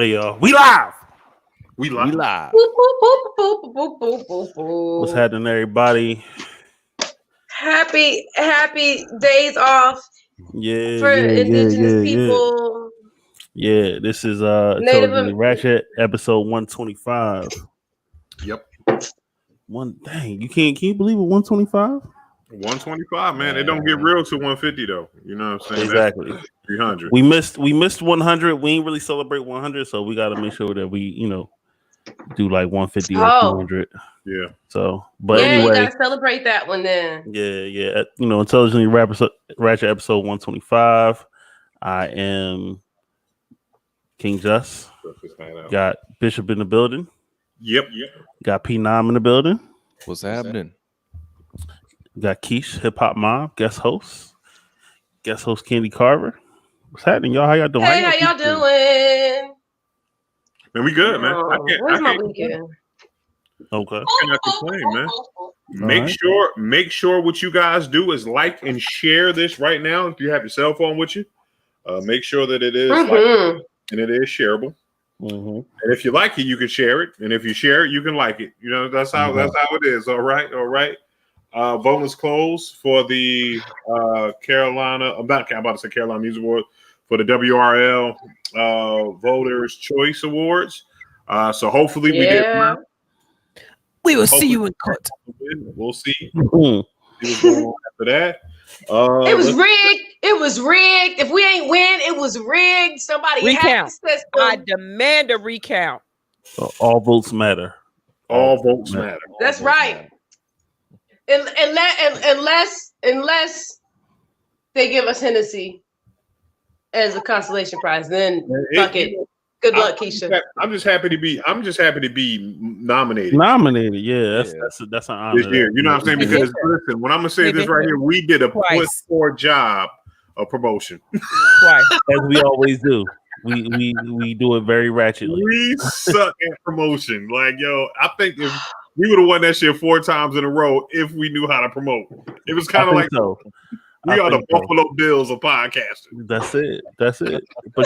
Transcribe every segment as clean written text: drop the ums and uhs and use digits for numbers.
Hey y'all, we live. We live. Boop, boop, boop, boop, boop, boop, boop, boop. What's happening, everybody? Happy days off for indigenous people. Yeah, this is Native Intelligently Ratchet, episode 125. Yep. Dang, can you believe it? 125? 125, man. It don't get real to 150 though. You know what I'm saying? Exactly. That's 300. We missed 100. We ain't really celebrate 100, so we got to make sure that we, do like 150 or 200. Yeah. So, but yeah, anyway, you gotta celebrate that one then. Yeah. Intelligently Ratchet episode 125. I am King Just. Got Bishop in the building. Yep. Got P9 in the building. What's happening? Got Keish, Hip Hop Mom, guest host Candy Carver. What's happening, y'all? How y'all doing? Hey, how y'all doing? Man, we good, man. Where's my weekend? Okay. I cannot complain, man. Make sure what you guys do is like and share this right now. If you have your cell phone with you, make sure that it is like, and it is shareable. Mm-hmm. And if you like it, you can share it. And if you share it, you can like it. You know, that's how it is. All right. Voting is closed for the Carolina. I'm about to say Carolina Music Award for the WRL Voters Choice Awards. So hopefully we did. We will see you in court. We'll see. Mm-hmm. See what's going on after that. It was rigged. It was rigged. If we ain't win, it was rigged. Somebody hacked the system. I demand a recount. So all votes matter. All votes matter. That's right. Unless they give us Hennessy as a consolation prize, then fuck it. Good luck, Keisha. I'm just happy to be nominated. Yeah, that's an honor. This year, you know what I'm saying? Because listen, when I'm gonna say this right here, we did a poor job of promotion. Twice. As we always do. We do it very ratchetly. We suck at promotion. Like, yo, I think if we would have won that shit 4 times in a row if we knew how to promote. It was kind of like we are the Buffalo Bills of podcasting. That's it. But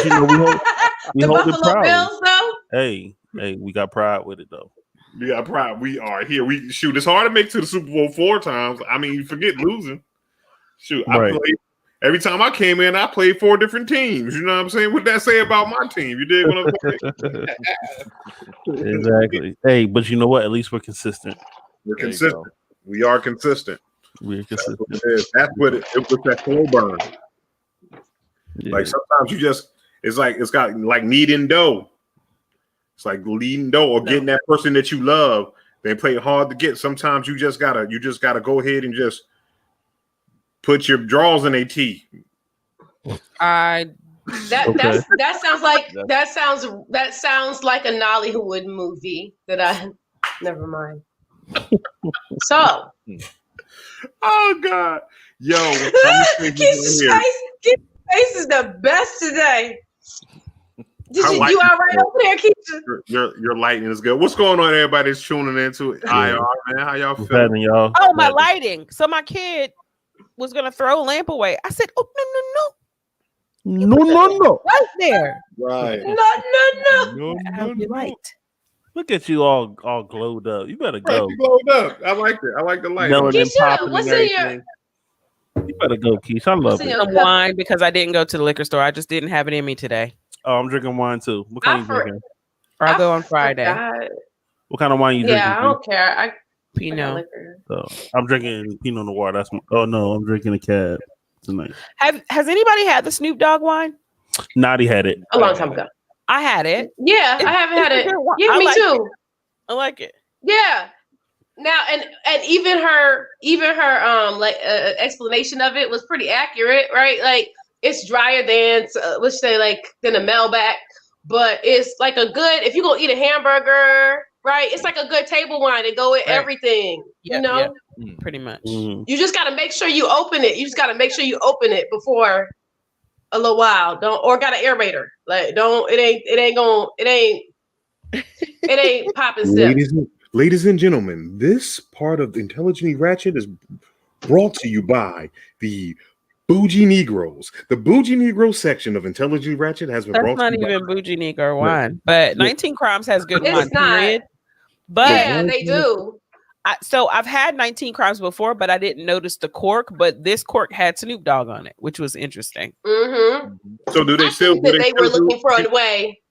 we hold it proud. Bills, though? Hey, we got pride with it though. We got pride. We are here. It's hard to make it to the Super Bowl 4 times. I mean, forget losing. I played every time I came in, I played 4 different teams. You know what I'm saying? What that say about my team? You dig what I'm saying? Exactly. Hey, but you know what? At least we're consistent. We're consistent. We are consistent. We're consistent. That's what it was, that slow burn. Yeah. Like sometimes it's got like kneading dough. It's like leading dough or getting that person that you love. They play hard to get. Sometimes you just gotta go ahead and just put your drawers in a tea. That sounds like a Nollywood movie that I never mind. So. Oh God, yo! Keith's face is the best today. You all right over there, Keith? Your lighting is good. What's going on, everybody? That's tuning into it. IR, man. How y'all feeling, y'all? Oh, my lighting. So my kid was gonna throw a lamp away. I said, "Oh no, right there, right? No. Have your light." Look at you all glowed up. You better go. You glowed up. I like it. I like the light. Keisha, what's in your? You better go, Keisha. I love it. Some wine because I didn't go to the liquor store. I just didn't have it in me today. Oh, I'm drinking wine too. What kind you drinking? I'll go on Friday. What kind of wine you drinking? Yeah, I don't care. Pinot. So I'm drinking Pinot Noir. I'm drinking a cab tonight. Has anybody had the Snoop Dogg wine? Naughty had it a long time ago. I had it. Yeah, I haven't had it. Yeah, me too. I like it. Yeah. Now and even her explanation of it was pretty accurate, right? Like it's drier than let's say than a Malbec, but it's like a good if you're gonna eat a hamburger, right? It's like a good table wine to go with everything. Yeah, you know? Yeah. Pretty much. Mm-hmm. You just gotta make sure you open it. You just gotta make sure you open it before a little while. Got an aerator. It ain't popping steps. Ladies and gentlemen, this part of Intelligently Ratchet is brought to you by the Bougie Negroes. The Bougie Negro section of Intelligent Ratchet has been That's brought not to you by even bougie Negro wine, but 19 Crimes has good It's wine. not. Period. But Yeah, they do. so I've had 19 Crimes before, but I didn't notice the cork. But this cork had Snoop Dogg on it, which was interesting. Mm-hmm. So do they I still? think that they were looking for a way.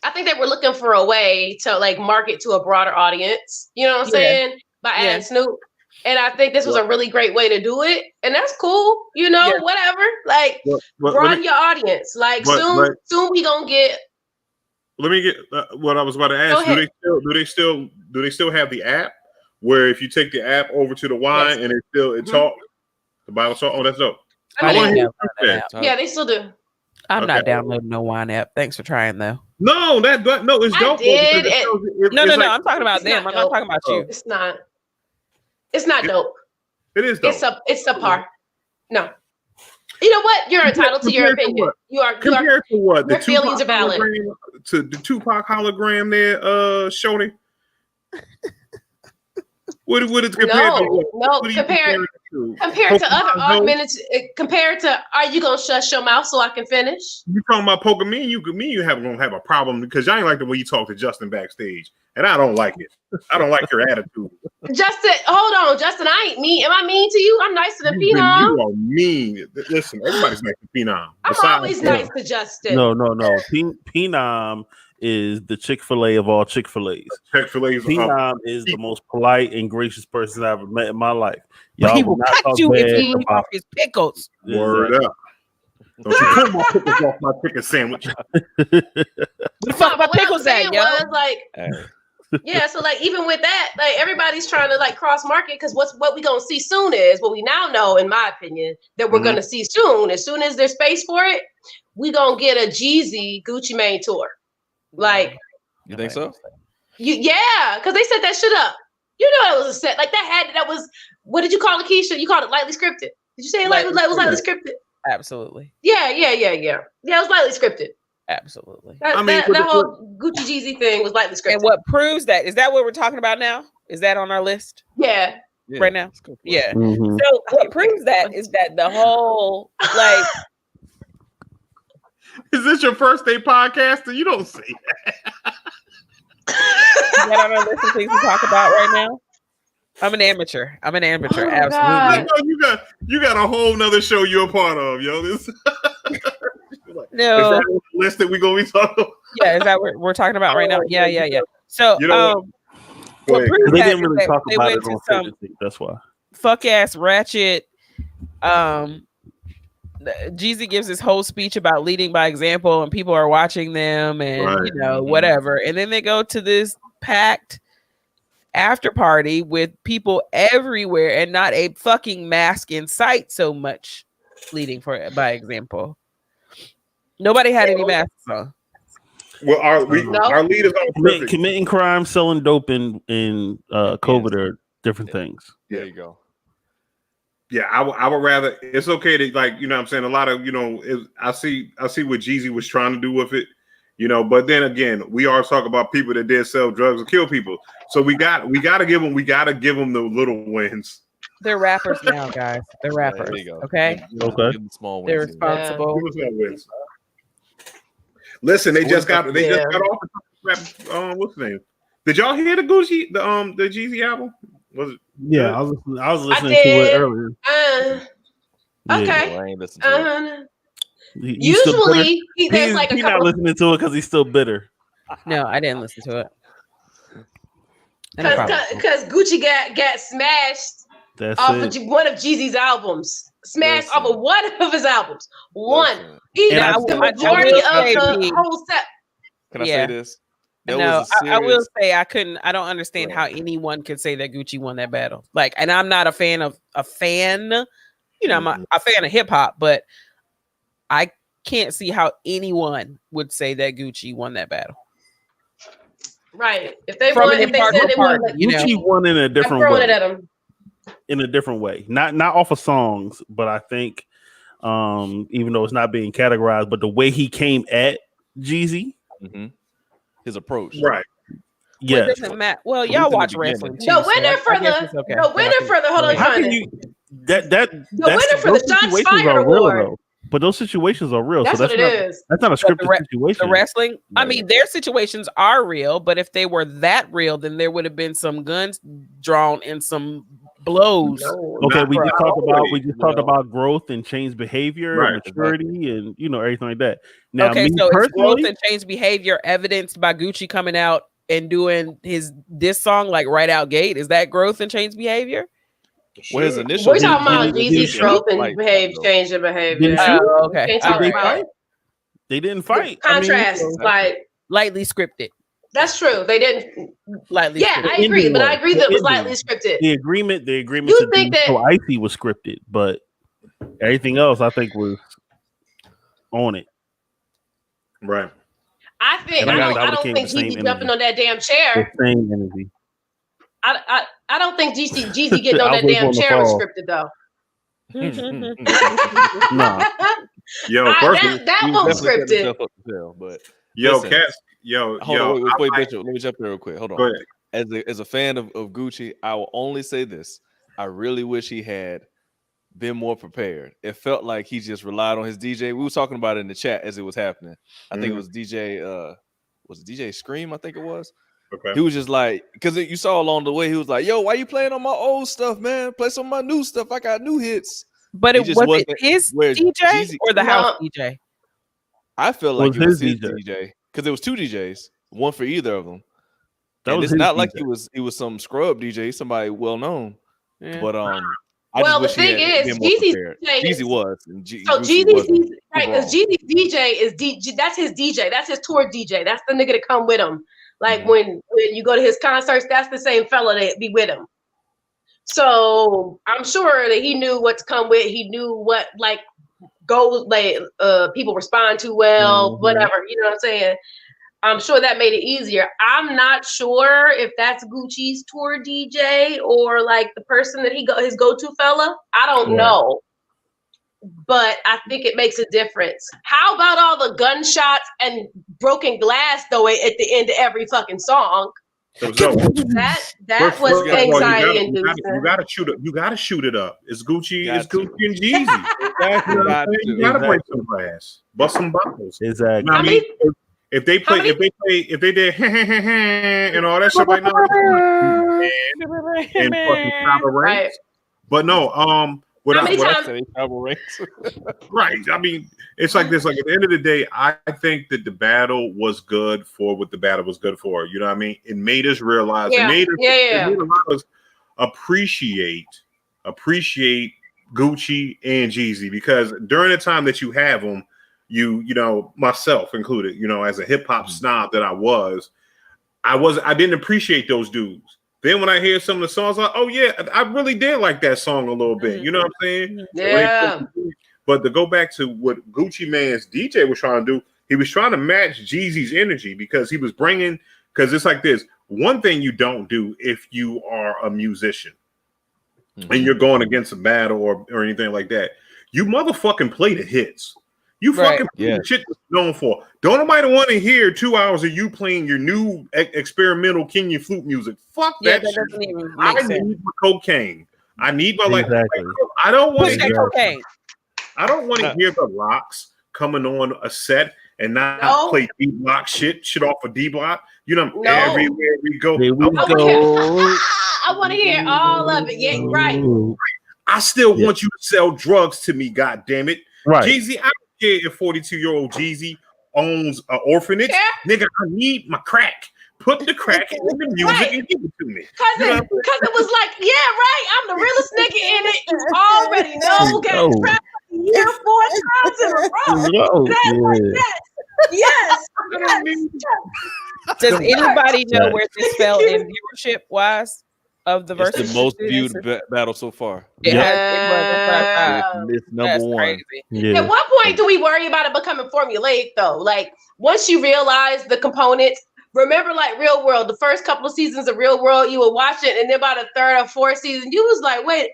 I think they were looking for a way to like market to a broader audience. You know what I'm saying? By adding Snoop. And I think this was a really great way to do it. And that's cool. You know, whatever. Like, broaden your audience. Like, soon we gonna get. Let me get what I was about to ask. Do they still have the app where if you take the app over to the wine and it talks the bottle salt? Oh, that's dope. Yeah, they still do. I'm not downloading no wine app. Thanks for trying though. No, it's dope. I did. No. I'm talking about them. I'm not talking about you. It's not. It's not dope. It is dope. It's subpar. No. You know what? You're entitled to your opinion. Compared to what? Your feelings are valid. To the Tupac hologram there, Shorty? What is compared to what? No, compared to other augmented, compared to, are you gonna shut your mouth so I can finish? You talking about poker? Me and you gonna have a problem because I ain't like the way you talk to Justin backstage, and I don't like it. I don't like your attitude. Justin, hold on, Justin. I ain't mean. Am I mean to you? I'm nicer than Phenom. You are mean. Listen, everybody's nice to Phenom. I'm always nice to Justin. No. Phenom is the Chick-fil-A of all Chick-fil-A's. Phenom is the most polite and gracious person I've ever met in my life. Y'all he will cut you if you leave off his pickles. Word up. Don't you put my pickles off my chicken sandwich. What the fuck my pickles at, yo? Yeah, so like even with that, like everybody's trying to like cross market because what we gonna see soon is what we now know, in my opinion, that we're gonna see soon. As soon as there's space for it, we gonna get a Jeezy Gucci Mane tour. Like, you think so? Yeah, because they set that shit up. You know, it was a set like that was. What did you call it, Keisha? You called it lightly scripted. Did you say it was lightly scripted? Absolutely. Yeah. Yeah, it was lightly scripted. Absolutely. That whole Gucci Jeezy thing was lightly scripted. And what proves that is that what we're talking about now? Is that on our list? Yeah. Right now? Yeah. Mm-hmm. So what proves that is that the whole like. Is this your first day podcasting? You don't say that. Is that on our list of things to talk about right now? I'm an amateur. Absolutely. You got a whole nother show you're a part of, yo. This no is that the list that we're gonna be talking about? Yeah, is that what we're talking about right now? Yeah. So what they didn't really talk about it on some that's why. Fuck ass Ratchet. Jeezy gives this whole speech about leading by example, and people are watching them, and whatever. And then they go to this packed after party with people everywhere, and not a fucking mask in sight. So much leading by example. Nobody had any masks on. Well, our leaders are committing crimes, selling dope, in COVID are different things. There you go. Yeah, I would rather. It's okay to what I'm saying. A lot of I see what Jeezy was trying to do with it, But then again, we always talk about people that did sell drugs or kill people. So we got to give them the little wins. They're rappers now, guys. They're rappers. There you go. Okay. Small wins. They're responsible. Listen, they just got off. What's the name? Did y'all hear the Gucci the Jeezy album? Was it? Yeah, I was listening to it earlier. Okay. I ain't listening to it. Usually, there's like a he's couple. Not listening to it because he's still bitter. No, I didn't listen to it. Because Gucci got smashed off of one of Jeezy's albums. Smashed off of one of his albums. One. He got the majority of the whole set. Can I say this? I will say I don't understand how anyone could say that Gucci won that battle. Like, and I'm not a fan, I'm a fan of hip hop, but I can't see how anyone would say that Gucci won that battle. Right. If they said they won, Gucci won in a different way. It at him. In a different way. Not off of songs, but I think even though it's not being categorized, but the way he came at Jeezy. Mm-hmm. His approach, right? Yeah, doesn't matter. Well, y'all watch wrestling. The winner for the hold on. The winner for the Shots Fired Award. Though. But those situations are real. That's so that's what it is. That's not a scripted situation. The wrestling, I mean, their situations are real, but if they were that real, then there would have been some guns drawn and some blows. Okay, we just talked about growth and change behavior, and maturity, and everything like that. Now, okay, so is growth and change behavior evidenced by Gucci coming out and doing this song like right out gate? Is that growth and change behavior? Well, his initial we're talking about Jeezy's growth and change in behavior. Okay, they didn't fight. Contrast, lightly scripted. That's true. They didn't lightly. Yeah, I agree, but I agree that it was lightly scripted. The agreement. You think that so icy was scripted, but everything else I think was on it. Right. I don't think Jeezy jumping on that damn chair. The same energy. I don't think Jeezy getting on that damn chair was scripted though. No. Yo, that was scripted. But yo, Cass, wait, Bishop, let me jump in real quick. Hold on. Go ahead. As a fan of Gucci, I will only say this: I really wish he had been more prepared. It felt like he just relied on his DJ. We were talking about it in the chat as it was happening. I think it was DJ Scream? I think it was. Okay. He was just like, because you saw along the way, he was like, "Yo, why you playing on my old stuff, man? Play some of my new stuff. I got new hits." But it was his DJ or the house DJ? I feel like it was his DJ because there was two DJs, one for either of them. It's not like he was some scrub DJ, somebody well known. Yeah. But the thing is, Jeezy was. So Jeezy's right, because Jeezy's DJ is that's his DJ. That's his tour DJ. That's the nigga that come with him. Like when you go to his concerts, that's the same fella that be with him. So I'm sure that he knew what to come with. He knew what goes people respond to well, whatever. You know what I'm saying? I'm sure that made it easier. I'm not sure if that's Gucci's tour DJ or like the person that his go-to fella. I don't know. But I think it makes a difference. How about all the gunshots and broken glass though at the end of every fucking song? That was anxiety inducing. You gotta shoot it up. It's Gucci. It's Gucci and Jeezy. Exactly. You gotta break some glass, bust some bottles. Exactly. I mean, if they did and all that shit right now, and fucking travel ranks. But no, right. I mean, it's like this. Like at the end of the day, I think that the battle was good for what the battle was good for. You know what I mean? It made us realize. It made us appreciate Gucci and Jeezy, because during the time that you have them, you know, myself included, you know, as a hip hop snob that I didn't appreciate those dudes. Then when I hear some of the songs, I'm like, oh yeah, I really did like that song a little bit. You know what I'm saying? Yeah. But to go back to what Gucci Mane's DJ was trying to do, he was trying to match Jeezy's energy, because he was bringing, because it's like this. One thing you don't do if you are a musician and you're going against a battle or anything like that, you motherfucking play the hits. You fucking play the shit that's known for. Don't nobody want to hear 2 hours of you playing your new experimental Kenyan flute music. Fuck that shit. Doesn't even make I sense. need my cocaine. I need my Exactly. I don't want Push to hear cocaine. I don't want to hear the locks coming on a set and not play D Block shit off of D Block. You know, everywhere we go. I want to hear all of it. Yeah, right. I still want you to sell drugs to me, god damn it. Right. Jeezy, I don't care if 42-year-old Jeezy owns an orphanage. Yeah. Nigga, I need my crack. Put the crack in the music and give it to me. Because it was like, yeah, right. I'm the realest nigga in it. You already know. Got crack year 4 times in a row. Yes. Does anybody know where this fell in viewership wise of the verses? It's the most viewed battle so far. It It's number one. Crazy. Yeah. At what point do we worry about it becoming formulaic though? Like once you realize the components, remember like Real World, the first couple of seasons of Real World, you would watch it, and then by the third or fourth season, you was like, wait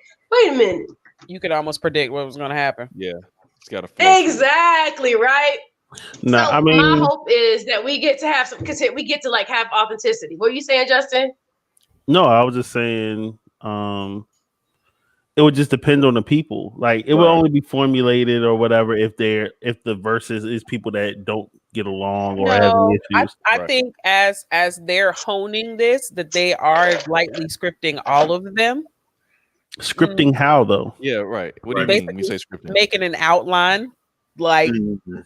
a minute. You could almost predict what was going to happen. Yeah. It's got to exactly right. No, so I mean, my hope is that we get to have some, because we get to like have authenticity. What were you saying, Justin? No, I was just saying, it would just depend on the people. Like it would only be formulated or whatever if the verses is people that don't get along or have any issues. I think as they're honing this, that they are lightly scripting all of them. Scripting how though? Yeah, right. What do you mean when you say scripting? Making an outline like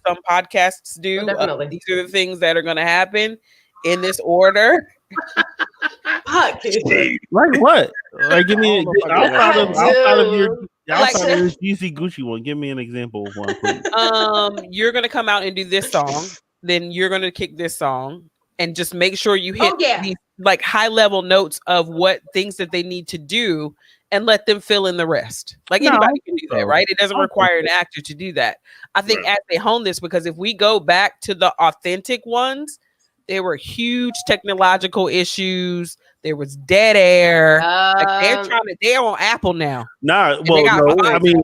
some podcasts do. Definitely. These are the things that are going to happen in this order. Like what? Like give me outside of your Yeezy Gucci one. Give me an example of one, please. You're gonna come out and do this song, then you're gonna kick this song, and just make sure you hit these like high level notes of what things that they need to do, and let them fill in the rest. Like anybody can do that, right? It doesn't require an actor to do that. I think as they hone this, because if we go back to the authentic ones, there were huge technological issues. There was dead air. Like they're on Apple now. Nah, well, no. I mean,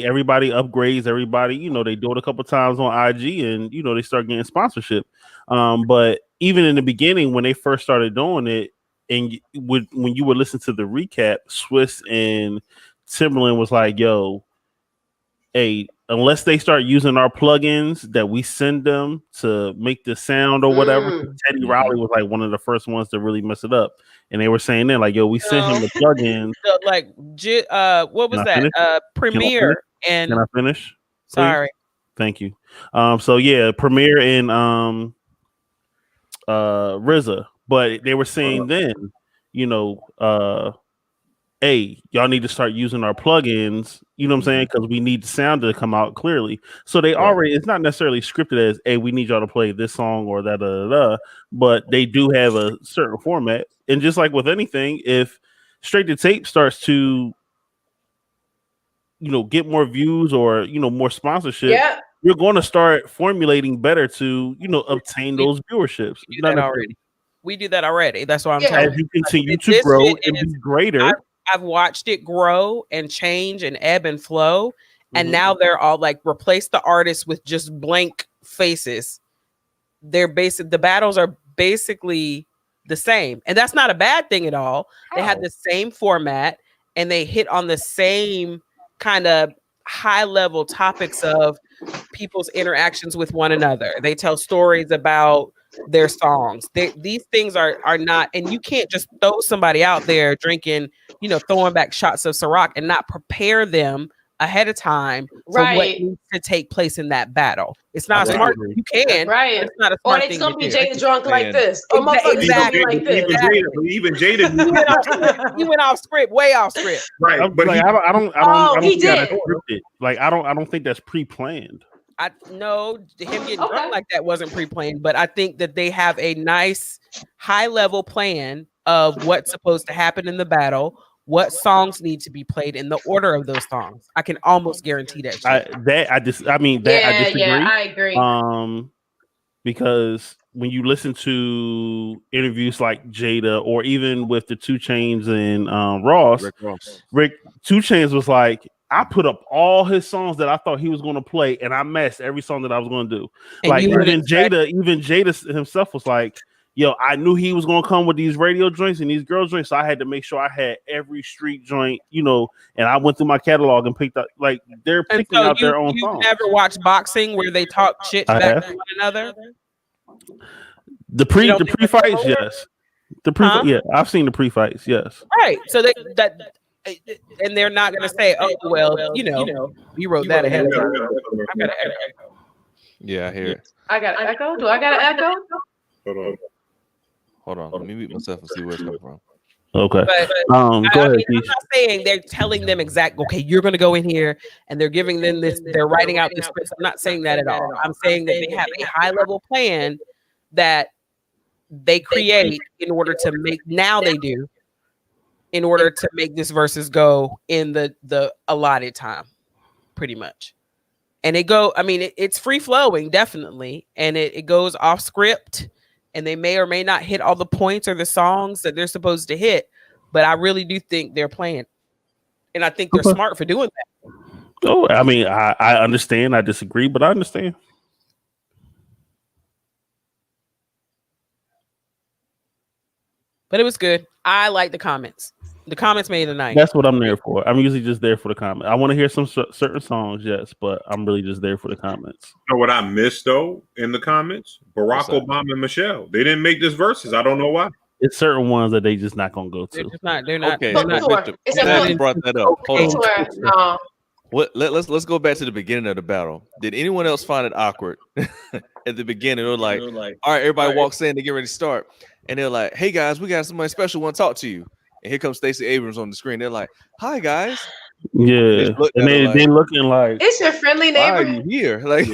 everybody upgrades. Everybody, they do it a couple times on IG, and they start getting sponsorship. But even in the beginning, when they first started doing it, and when you would listen to the recap, Swiss and Timberland was like, "Yo, hey, unless they start using our plugins that we send them to make the sound or whatever." Teddy Riley was like one of the first ones to really mess it up, and they were saying then like, "Yo, we sent him the plugins." Like, what was that? Premiere and can I finish? Please? Sorry, thank you. So yeah, Premiere and RZA, but they were saying then, hey, y'all need to start using our plugins, you know what I'm saying? Because we need the sound to come out clearly. So they already, it's not necessarily scripted as, hey, we need y'all to play this song or that, but they do have a certain format. And just like with anything, if Straight to Tape starts to, get more views or, more sponsorship, you're going to start formulating better to, obtain those viewerships. We do that already. That's why I'm telling you. As you continue to grow and be greater. I've watched it grow and change and ebb and flow. And now they're all like, replace the artists with just blank faces. The battles are basically the same. And that's not a bad thing at all. They had the same format and they hit on the same kind of high level topics of people's interactions with one another. They tell stories about their songs. These things are not, and you can't just throw somebody out there drinking, throwing back shots of Ciroc and not prepare them ahead of time for what needs to take place in that battle. It's not smart. You can, right? It's not a smart thing. Or it's gonna be Jada do. drunk like this. Or exactly like this. Even Jada, he went off script, way off script. Right, but like, I don't he think did. that's scripted. Like I don't think that's pre-planned. I know him getting drunk like that wasn't pre-planned, but I think that they have a nice high-level plan of what's supposed to happen in the battle, what songs need to be played in the order of those songs. I can almost guarantee that. I disagree. I agree. Because when you listen to interviews like Jada or even with the 2 Chainz and Rick 2 Chainz was like, I put up all his songs that I thought he was going to play, and I messed every song that I was going to do. And like even Jada himself was like, "Yo, I knew he was going to come with these radio joints and these girl joints, so I had to make sure I had every street joint, and I went through my catalog and picked up like they're picking out their own songs." You never watched boxing where they talk shit back to one another? The pre-fights, yes. Yeah, I've seen the pre-fights, yes. Right, so and they're not going to say, "Oh, well, we wrote that ahead of time." I got an echo. Yeah, I hear it. I got an echo. Do I got an echo? Hold on. Let me mute myself and see where it's coming from. Okay. Go ahead. I'm not saying they're telling them okay, you're going to go in here, and they're giving them this. They're writing out the scripts. I'm not saying that at all. I'm saying that they have a high level plan that they create in order to make. Now they do. In order to make this versus go in the allotted time, pretty much. And it's free flowing, definitely. And it goes off script, and they may or may not hit all the points or the songs that they're supposed to hit. But I really do think they're playing. And I think they're smart for doing that. Oh, I understand. I disagree, but I understand. But it was good. I like the comments. The comments made the night. That's what I'm there for. I'm usually just there for the comment. I want to hear some certain songs, yes, but I'm really just there for the comments. You know what I missed though in the comments? Barack Obama and Michelle. They didn't make this verses. I don't know why. It's certain ones that they just not gonna go to. They're just not. They're not. Okay, They're not. Glad you brought that up. Hold on. No. What? Let's go back to the beginning of the battle. Did anyone else find it awkward at the beginning? They were like, all right, everybody walks in to get ready to start, and they're like, hey guys, we got somebody special want to talk to you. And here comes Stacey Abrams on the screen. They're like, hi guys. Yeah, and they looking like, it's your friendly neighbor. Why are you here? Like,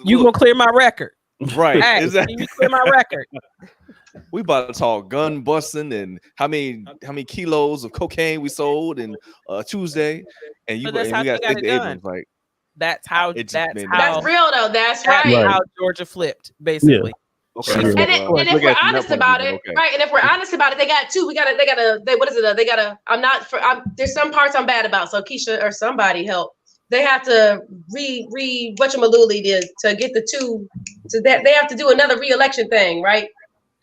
you gonna clear my record, right? Hey, exactly. you clear my record. We about to talk gun busting and how many kilos of cocaine we sold in Tuesday, and we got Stacey Abrams like that's how that's real though. That's right. How Georgia flipped basically. Okay. And if we're honest about it, right? And if we're honest about it, they got two. What is it? There's some parts I'm bad about. So Keisha or somebody help. They have to whatchamalooley did to get the two. So that they have to do another re-election thing, right?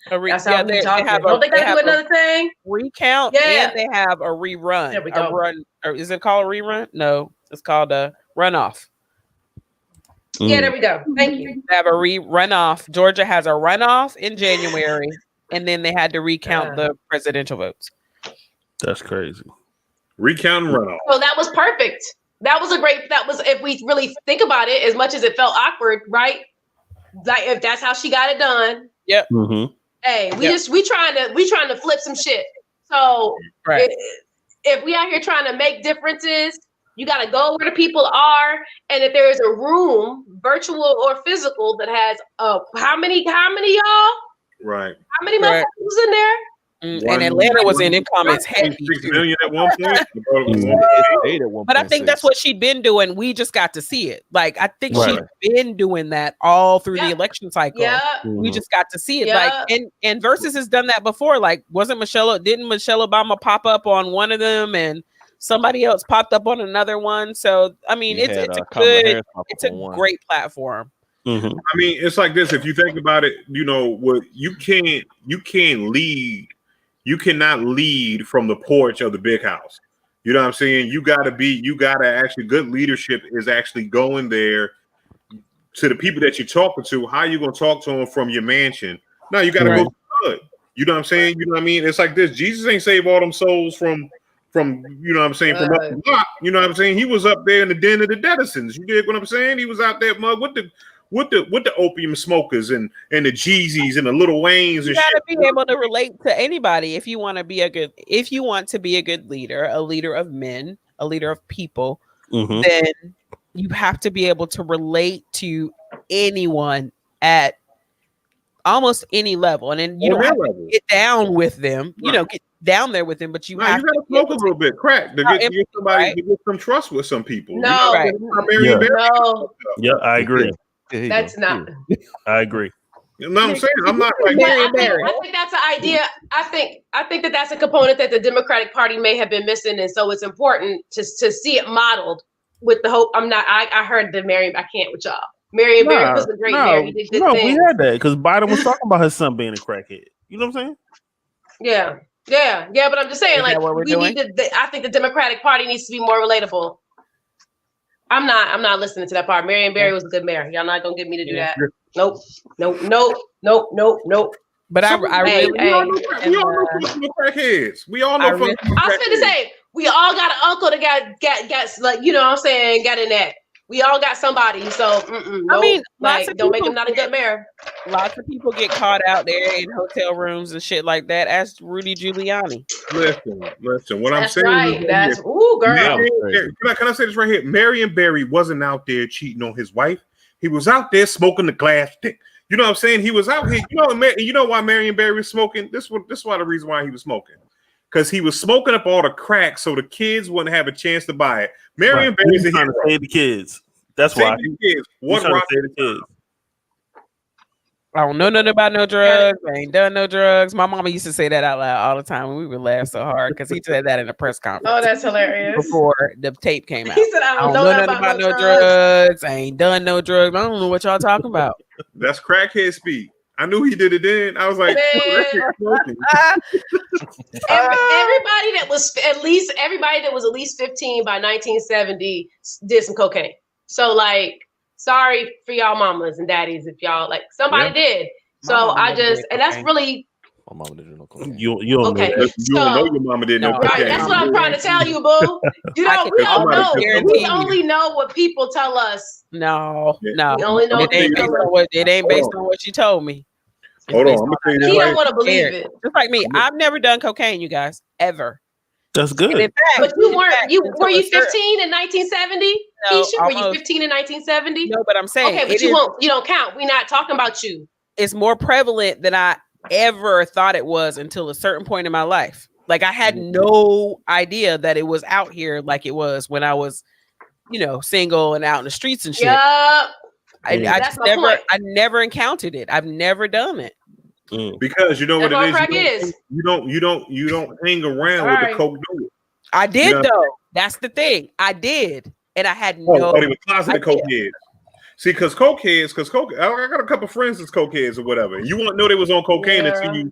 That's how we talk. Don't they got to do another thing? Recount. Yeah. And they have a rerun. There we go. A run, or is it called a rerun? No, it's called a runoff. Yeah, there we go. Thank you. They have a runoff. Georgia has a runoff in January, and then they had to recount the presidential votes. That's crazy. Recount and runoff. So that was perfect. That was if we really think about it, as much as it felt awkward, right? Like if that's how she got it done. Yep. Mm-hmm. Hey, we trying to flip some shit. So if we out here trying to make differences, you got to go where the people are, and if there is a room, virtual or physical, that has how many y'all? Right. How many motherfuckers in there? And Atlanta was in comments heavy. 6 million at one point. But I think that's what she'd been doing. We just got to see it. Like I think she'd been doing that all through the election cycle. Yeah. We just got to see it. Like and Versus has done that before. Like didn't Michelle Obama pop up on one of them and somebody else popped up on another one? So I mean it's a great platform. Mm-hmm. I mean, it's like this. If you think about it, what you cannot lead from the porch of the big house. You know what I'm saying? You gotta actually, good leadership is actually going there to the people that you're talking to. How you gonna talk to them from your mansion? No, you gotta go to good. You know what I'm saying? You know what I mean? It's like this. Jesus ain't save all them souls from you know what I'm saying, from up the block. You know what I'm saying? He was up there in the den of the Dedisons. You dig what I'm saying? He was out there with the opium smokers and the Jeezys and the Little Waynes. You gotta be able to relate to anybody if you want to be a good leader, a leader of men, a leader of people. Mm-hmm. Then you have to be able to relate to anyone at almost any level, and then you don't have to get down with them. Right. Get down there with them, but you have to smoke a little bit crack to get somebody to get some trust with some people. No, yeah, I agree. That's not. I agree. You know what I'm saying? I'm not like. I think that's an idea. I think that's a component that the Democratic Party may have been missing, and so it's important to see it modeled with the hope. I heard the Marion. I can't with y'all. Marion Barry was a great mayor. He did good things. We had that because Biden was talking about his son being a crackhead. You know what I'm saying? Yeah. But I'm just saying, like, I think the Democratic Party needs to be more relatable. I'm not listening to that part. Marion Barry was a good mayor. Y'all not gonna get me to do that. Nope. But I really, we all know crackheads. We all know. I was going to say we all got an uncle that got like, you know what I'm saying, got in that. We all got somebody. So I mean, don't make him not a good mayor. Lots of people get caught out there in hotel rooms and shit like that. Ask Rudy Giuliani. Listen. What I'm saying, right. That's girl. Can I say this right here? Marion Barry wasn't out there cheating on his wife. He was out there smoking the glass stick. You know what I'm saying? He was out here. You know why Marion Barry was smoking? This is why the reason why he was smoking. Because he was smoking up all the crack so the kids wouldn't have a chance to buy it. Marion Barry's trying to save the kids. That's why. What trying to save the kids? I don't know nothing about no drugs. I ain't done no drugs. My mama used to say that out loud all the time, and we would laugh so hard because he said that in a press conference. Oh, that's hilarious. Before the tape came out. He said, I don't know nothing about no drugs. I ain't done no drugs. I don't know what y'all talking about. That's crackhead speak. I knew he did it then. I was like, everybody that was at least 15 by 1970 did some cocaine. So like, sorry for y'all mamas and daddies if y'all like somebody did. So I just and that's really. My mama didn't do no cocaine. You don't know. You don't know your mama did no cocaine. Right, that's what I'm trying to tell you, boo. We don't know. We only know what people tell us. No. We only know it ain't based on what she told me. Hold on, I'm gonna tell you this. He don't want to believe it. Just like me, I've never done cocaine, you guys, ever. That's good. In fact, but you weren't. Were you 15 in 1970? No, Keisha, were you 15 in 1970? No, but I'm saying okay, but you don't count. We're not talking about you. It's more prevalent than I ever thought it was until a certain point in my life. Like I had no idea that it was out here like it was when I was, single and out in the streets and shit. Yeah. I never encountered it. I've never done it. Because you know what it is. You don't hang around with the coke dealer. I did though. That's the thing. I did, and I had no. Oh, he was closeted cokehead. See, because I got a couple friends that's cokeheads or whatever. You won't know they was on cocaine until you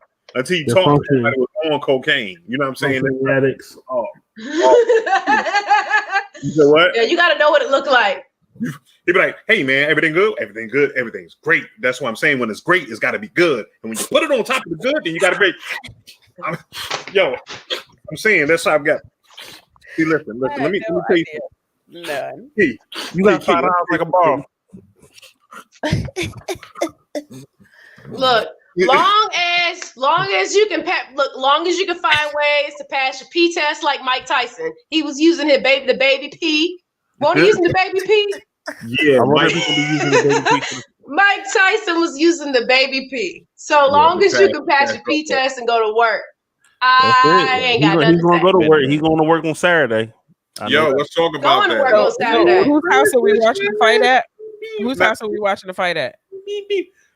talk to somebody was on cocaine. You know what I'm saying? Addicts. You know what? Yeah, you got to know what it looked like. He'd be like, "Hey man, everything good? Everything good? Everything's great." That's what I'm saying. When it's great, it's got to be good. And when you put it on top of the good, then you got to be. I'm saying that's how I've got. See, listen. Let me tell you. None. Hey, you got $5 like a ball. Look, long as you can find ways to pass your pee test like Mike Tyson. He was using the baby pee. What are you using the baby pee? Yeah, Mike Tyson was using the baby pee. So long as you can pass your pee test and go to work, I ain't got nothing to say. He's gonna go to work. He's going to work on Saturday. Let's talk about that. Going to work on Saturday. Whose house are we watching the fight at? Whose house are we watching the fight at?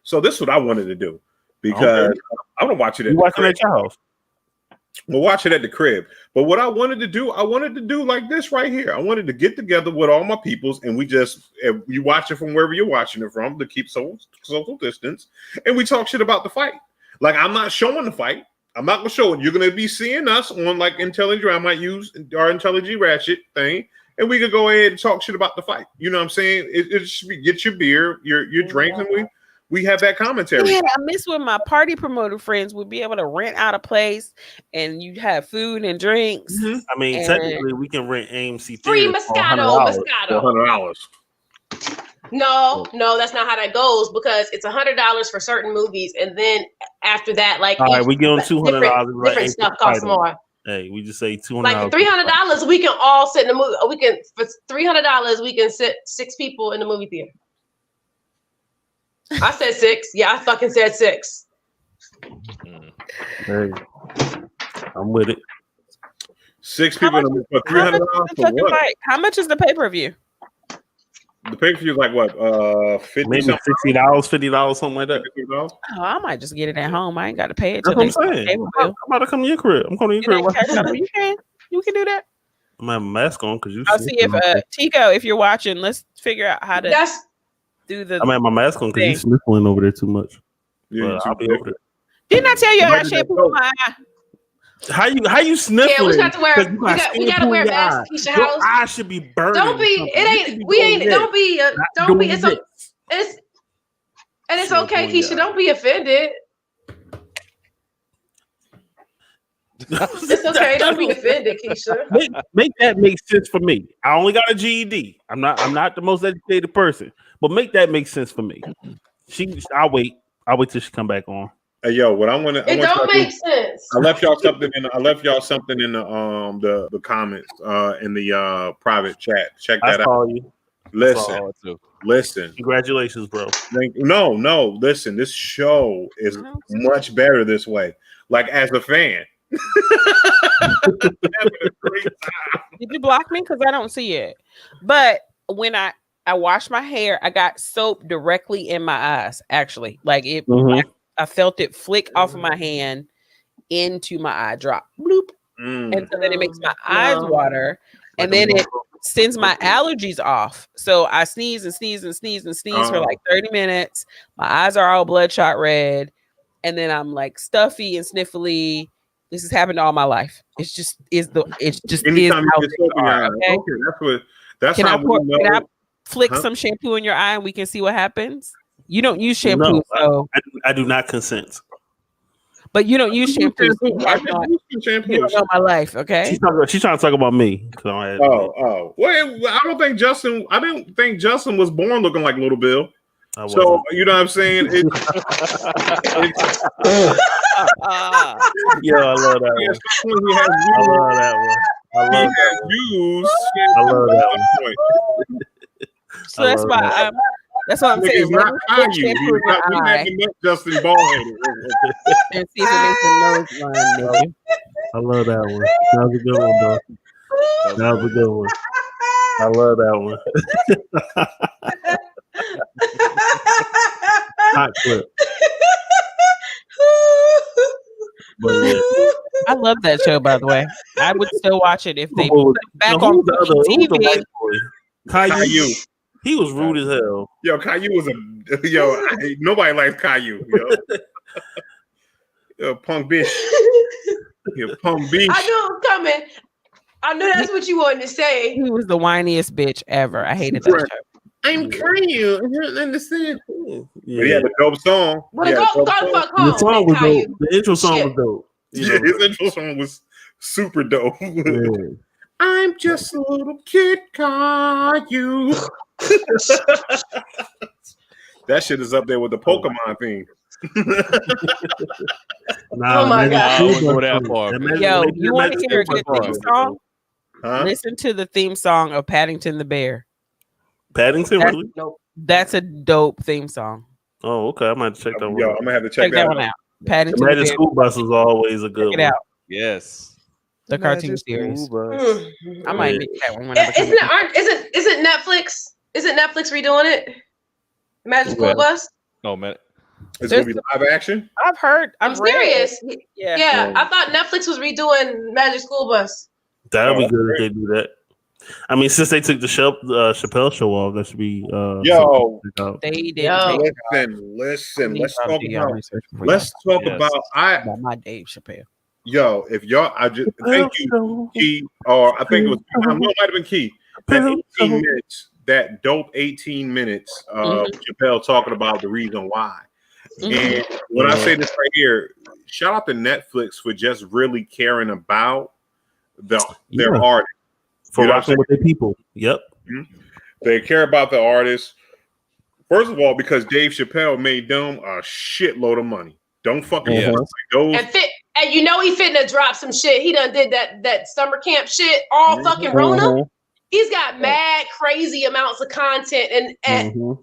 So this is what I wanted to do because I want to watch it at watching at your house. We'll watch it at the crib. But what I wanted to do like this right here. I wanted to get together with all my peoples and you watch it from wherever you're watching it from to keep social distance. And we talk shit about the fight. Like I'm not showing the fight. I'm not gonna show it. You're gonna be seeing us on like IntelliG. I might use our IntelliG Ratchet thing. And we could go ahead and talk shit about the fight. You know what I'm saying? It should be get your beer, your drinks, and we have that commentary. Yeah, I miss when my party promoter friends would be able to rent out a place and you have food and drinks. Mm-hmm. I mean, technically, we can rent AMC free Moscato. $100. No, that's not how that goes because it's $100 for certain movies, and then after that, like all right, we give them $200. Different stuff costs more. Hey, we just say $200. Like for $300, we can all sit in the movie. For $300, we can sit 6 people in the movie theater. I said 6. Yeah, I fucking said 6. Hey, I'm with it. 6 people for $300 for what? How much is the pay-per-view? The pay-per-view is like what? $50, maybe $50, something like that. Oh, I might just get it at home. I ain't got to pay it. That's what I'm saying. I'm about to come to your crib. I'm coming to your crib. You can do that. I'm gonna have a mask on because I'll see if Tico, if you're watching, let's figure out how to do the. I'm at my mask on because you're sniffling over there too much. Yeah, I'll be over there. Didn't I tell you I got shampoo in my eye? How you sniffling? Yeah, we got to wear. We got to wear masks. Keisha Your house. eyes should be burning. Don't be. It ain't. We ain't. Don't be. Don't be. It's okay, Keisha. Don't be offended. It's okay. Don't be offended, Keisha. Make that make sense for me. I only got a GED. I'm not the most educated person, but make that make sense for me. I'll wait till she come back on. Hey yo, what I want to. It don't make sense. I left y'all something in the comments in the private chat. Check that out. You. Listen. Congratulations, bro. No. Listen, this show is much better this way. Like as a fan. Did you block me? Because I don't see it. But when I washed my hair, I got soap directly in my eyes. Actually, like it. I felt it flick off of my hand into my eye drop. Bloop. And so then it makes my eyes water. And then sends my allergies off. So I sneeze and sneeze and sneeze and sneeze for like 30 minutes. My eyes are all bloodshot red. And then I'm like stuffy and sniffly. This has happened all my life. It's just Anytime is you how get things soap in your are, eye. Okay, that's can how I pour, we know. can I flick some shampoo in your eye and we can see what happens? You don't use shampoo, No, so I do not consent. but you don't use shampoo. So you I don't shampoo. know my life, okay? She's trying to talk about me. Oh. Well, I don't think Justin was born looking like Little Bill. So you know what I'm saying? Yo, I love that one. I love that one. I love that one. So that's why that's what I'm saying. It's not Caillou. We haven't met Justin Ballhead. And see if it makes a nose line, nigga. I love that one. That was a good one, bro. That was a good one. I love that one. Hot clip. But yeah. I love that show, by the way. I would still watch it if they put it back on TV. Caillou. He was rude as hell. Yo, Caillou was nobody likes Caillou. Yo, punk bitch. Yo, punk bitch. I knew it was coming. I knew that's what you wanted to say. He was the whiniest bitch ever. I hated that show. I'm Caillou. I don't understand. Yeah, he had a dope song. Well, go fuck home. The song was dope. The intro song was dope. Yeah, his intro song was super dope. Yeah. I'm just a little kid, Caillou. That shit is up there with the Pokemon theme. Oh my god! Yo, you want to hear a good theme song? Huh? Listen to the theme song of Paddington the Bear. Paddington, really? That's a dope theme song. Oh, okay. I might check that one. Yo, I'm gonna have to check that one out. Paddington the Magic School Bus is always a good one. Check it out. Yes. The cartoon series. I might make that one. Isn't Netflix? Isn't Netflix redoing it? Magic School Bus. No, man. It's gonna be live action. I'm serious. Yeah. I thought Netflix was redoing Magic School Bus. That'll be good if they do that. I mean, since they took the Chappelle show off, that should be. They did. Listen. Let's talk about my Dave Chappelle. Yo, if y'all, thank you, Key, or I think it was, it might have been Key. That 18 minutes, that dope 18 minutes of Chappelle talking about the reason why. And when I say this right here, shout out to Netflix for just really caring about their artists. For rocking with their people. Yep. They care about the artists. First of all, because Dave Chappelle made them a shitload of money. Don't fucking those. And you know he finna drop some shit. He done did that summer camp shit all fucking Rona. He's got mad crazy amounts of content and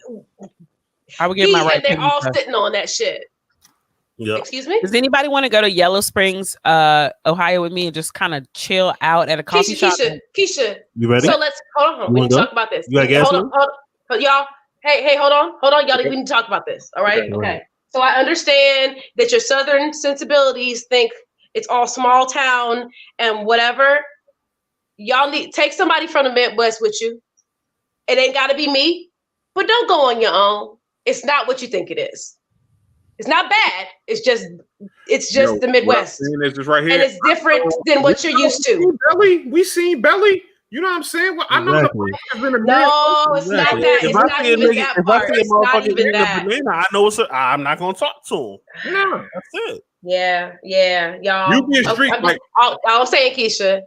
I would get my right. They're all sitting on that shit. Yep. Excuse me? Does anybody want to go to Yellow Springs, Ohio with me and just kind of chill out at a coffee shop? Keisha. You ready? So let's hold on. We need to talk about this. You got gas? Hold on. Y'all. Hey, hold on. Y'all, we need to talk about this. All right? Okay. So I understand that your Southern sensibilities think it's all small town and whatever. Y'all need take somebody from the Midwest with you. It ain't got to be me, but don't go on your own. It's not what you think it is. It's not bad. It's just the Midwest. This right here. And it's different than what you're used to. Belly, we seen Belly. You know what I'm saying? Well, I know the it's not that. It's not even that part. It's not even that. I know I'm not gonna talk to him. No, that's it. Yeah, y'all. You be a street all I'm saying, Keisha.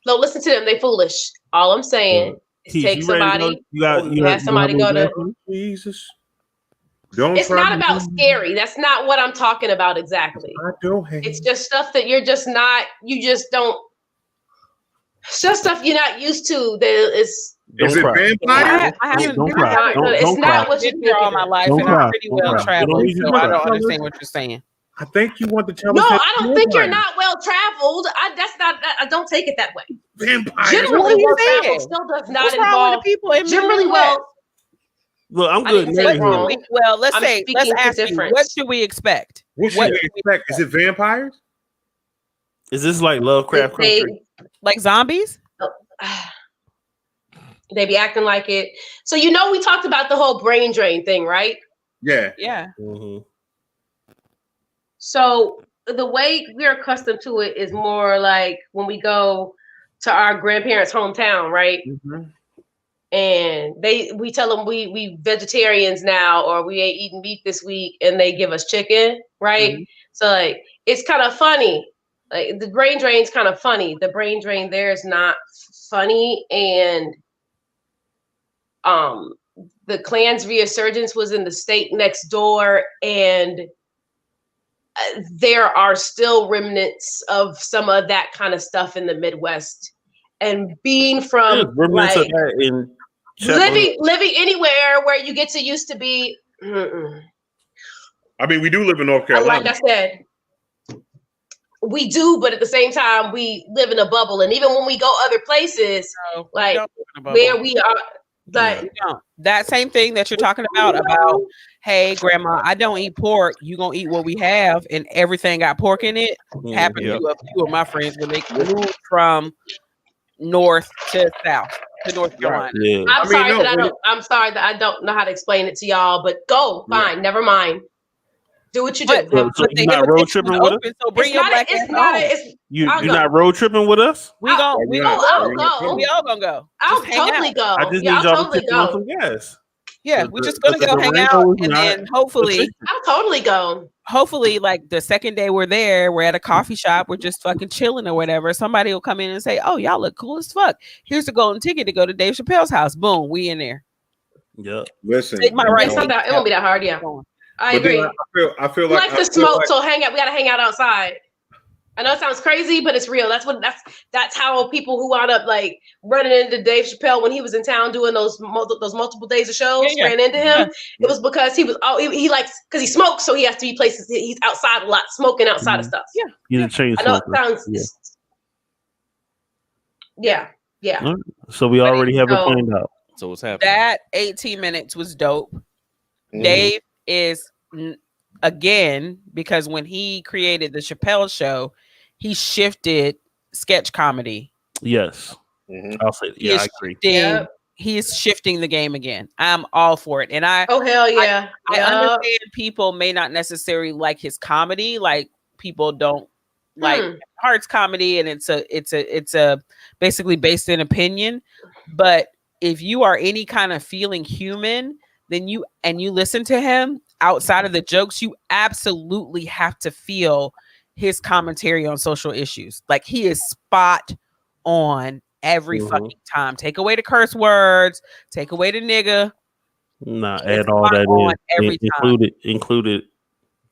No, listen to them. They foolish. All I'm saying is take somebody. You have somebody go to Jesus. It's not about scary. That's not what I'm talking about exactly. It's just stuff that you're just not. You just don't. It's just stuff you're not used to. Is it vampire? Don't cry. It's not what you do all my life, and I'm pretty well traveled. So I don't understand what you're saying. I think you want to tell us. No, I don't think you're not well traveled. I don't take it that way. Vampire. Generally, well traveled still does not involve people. Generally, well. Well, I'm good. Well, let's ask you, what should we expect? What should we expect? Is it vampires? Is this like Lovecraft Country? Like zombies? They be acting like it. So we talked about the whole brain drain thing, right? Yeah. Yeah. Mm-hmm. So the way we're accustomed to it is more like when we go to our grandparents' hometown, right? Mm-hmm. And we tell them we vegetarians now, or we ain't eating meat this week, and they give us chicken, right? Mm-hmm. So like it's kind of funny. Like the brain drain's kind of funny. The brain drain there is not funny, and the Klan's resurgence was in the state next door, and there are still remnants of some of that kind of stuff in the Midwest. And being from remnants of that in living anywhere where you get to used to be. I mean, we do live in North Carolina. Like I said, we do, but at the same time, we live in a bubble. And even when we go other places, like where we are, like that same thing that you're talking about, hey, grandma, I don't eat pork. You gonna eat what we have, and everything got pork in it. Happened to a few of my friends when they moved from north to south to North Carolina. Yeah. I'm sorry that I don't know how to explain it to y'all, but fine, never mind. Do what you do. So you're not road tripping with us? So bring your black ass home. You're not road tripping with us? We all gonna go. I'll totally go. I just need y'all to on some gas. Yeah, we're just gonna go hang out, and then hopefully I'll totally go. Hopefully, like the second day we're there, we're at a coffee shop, we're just fucking chilling or whatever. Somebody will come in and say, "Oh, y'all look cool as fuck. Here's the golden ticket to go to Dave Chappelle's house." Boom, we in there. Yeah. Listen, take my right. It won't be that hard. Yeah. I agree. I feel like the smoke, so hang out. We gotta hang out outside. I know it sounds crazy, but it's real. That's how people who wound up like running into Dave Chappelle when he was in town doing those multiple days of shows ran into him. It was because he was he likes because he smokes, so he has to be places. He's outside a lot, smoking outside of stuff. Yeah, he's a chain smoker. I know it sounds. Yeah. Right. So we already have it planned out. So what's happening? That 18 minutes was dope. Dave is again because when he created the Chappelle Show, he shifted sketch comedy. Yes, I'll say that. Yeah, I agree. He is shifting the game again. I'm all for it, and hell yeah. I understand people may not necessarily like his comedy, like people don't like Hart's comedy, and it's a basically based in opinion. But if you are any kind of feeling human, then you listen to him outside of the jokes, you absolutely have to feel his commentary on social issues. Like he is spot on every fucking time. Take away the curse words, take away the nigga. Nah, add all that in. Every time. Included.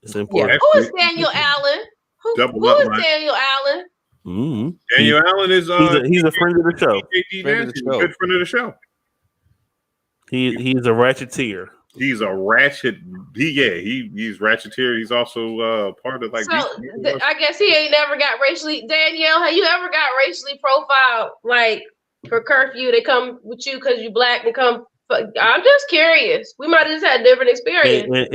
It's important. Yeah. Who is Daniel Allen? Who is Daniel Allen? Mm-hmm. Daniel Allen is he's a friend of the show. Good friend of the show. He's a ratcheteer. He's a ratchet. He's ratcheteer. He's also part of like. So I guess he ain't never got racially. Danielle, have you ever got racially profiled like for curfew? They come with you because you black and come. I'm just curious. We might have just had a different experience.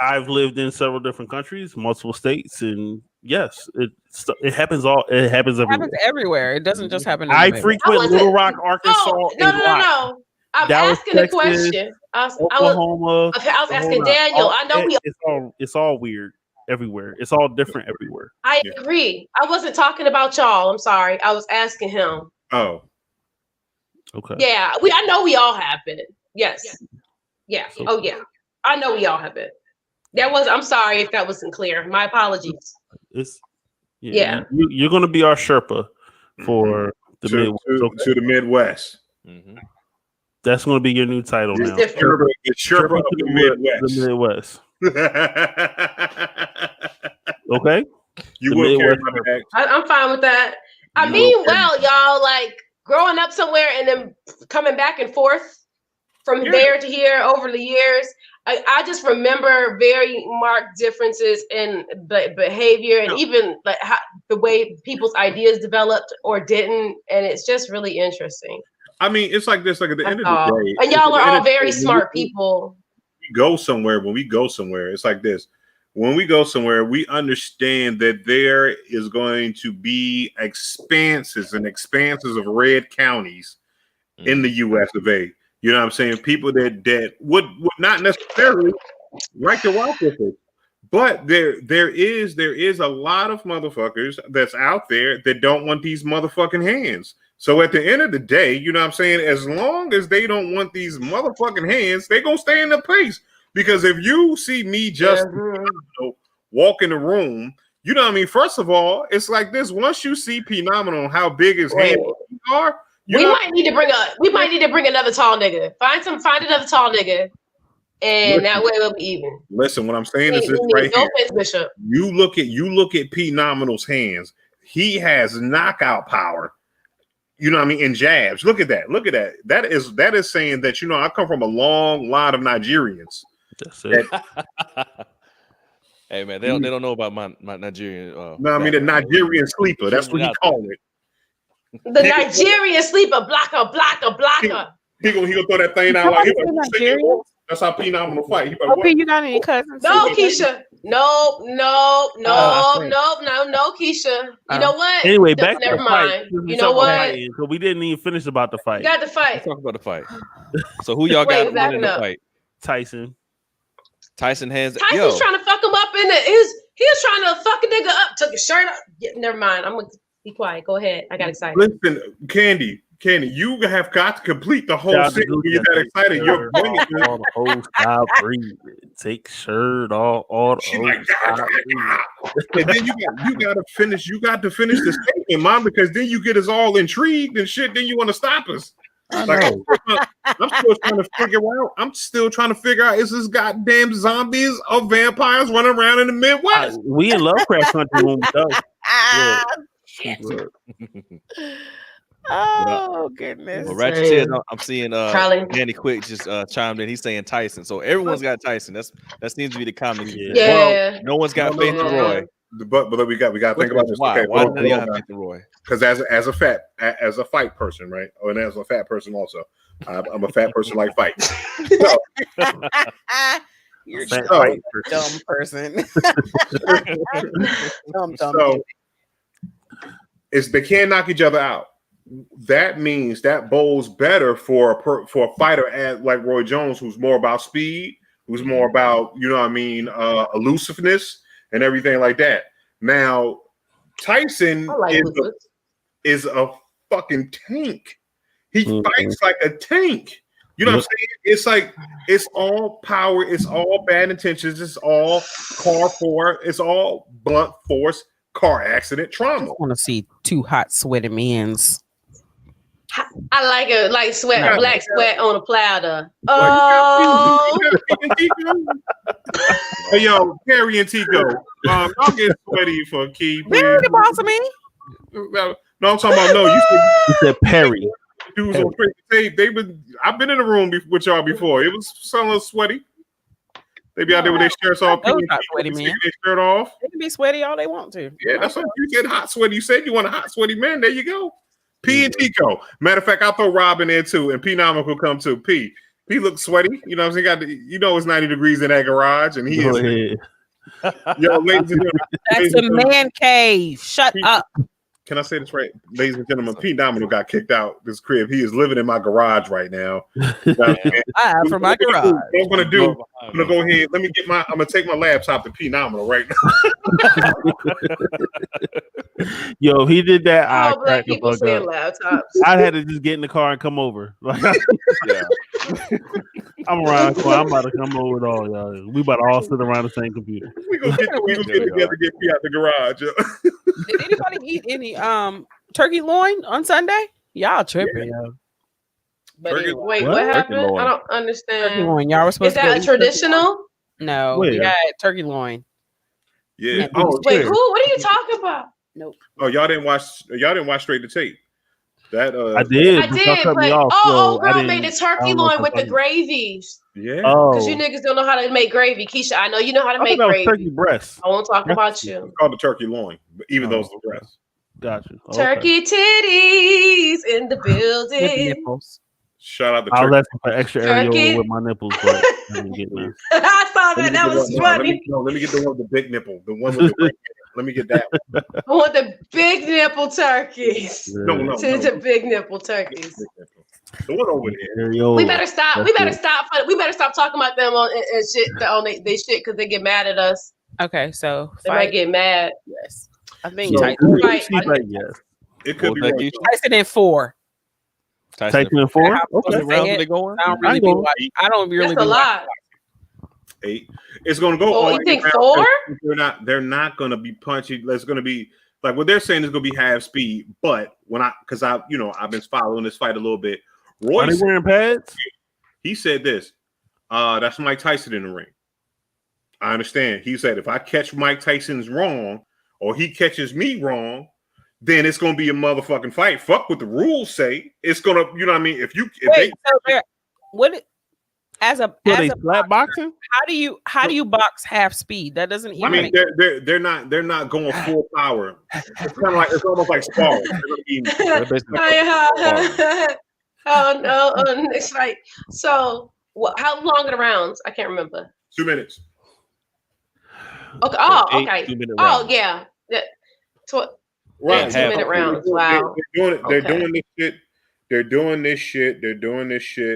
I've lived in several different countries, multiple states, and yes, it happens. It happens everywhere. It doesn't just happen. I frequent Little Rock, Arkansas. No. I'm Dallas, asking Texas, a question. Oklahoma. I was asking Daniel. I know it's all weird everywhere. It's all different everywhere. I agree. I wasn't talking about y'all. I'm sorry. I was asking him. Oh. Okay. Yeah, I know we all have been. Yes. Yeah. Oh yeah. I know we all have been. I'm sorry if that wasn't clear. My apologies. You're gonna be our Sherpa for the Midwest. To the Midwest. Mm-hmm. That's going to be your new title now. Sherpa of the Midwest. Okay. You will carry my bag. I'm fine with that. I mean, y'all, like growing up somewhere and then coming back and forth from there to here over the years. I just remember very marked differences in behavior and even like the way people's ideas developed or didn't, and it's just really interesting. I mean, it's like this. Like at the end of the day, and y'all are all very smart people. When we go somewhere, it's like this. When we go somewhere, we understand that there is going to be expanses of red counties in the U.S. of A. You know what I'm saying? People that would not necessarily like to rock with it. But there is a lot of motherfuckers that's out there that don't want these motherfucking hands. So at the end of the day, you know what I'm saying? As long as they don't want these motherfucking hands, they gonna stay in their place. Because if you see me just walk in the room, you know what I mean? First of all, it's like this. Once you see Phenomenal how big his hands are, we might need to bring another tall nigga. Find another tall nigga. And that way we'll be even. Listen, what I'm saying is this right here. Bishop. You look at Phenomenal's hands. He has knockout power. You know what I mean? In jabs. Look at that. That is saying that, you know, I come from a long line of Nigerians. That's it. Hey man, they don't know about my Nigerian. No, I mean the Nigerian sleeper. That's what he called it. The Nigerian sleeper, blocker. He gonna throw that thing out like Nigerian. That's how Phenomenal fight. You got any cousins? No, Keisha. No, Keisha. You know what? Anyway, back to never the mind. Fight. You know what? So we didn't even finish about the fight. You got the fight. Let's talk about the fight. So who y'all got winning the fight? Tyson Tyson's trying to fuck him up in the. He was trying to fuck a nigga up. Took his shirt off. Yeah, never mind. I'm gonna be quiet. Go ahead. I got excited. Listen, Candy, you have got to complete the whole thing when you're that excited. You're bringing all the whole style breathe. Take shirt all the whole and then you got to finish. You got to finish the statement, Mom, because then you get us all intrigued and shit. Then you want to stop us. Like, I'm still trying to figure out, is this goddamn zombies or vampires running around in the Midwest? We in Lovecraft country when we go. Oh goodness! Well, Ratchet said, I'm seeing Danny Quick just chimed in. He's saying Tyson, so everyone's got Tyson. That seems to be the common. Yeah. Well, no one's got Faith and Roy. But we got to think about this. Why? Okay, Why do y'all have Faith and Roy? Because as a fight person, right? And as a fat person also, I'm a fat person like fight. So, you're a dumb person. dumb. So they can't knock each other out. That means that bowls better for a fighter like Roy Jones, who's more about speed, who's more about, you know what I mean, elusiveness and everything like that. Now, Tyson is a fucking tank. He fights like a tank. You know what I'm saying? It's like, it's all power, it's all bad intentions, it's all it's all blunt force car accident trauma. I want to see two hot, sweaty men's. I like it, like sweat, black sweat on a platter. Hey, yo, Perry and Tico, I'll get sweaty for Key. They're the boss of me. No, I'm talking about you said Perry. Dudes on tape. I've been in the room with y'all before. It was some little sweaty. They be out there with their shirts off. Sweaty, man. Their shirt off. They can be sweaty all they want to. Yeah, that's what you said. Hot sweaty. You said you want a hot sweaty man. There you go. P and Tico. Matter of fact, I'll throw Rob in there too, and P Nomic will come too. P looks sweaty. You know what I'm saying? It's 90 degrees in that garage, and he is. Yo, ladies and gentlemen, that's a man cave. Shut up. Can I say this right, ladies and gentlemen? P Domino got kicked out this crib. He is living in my garage right now. For my garage. What I'm gonna do? I'm gonna go ahead. I'm gonna take my laptop to P Domino right now. Yo, he did that. All black people saying laptops. I had to just get in the car and come over. Like, I'm around. I'm about to come over with all y'all. We about to all sit around the same computer. We gonna get together, get P out the garage. Did anybody eat any turkey loin on Sunday? Y'all tripping, yo. But wait, what happened? I don't understand. Turkey loin. Y'all were supposed to. Is that a traditional? No, we had turkey loin. Yeah. Wait, who? What are you talking about? Nope. Oh, y'all didn't watch Straight to Tape. That I did, but girl made the turkey loin with the gravies. Yeah. Because you niggas don't know how to make gravy. Keisha, I know you know how to make gravy. Turkey breast. I won't talk about you. It's called the turkey loin, even though it's the breast. Gotcha. Turkey titties in the building. With nipples. Shout out to I'll turkey. let for extra areola with my nipples, but I didn't get none. I saw that. That was funny. Let me get the one with the big nipple. The one with the let me get that one. I want the big nipple turkeys. No. The big nipple turkeys. The one over there. We better stop. We better stop. We better stop talking about them on and shit on they shit because they get mad at us. Okay, so they might get mad. Yes, I think so, Tyson. Right. Yes, it could be right. Tyson in 4. Tyson in 4. Okay, rounds are they going? I don't really be watching. I don't really. That's a lot. 8. It's going to go on. You think 4? They're not going to be punchy. It's going to be like what they're saying is going to be half speed. But because I've been following this fight a little bit. Roy, are they wearing pads? He said this. That's Mike Tyson in the ring. I understand. He said if I catch Mike Tyson's wrong or he catches me wrong, then it's going to be a motherfucking fight. Fuck what the rules say. It's going to, you know what I mean? As a flat boxing? How do you box half speed? That doesn't even. I mean, they're not going full power. It's kind of like it's almost like sparring. Oh no! It's like so. How long are the rounds? I can't remember. 2 minutes. Okay. Oh, okay. Oh, yeah. Right. 2 minute rounds. Wow. They're doing this shit.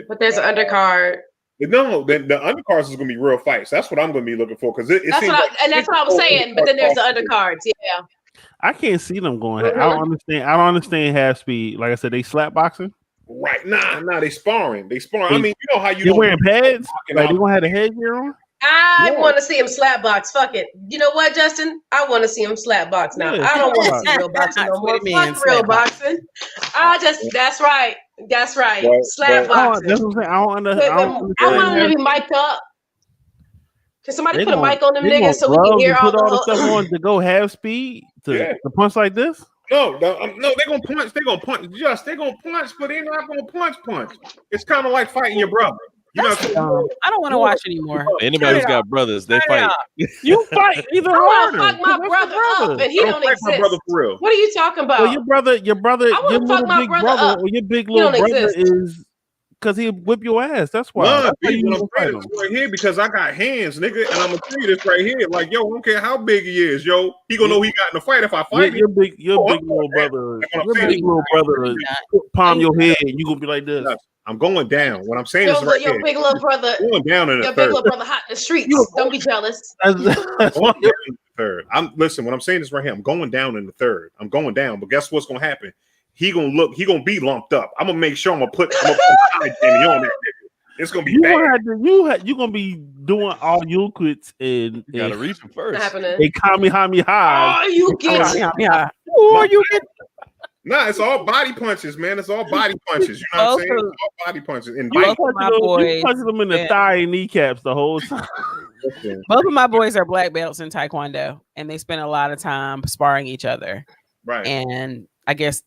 But there's an undercard. No, the undercards is going to be real fights. That's what I'm going to be looking for because that's what I'm saying. But then there's the undercards. Yeah. I can't see them going. I don't understand. I don't understand half speed. Like I said, they slap boxing. Right. Nah. They sparring. I mean, you know how they're wearing pads. Like they gonna have a headgear on. I want to see him slap box. Fuck it. You know what, Justin? I want to see him slap box now. I don't want to see real boxing no more. Fuck real boxing. That's right. Slap boxing. That's what I'm saying. I want him to be mic'd up. Can somebody put a mic on them niggas so we can hear all the stuff on to go half speed to punch like this? No, they're gonna punch. They're gonna punch. They're gonna punch, but they're not gonna punch. It's kind of like fighting your brother. You know what I don't want to watch anymore. Anybody who's got brothers, they fight. You fight either harder. I want to fuck my brother up, and he don't exist. My brother for real. What are you talking about? Well, your brother, your little big brother, or your big little brother is. Because he'll whip your ass. That's why. I'm saying this right here because I got hands, nigga, and I'm gonna tell you this right here. Like, yo, I don't care how big he is, yo. He gonna know he got in the fight if I fight him. Your big little brother, palm your head, and you gonna be like this. I'm going down. What I'm saying is right your big little brother going down in the your third. Big little brother hot in the streets. Don't be jealous. Third. Listen. What I'm saying is right here. I'm going down in the third. I'm going down, but guess what's gonna happen? He gonna be lumped up. I'm gonna make sure I'm gonna put on that nigga. It's gonna be bad. You gonna be doing all you quits and you gotta reach him first. They Kamehameha. Oh, you get Nah, it's all body punches, man. It's all body punches. You know what I'm saying? It's all body punches. And you punching them in the thigh and kneecaps the whole time. Both of my boys are black belts in Taekwondo, and they spend a lot of time sparring each other. Right. And I guess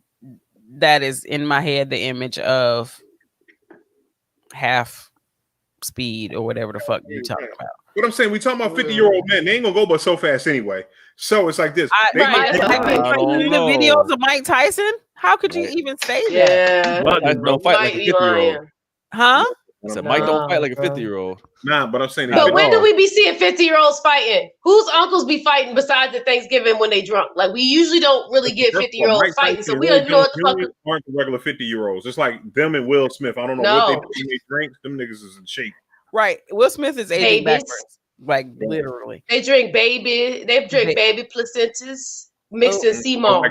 that is in my head the image of half speed or whatever the fuck you talking about. What I'm saying, we talking about 50-year-old men. They ain't gonna go but so fast anyway. So it's like this. The videos of Mike Tyson. How could you even say that? Mike don't fight like a 50-year-old. Huh? I said Mike don't fight like a 50-year-old. Nah, but I'm saying. But when do we be seeing 50-year-olds fighting? Whose uncles be fighting besides the Thanksgiving when they drunk? Like we usually don't really get 50-year-olds fighting, so we don't know what the fuck. Aren't the regular 50-year-olds? It's like them and Will Smith. I don't know what they do when they drink. Them niggas is in shape. Right. Will Smith is aging backwards. Like literally. They drink baby placentas mixed in sea moss.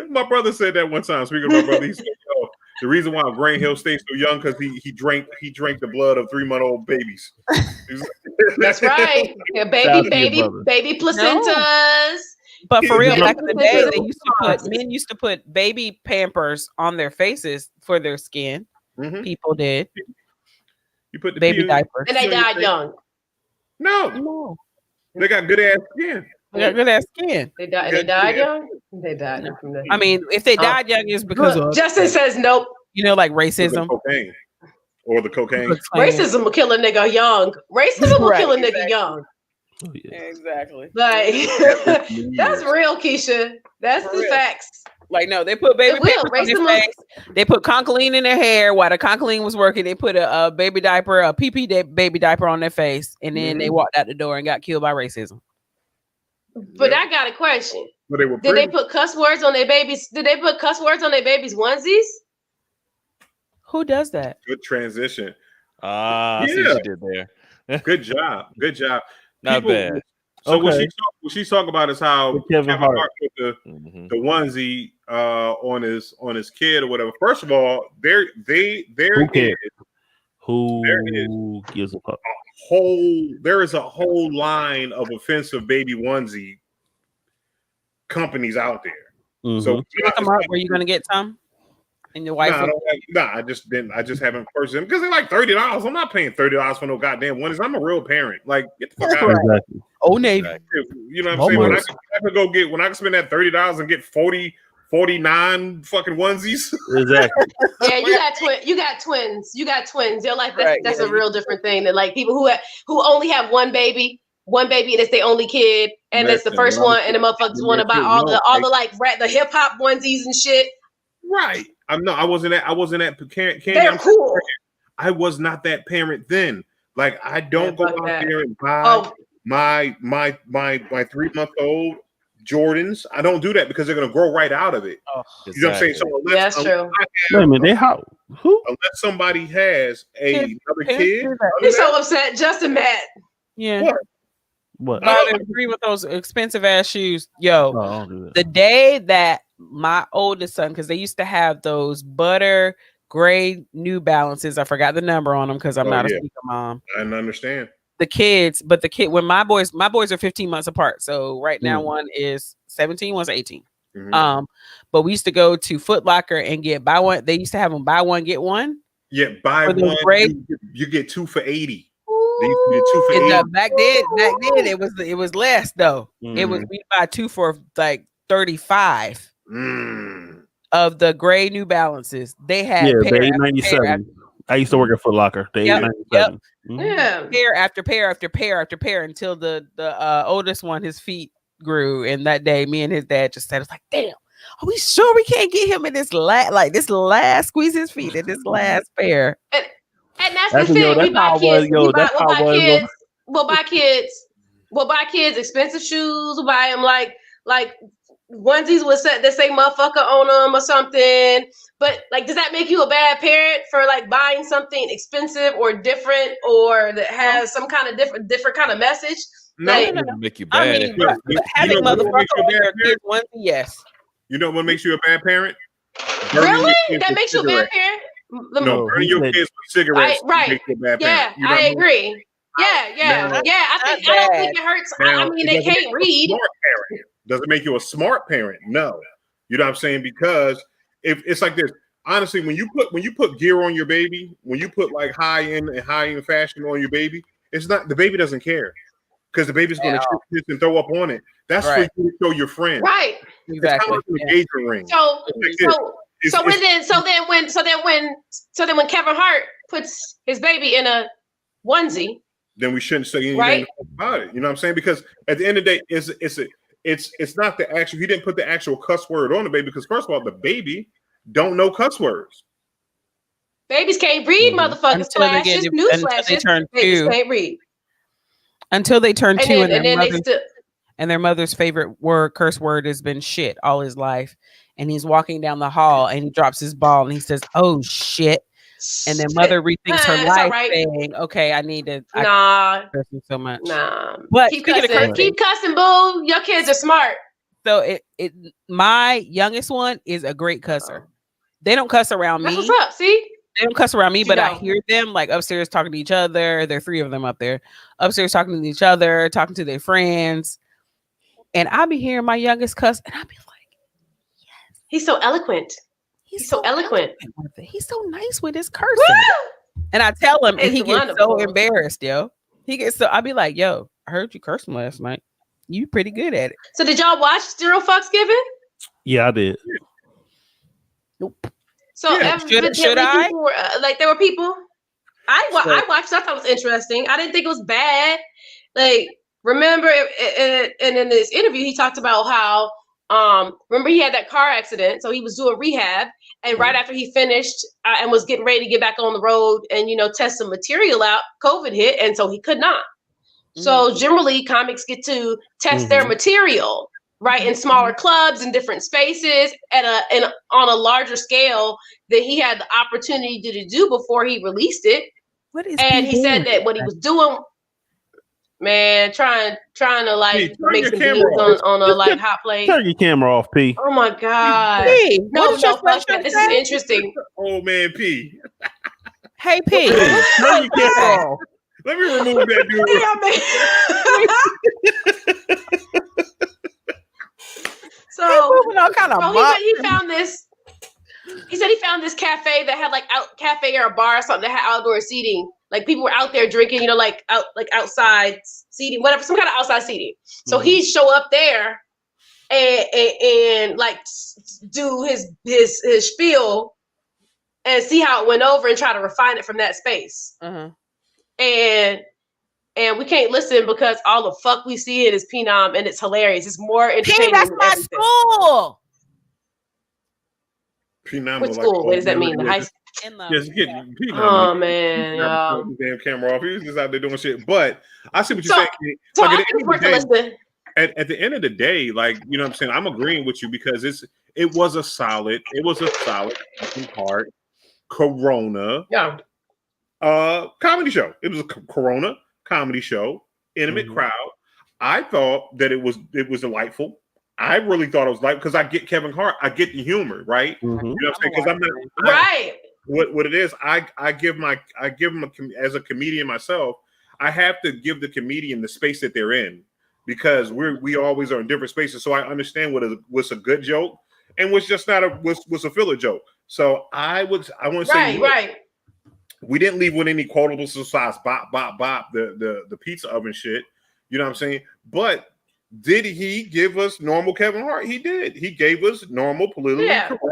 My brother said that one time. Speaking of my brother, he said, yo, the reason why Grant Hill stays so young because he drank the blood of 3-month-old babies. That's right. Yeah, baby placentas. No. But for real, back in the day, men used to put baby Pampers on their faces for their skin. Mm-hmm. People did. You put the baby diapers, and they died young. No, they got good ass skin. They got good ass skin. They died young. They died. No. I mean, if they died young, it's because of Justin says nope. You know, like racism or the cocaine. Racism will kill a nigga young. Racism will kill a nigga young. Oh, yeah. Exactly. Like that's real, Keisha. That's the facts. Like no, they put baby Pampers on their face. They put concholine in their hair while the concholine was working. They put a baby diaper, a PP baby diaper on their face, and then they walked out the door and got killed by racism. But I got a question. Did they put cuss words on their babies? Did they put cuss words on their babies' onesies? Who does that? Good transition. I see what you did there. Good job. Good job. Not bad. So what she's talking about is how Kevin Hart put the onesie on his kid or whatever. First of all, there gives a fuck? There is a whole line of offensive baby onesie companies out there. Mm-hmm. So were you gonna get some? And your wife? I just didn't. I just haven't purchased them because they're like $30. I'm not paying $30 for no goddamn ones. I'm a real parent. Like, get the fuck out of here. Exactly. Oh, Navy. You know what I'm saying? When I can spend that $30 and get 49 fucking onesies. Exactly. Yeah, you got twins. You got twins. They're like that's a real different thing than like people who only have one baby and it's their only kid, and it's the first one, and the motherfuckers want to buy all the like the hip hop onesies and shit. Right. I wasn't that parent. They're cool. I was not that parent then. Like, I don't go out there and buy my 3-month-old Jordans. I don't do that because they're gonna grow right out of it. You know what I'm saying? So that's true. Wait a minute, who? Unless somebody has another kid. He's so upset. Justin mad. Yeah. What? I agree with those expensive ass shoes. Yo, I don't do that. The day that my oldest son, because they used to have those butter gray New Balances. I forgot the number on them because I'm not a sneaker mom. I understand. When my boys are 15 months apart. So right now one is 17, one's 18. Mm-hmm. But we used to go to Foot Locker and get buy one. They used to have them buy one, get one. Yeah, buy one. You get 2 for $80. They used to be 2 for $80. Back then it was less though. Mm-hmm. It was we buy 2 for like 35 of the gray New Balances. They had the 897. I used to work at Foot Locker. The 897. Mm-hmm. Pair after pair after pair after pair until the oldest one, his feet grew. And that day, me and his dad just said, "It's like, damn, are we sure we can't get him in this last squeeze his feet in this last pair?" And that's the thing. We buy kids. We'll buy kids expensive shoes. We'll buy them like onesies with that say motherfucker on them or something. But like, does that make you a bad parent for like buying something expensive or different or that has some kind of different kind of message? No, like, it doesn't make you bad. I mean, having motherfucker on your kids onesie, yes. You know what makes you a bad parent? Really? That makes you a bad parent? No, burning your kids with cigarettes. Right. Yeah, I agree. Yeah. I don't think it hurts. I mean, they can't read. Does it make you a smart parent? No. You know what I'm saying? Because if it's like this, honestly, when you put gear on your baby, when you put like high end fashion on your baby, it's not the baby doesn't care because the baby's going to trip this and throw up on it. That's for you to show your friends. Right. Exactly. It's engagement ring. So when Kevin Hart puts his baby in a onesie, then we shouldn't say anything about it. You know what I'm saying? Because at the end of the day, it's not the actual. He didn't put the actual cuss word on the baby because first of all, the baby don't know cuss words. Babies can't read, motherfuckers. Flashes, newsflashes. Babies can't read until they turn 2, and their mother's favorite curse word has been shit all his life. And he's walking down the hall and he drops his ball and he says, "Oh shit!" And then mother rethinks her life, saying, "Okay, I need to." Cursing so much. Nah, but keep cussing, boo. Your kids are smart. So my youngest one is a great cusser. They don't cuss around me. That's what's up. See, they don't cuss around me, but I hear them like upstairs talking to each other. There are 3 of them up there, upstairs talking to each other, talking to their friends, and I'll be hearing my youngest cuss, and I'll be like. He's so eloquent. He's so eloquent. He's so nice with his cursing. And I tell him, and he gets so embarrassed, yo. I'll be like, "Yo, I heard you cursing last night. You pretty good at it." So did y'all watch Zero Fucks Given? Yeah, I did. Nope. So should I? There were people. I watched. I thought it was interesting. I didn't think it was bad. Like, remember, and in this interview, he talked about how. Remember he had that car accident, so he was doing rehab, and right after he finished and was getting ready to get back on the road and test some material out, COVID hit, and so he could not. So generally, comics get to test their material, right, in smaller clubs and different spaces and on a larger scale that he had the opportunity to do before he released it. What is and he said that what he was doing, man, trying to like make some beans on a like hot plate. Turn your camera off, P. Oh my god. P, no, fuck that. This is interesting. Old man P. Hey P. Turn your camera off. Let me remove that dude. So he found this. He said he found this cafe that had like cafe or a bar or something that had outdoor seating. Like people were out there drinking, you know, like outside seating, whatever, some kind of outside seating. So he'd show up there and like do his spiel and see how it went over and try to refine it from that space. And we can't listen because all the fuck we see it is Phenom and it's hilarious. It's more entertaining. That's my school. Phenom. What school? What does that mean? The high school? Yes, oh man, damn camera off. He was just out there doing shit. But I see what you're saying. So like, I think it's worth to listen. At the end of the day, like, you know what I'm saying, I'm agreeing with you because it was a solid hard Corona comedy show. It was a Corona comedy show, intimate crowd. I thought that it was delightful. I really thought it was like, because I get Kevin Hart, I get the humor, right? You know what I'm saying? Because I'm not right. What it is, I give him as a comedian myself, I have to give the comedian the space that they're in because we always are in different spaces. So I understand what's a good joke and what's just not what's a filler joke. So I want to say right. We didn't leave with any quotable sauce, bop, bop, bop, the pizza oven shit. You know what I'm saying? But did he give us normal Kevin Hart? He did. He gave us normal politically correct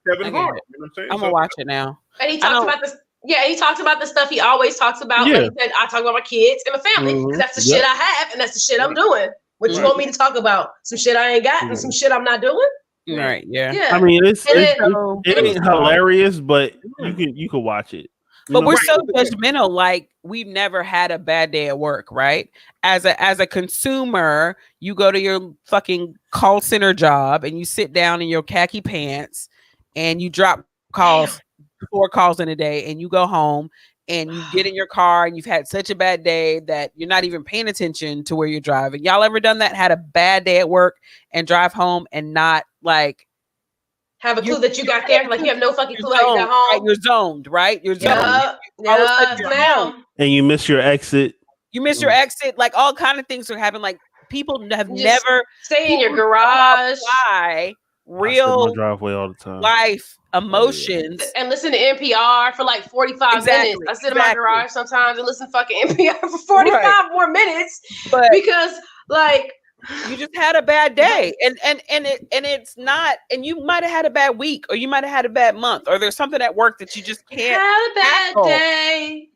Kevin Hart. You know what I'm saying? I'm gonna watch it now. And he talks about this. Yeah, he talks about the stuff he always talks about. Yeah. Like he said, I talk about my kids and my family because that's the shit I have and that's the shit I'm doing. What you want me to talk about? Some shit I ain't got and some shit I'm not doing. Right? Yeah. I mean, it ain't hilarious, but you can watch it. But we're so judgmental. Like we've never had a bad day at work, right? As a consumer, you go to your fucking call center job and you sit down in your khaki pants and you drop calls, 4 calls in a day, and you go home and you get in your car and you've had such a bad day that you're not even paying attention to where you're driving. Y'all ever done that? Had a bad day at work and drive home and not like have a clue that you got there, like you have no fucking clue how you got home. Right? You're zoned, right? You're zoned. And you miss your exit. You miss your exit. Like all kind of things are happening. Like people have never stay in your garage. Real my driveway all the time. Life emotions and listen to NPR for like 45 minutes. I sit in my garage sometimes and listen to fucking NPR for 45 more minutes, but because like. You just had a bad day, and it's not, and you might have had a bad week, or you might have had a bad month, or there's something at work that you just can't. Had a bad day.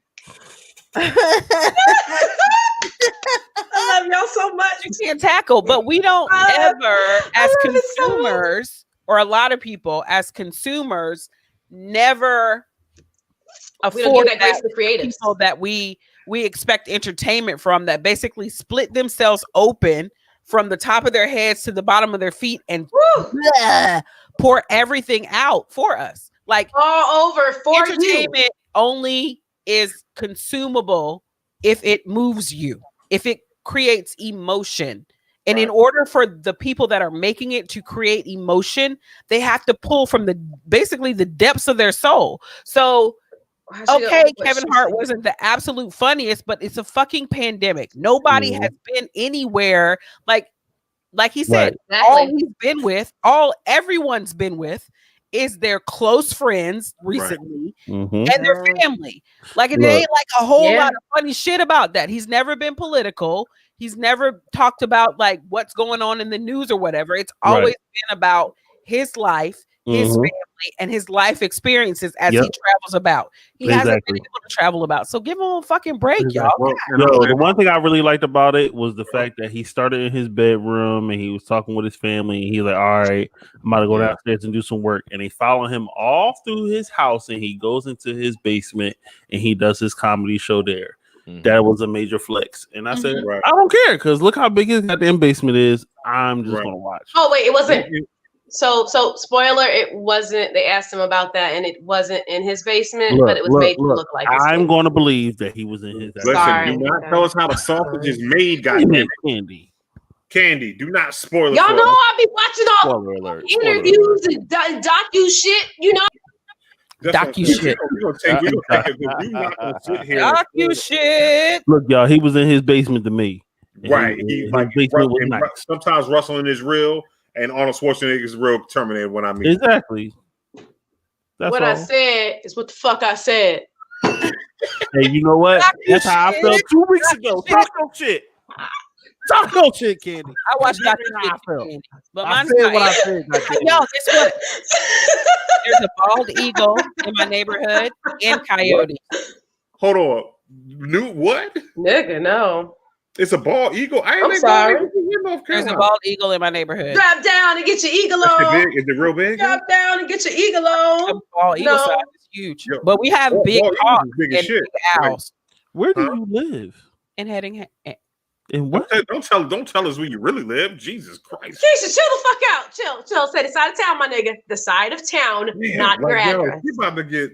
I love y'all so much. You can't tackle, but we don't ever, as consumers, or a lot of people as consumers, never afford that grace to creatives. People that we expect entertainment from that basically split themselves open from the top of their heads to the bottom of their feet and pour everything out for us. Like all over for entertainment only is consumable if it moves you, if it creates emotion. And in order for the people that are making it to create emotion, they have to pull from basically the depths of their soul. So okay, Kevin Hart wasn't the absolute funniest, but it's a fucking pandemic. Nobody has been anywhere like he said. All he's been with, everyone's been with, is their close friends recently and their family. Like it ain't like a whole lot of funny shit about that. He's never been political. He's never talked about like what's going on in the news or whatever. It's always been about his life, his family, and his life experiences as he travels about. He hasn't been able to travel about. So give him a fucking break, y'all. The one thing I really liked about it was the fact that he started in his bedroom and he was talking with his family. And he's like, all right, I'm about to go downstairs and do some work. And they follow him all through his house and he goes into his basement and he does his comedy show there. that was a major flex. And I said, Right. I don't care because look how big his goddamn basement is. I'm just gonna watch. Oh wait, it wasn't. So spoiler, it wasn't. They asked him about that, and it wasn't in his basement, but it was made to look like. I'm going to believe that he was in his. Listen, do not tell us how the sausage is made, goddamn Candy. Do not spoil it. Y'all know I be watching all interviews and docu shit. You know. Docu shit. Docu shit. Look, y'all, he was in his basement to me. Right. He like basement was nice. Sometimes wrestling is real. And Arnold Schwarzenegger is real Terminator when I mean. Exactly. That's what I said is what the fuck I said. Hey, you know what? That's how I felt 2 weeks ago. Talk no shit. Talk no shit, Candy. I watched Dr. Shit, but I said what I said. Yo, guess what? There's a bald eagle in my neighborhood and coyote. Hold on. New what? Nigga, no. It's a bald eagle. I'm sorry. There's a bald eagle in my neighborhood. Drop down and get your eagle on. Is it real big? Drop down and get your eagle on. The bald eagle size is huge. But we have big hawks and big owls. Where do you live? In Heading. In what? Don't tell us where you really live. Jesus Christ. Keisha, chill the fuck out. Chill. Say the side of town, my nigga. The side of town, not your address. You about to get.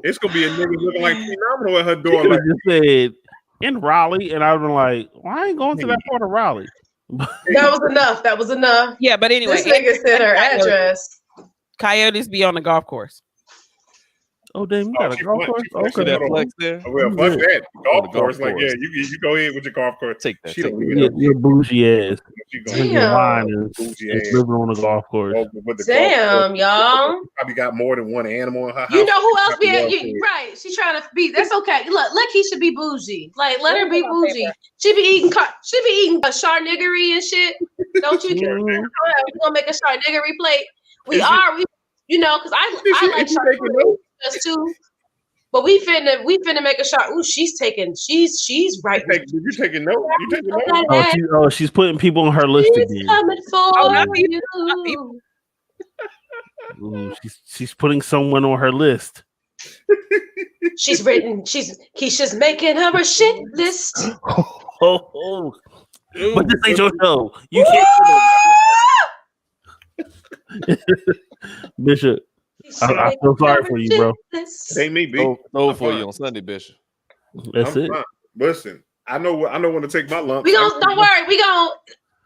It's gonna be a nigga looking like phenomenal at her door. Like just said. In Raleigh, and I've been like, well, I ain't going to that part of Raleigh. That was enough. Yeah, but anyway, this nigga said her address. Coyotes be on the golf course. Oh, damn, you got a golf course? Okay, that flex there. Well, fuck that. Golf course. Like, yeah, you go ahead with your golf course. Take that. Your bougie ass. Damn. Living on the golf course. Damn, y'all. Probably got more than one animal in her house. You know who else be right? She's trying to be. That's okay. Look, Keisha be bougie. Like, let her be bougie. She be eating charniggery and shit. Don't you? We're gonna make a charniggery plate. We because I like charniggery too. But we finna make a shot. Ooh, she's right. You taking notes? You taking notes? She's putting people on her list again. Coming for you. Ooh, she's putting someone on her list. Keisha's making her a shit list. But this ain't your show. You can't. Bishop. I feel sorry for you, bro. Ain't me, B. No for you on Sunday, Bishop. That's it. Listen, I know when to take my lump. Don't worry.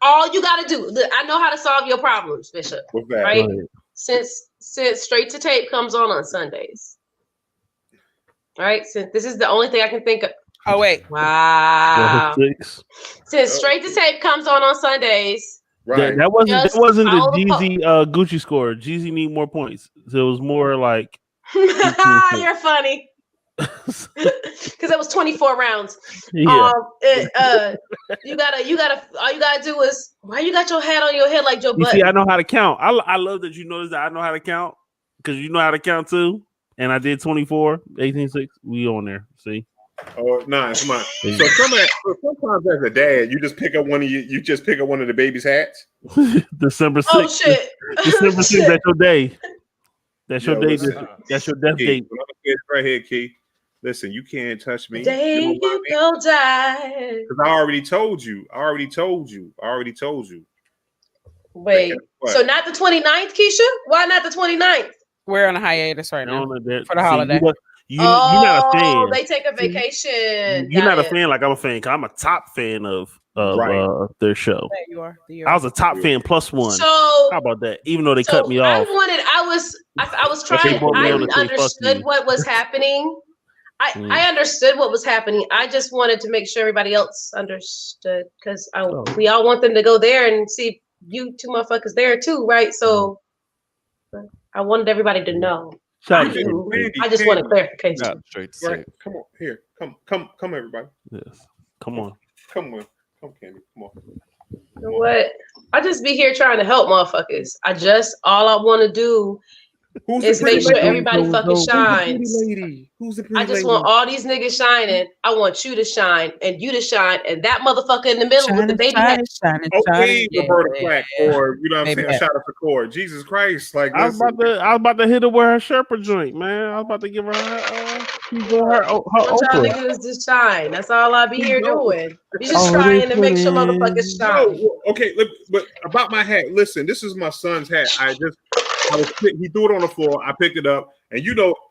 All you gotta do. I know how to solve your problems, Bishop. What's that? Right? Since Straight to Tape comes on Sundays. All right. Since this is the only thing I can think of. Oh wait! Wow. Since Straight to Tape comes on Sundays. Right. That wasn't the Jeezy Gucci score. Jeezy need more points. So it was more like you're funny. Because it was 24 rounds. Yeah. You gotta all you gotta do is why you got your hat on your head like Joe Budden? See, I know how to count. I love that you noticed that I know how to count because you know how to count too. And I did 24, 18-6. We on there. See. Oh, nah, come on. So sometimes as a dad, you just pick up one of the baby's hats. December 6th. Oh shit. December 6th, that's your day. That's your day. That's your death date. Right here, Key. Listen, you can't touch me. Day you go die. Because I already told you. Wait. So not the 29th, Keisha? Why not the 29th? We're on a hiatus right now for the holiday. You're not a fan. They take a vacation. You're not a fan like I'm a fan. I'm a top fan of their show. Yeah, you are. I was a top fan +1. So how about that? Even though they cut me off. I was trying. I understood what was happening. I understood what was happening. I just wanted to make sure everybody else understood because we all want them to go there and see you two motherfuckers there too, right? So I wanted everybody to know. I just want a clarification. Straight to say. Come on, here. Come, everybody. Yes. Come on. Come, Candy. Come on. You know what? I just be here trying to help motherfuckers. All I want to do Is make sure everybody fucking shines. Who's the pretty I just lady? want all these niggas shining. I want you to shine and you to shine and that motherfucker in the middle with the baby head. Okay, Roberta Flack, or you know what I'm saying, shout out to Core. Jesus Christ, like I was about to hit her with her Sherpa joint, man. I was about to give her her y'all niggas just shine. That's all I be here doing. You just trying to make sure motherfuckers shine. Okay, but about my hat. Listen, this is my son's hat. He threw it on the floor. I picked it up, and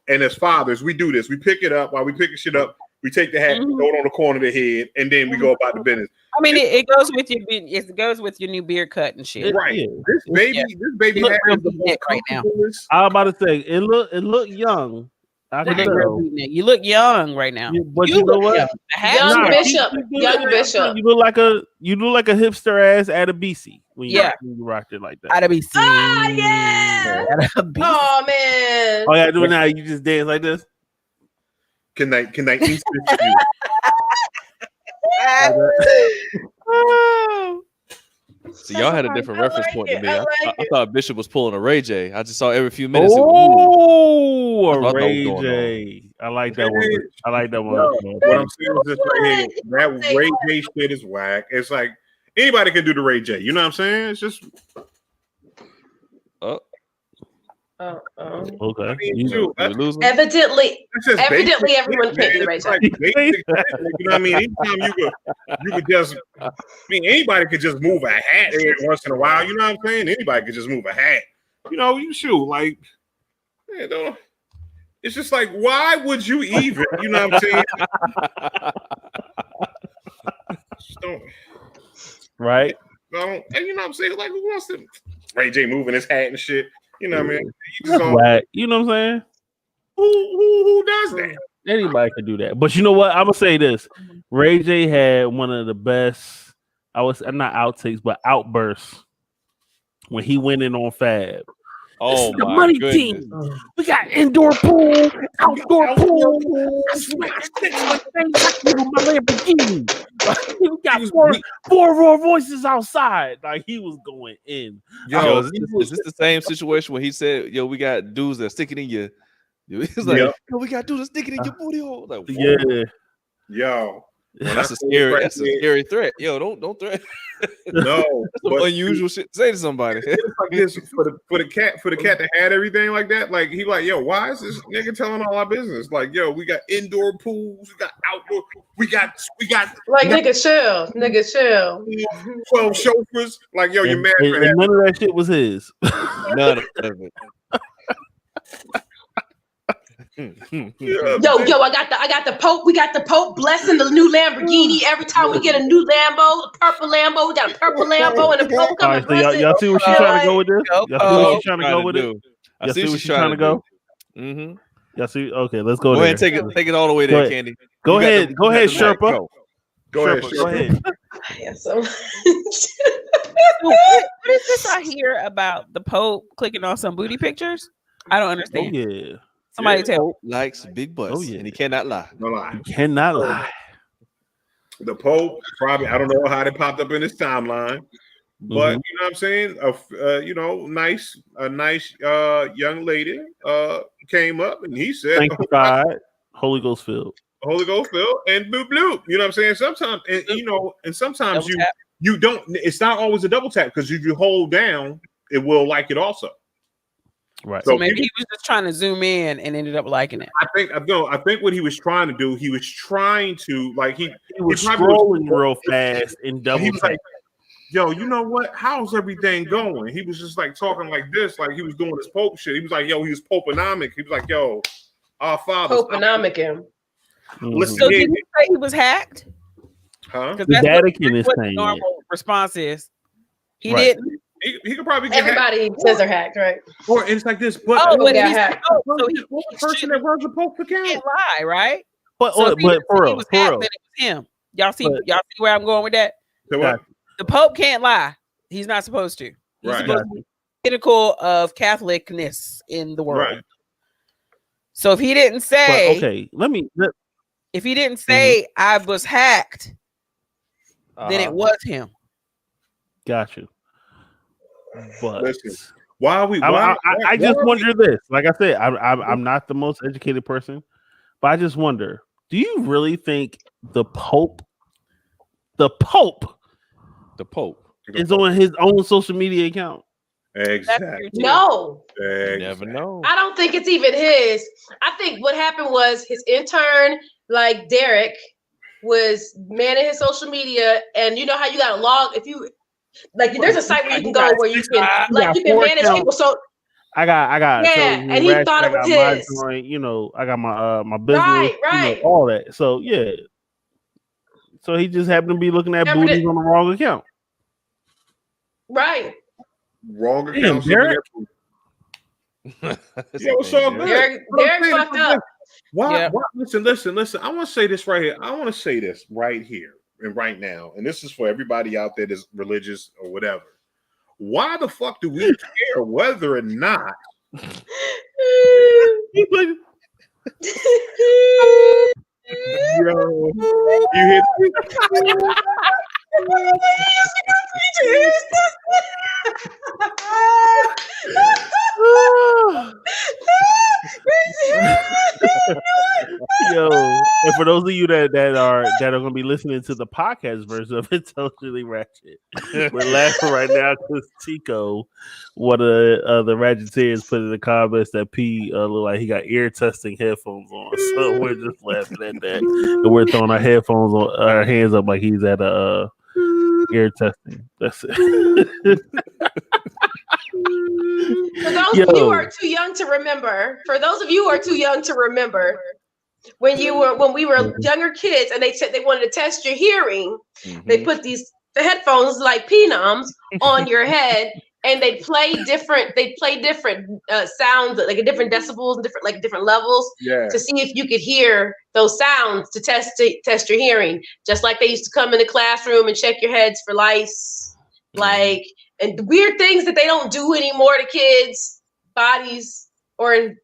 and as fathers, we do this. We pick it up while we picking shit up. We take the hat, throw it on the corner of the head, and then we go about the business. I mean, it goes with your new beard cut and shit. Right. Yeah. This baby hat is the most right now. I was about to say it look young. You look young right now. But you know what? Young Bishop. You look like a hipster ass Adabisi when you rocked it like that. Adabisi. Ah, yeah. Oh man. All you gotta do now, you just dance like this. Can I insist you? So y'all had a different reference point than me. I thought Bishop was pulling a Ray J. I just saw every few minutes. Oh, a Ray J. I like that one. I like that one. What I'm saying is this right here. That Ray J shit is whack. It's like anybody can do the Ray J. You know what I'm saying? It's just. Okay. Evidently, everyone picked the Ray J. You know what I mean? Anytime you could just. I mean, anybody could just move a hat every once in a while. You know what I'm saying? Anybody could just move a hat. You shoot like. Man, it's just like, why would you even? You know what I'm saying? Just don't. Right. And you know what I'm saying? Like, who wants to Ray J moving his hat and shit? You know what I mean? You know what I'm saying? Who does that? Anybody can do that. But you know what? I'm gonna say this. Ray J had one of the best, not outtakes, but outbursts when he went in on Fab. Oh, the money team. We got indoor pool, outdoor pool. I swear, my Lamborghini. We got four raw voices outside. Like he was going in. Yo, is this the same situation where he said, "Yo, we got dudes that stick it in your"? He's like, "Yo, we got dudes that stick it in your booty hole." Like, yeah. Yo. That's a scary threat. Yo, don't threat. No, that's some unusual shit to say to somebody. It's like this for the cat that had everything like that. Like he like, yo, why is this nigga telling all our business? Like, yo, we got indoor pools, we got outdoor, we got like nigga chill. 12 chauffeurs. Like, yo, you're mad for that. None of that shit was his. None of it. Yo, I got the Pope. We got the Pope blessing the new Lamborghini. Every time we get a new Lambo, the purple Lambo, we got a purple Lambo and the Pope coming. All right, so y'all see where she's trying to go with this? Y'all see where she's trying to go with it? I see where she's trying to go. Mm-hmm. Y'all see? Okay, let's go. Go ahead and take it all the way there, Candy. Go ahead, Sherpa. Go ahead. Yeah, so. What is this I hear about the Pope clicking on some booty pictures? I don't understand. Oh, yeah. Somebody tell. Pope likes big butts, and he cannot lie. No lie. He cannot lie. The Pope probably, I don't know how they popped up in his timeline, but you know what I'm saying? A nice young lady came up and he said, sanctified, Holy Ghost filled, and bloop bloop. You know what I'm saying? Sometimes, and sometimes you don't. It's not always a double tap because if you hold down, it will like it also. Right. So maybe he was just trying to zoom in and ended up liking it. I think what he was trying to do, he was trying to like he was scrolling real fast and double. He was like, "Yo, you know what? How's everything going?" He was just like talking like this, like he was doing his Pope shit. He was like, "Yo, he was Popenomic." He was like, "Yo, our Father." Popenomic him. Listen, so did he say he was hacked? Huh? The Vatican is saying normal response is he didn't. He could probably get everybody hacked. says they're hacked, right? Or it's like this, but so he's the person that runs the Pope's account can't lie, right? But for real, it was him. Y'all see where I'm going with that? The Pope can't lie. He's not supposed to. He's supposed to be the pinnacle of Catholicness in the world. Right. So if he didn't say, if he didn't say I was hacked, then it was him. Got you. But Why are we? I just wonder this. Like I said, I'm not the most educated person, but I just wonder: do you really think the Pope is on his own social media account? Exactly. No. You never know. I don't think it's even his. I think what happened was his intern, like Derek, was manning his social media, and you know how you got to log if you like. There's a site where you can go where you can manage people. So I got yeah, so and he Ratchet, thought it was his. Joint, you know, I got my business, right, you know, all that. So yeah, so he just happened to be looking at booties on the wrong account. Right. Wrong account. Derek. Yo, so good. Derek fucked up. Why? Listen. I want to say this right here. I want to say this right here and right now. And this is for everybody out there that's religious or whatever. Why the fuck do we care whether or not Yo, you hit Yo, and for those of you that are going to be listening to the podcast version of it, totally Ratchet. We're laughing right now because Tico, one of the Ratcheteers, put in the comments that P looked like he got ear testing headphones on. So we're just laughing at that, and we're throwing our headphones on our hands up like he's at a ear testing. That's it. For those of you who are too young to remember, when we were younger kids and they said they wanted to test your hearing, they put the headphones like penoms on your head and they play different sounds, like different decibels and different levels to see if you could hear those sounds to test your hearing. Just like they used to come in the classroom and check your heads for lice, and weird things that they don't do anymore to kids' bodies or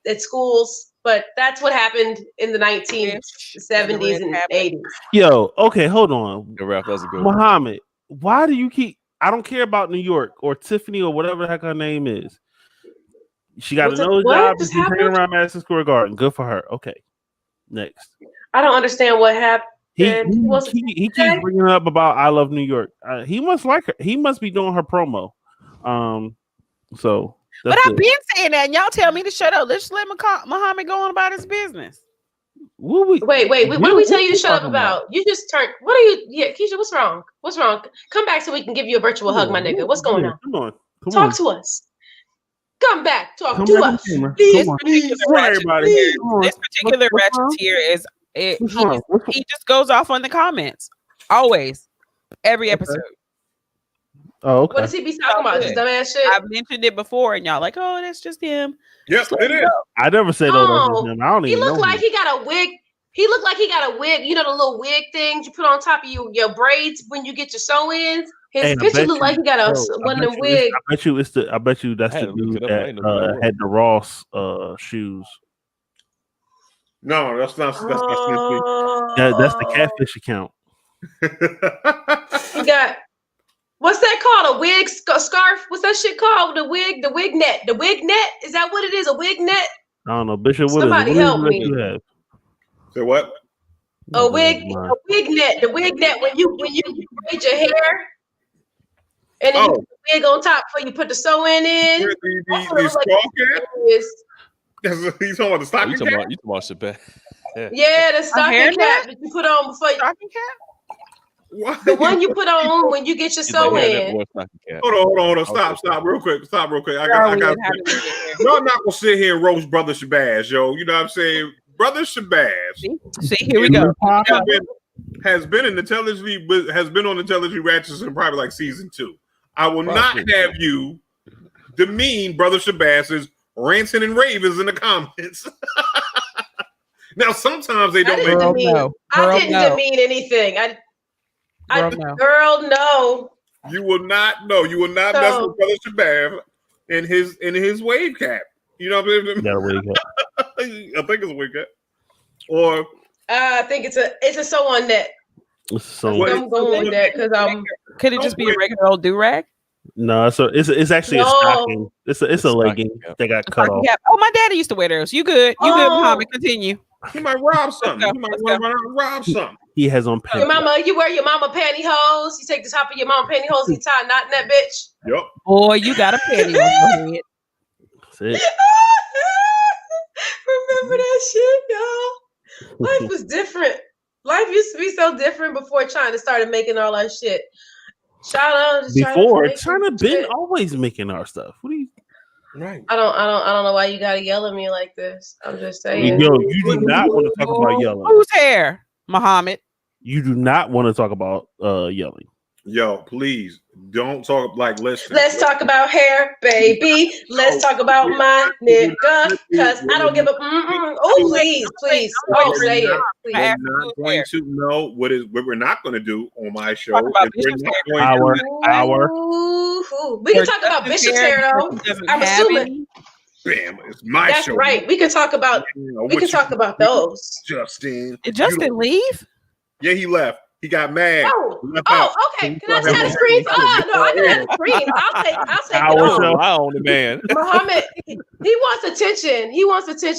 at schools. But that's what happened in the 1970s and 80s. Yo, okay, hold on. That's a good Muhammad, why do you keep... I don't care about New York or Tiffany or whatever the heck her name is. She got a nose job and she's hanging around Madison Square Garden. Good for her. Okay, next. I don't understand what happened. He keeps bringing up about I Love New York. He must like her. He must be doing her promo. So... But I've been saying that, and y'all tell me to shut up. Let's let Muhammad go on about his business. Wait. What do we tell you to shut up about? You just turned. What are you? Yeah, Keisha, what's wrong? What's wrong? Come back so we can give you a virtual hug, my nigga. What's going on? Come on. Talk to us. Come back. Talk to us. This particular Ratcheteer is he just goes off on the comments. Always. Every episode. Oh, okay. What does he be talking about? Just dumbass shit? I've mentioned it before, and y'all like, oh, that's just him. Yes, it is. I never said that's just him. I don't even know. He looked like he got a wig. He looked like he got a wig. You know the little wig things you put on top of your braids when you get your sew-ins? His picture looked like he got one of them wigs. I bet you that's the dude that had the Ross shoes. No, that's not. That's the catfish account. He got... What's that called? A wig scarf? What's that shit called? The wig net. The wig net? Is that what it is? A wig net? I don't know. Bishop, somebody help me. Say what? A wig net. The wig net when you braid your hair and then you put the wig on top before you put the sew-in in. The skull cap? He's talking about the stocking cap? You talking about Shabbat. Yeah, the stocking cap that you put on before you... Stocking cap? What? The one you put on when you get your sew-in. Hold on. Stop real quick. I got y'all not gonna sit here and roast Brother Shabazz, yo. You know what I'm saying? Brother Shabazz. See, here we go. Has been on the television Ratchet in probably like season 2. I will not have you demean Brother Shabazz's ranting and ravings in the comments. Now sometimes they don't make I didn't demean anything. Girl, no. You will not mess with Brother Shabazz in his wave cap. You know what I mean? Yeah, wave cap. I think it's a wave cap. Or I think it's a sew-on net. I'm going with that because could it just be a regular old do-rag? No, so it's actually a stocking. It's a legging that got cut off. Oh, my daddy used to wear those. You good? You good, Muhammad? Continue. He might rob something. He might want to rob something. He has on pants. Your mama, you wear your mama pantyhose. You take the top of your mama pantyhose and you tie a knot in that bitch. Yep. Boy, you got a panty on your head. That's it. Remember that shit, y'all? Life was different. Life used to be so different before China started making all that shit. Shout out to before China been always making our stuff. What do you? Right. I don't know why you gotta yell at me like this. I'm just saying. Yo, you do not want to talk about yelling. Who's hair, Muhammad? You do not want to talk about yelling. Yo, please don't talk like listen. Let's talk about hair, baby. Let's talk about my nigga, cause I don't give a. Oh, please. Oh, say it. Please. We're not going to know what we're not going to do on my show. Hour. We can talk about Bishop's hair though. I'm assuming. Bam, it's my That's show. That's right. We can talk about. We can talk about those. Justin. Did Justin leave? Yeah, he left. He got mad. Okay. Can I see how the screen's on? No, I can have the screen. I'll take it on. I own the man. Muhammad, he wants attention.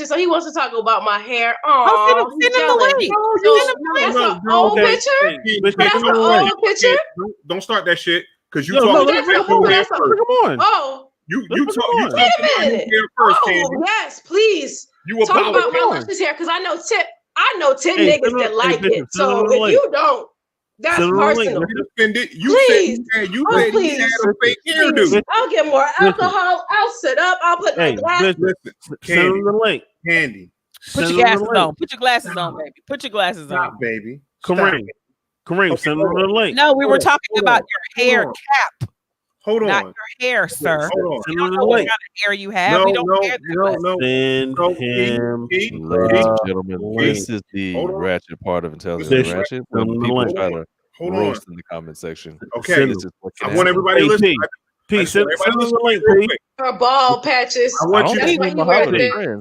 So he wants to talk about my hair. Oh, send him the link. That's an old picture. That's an old picture. Don't start that shit because you talk. Come on. Oh, you talk. Wait a minute. First, yes, please. You talk about my luscious hair because I know Tip niggas that like it. So if you don't. That's personal. Please. Said you had a fake hairdo. I'll get more alcohol. I'll sit up. I'll put my glasses. Send them the link. Candy. Put your glasses on. Put your glasses on, baby. Put your glasses on, baby. Kareem, send them the link. No, we were talking about your hair cap. Hold on. Not your hair, sir. Hold on. We don't know what kind of hair you have. No, we don't care that no. Send him. Ladies and gentlemen, this is the Ratchet part of Intelligent Ratchet. When people try to roast in the comment section. Okay. I want everybody to listen. Peace. Send the link, please. Her ball patches. I want you to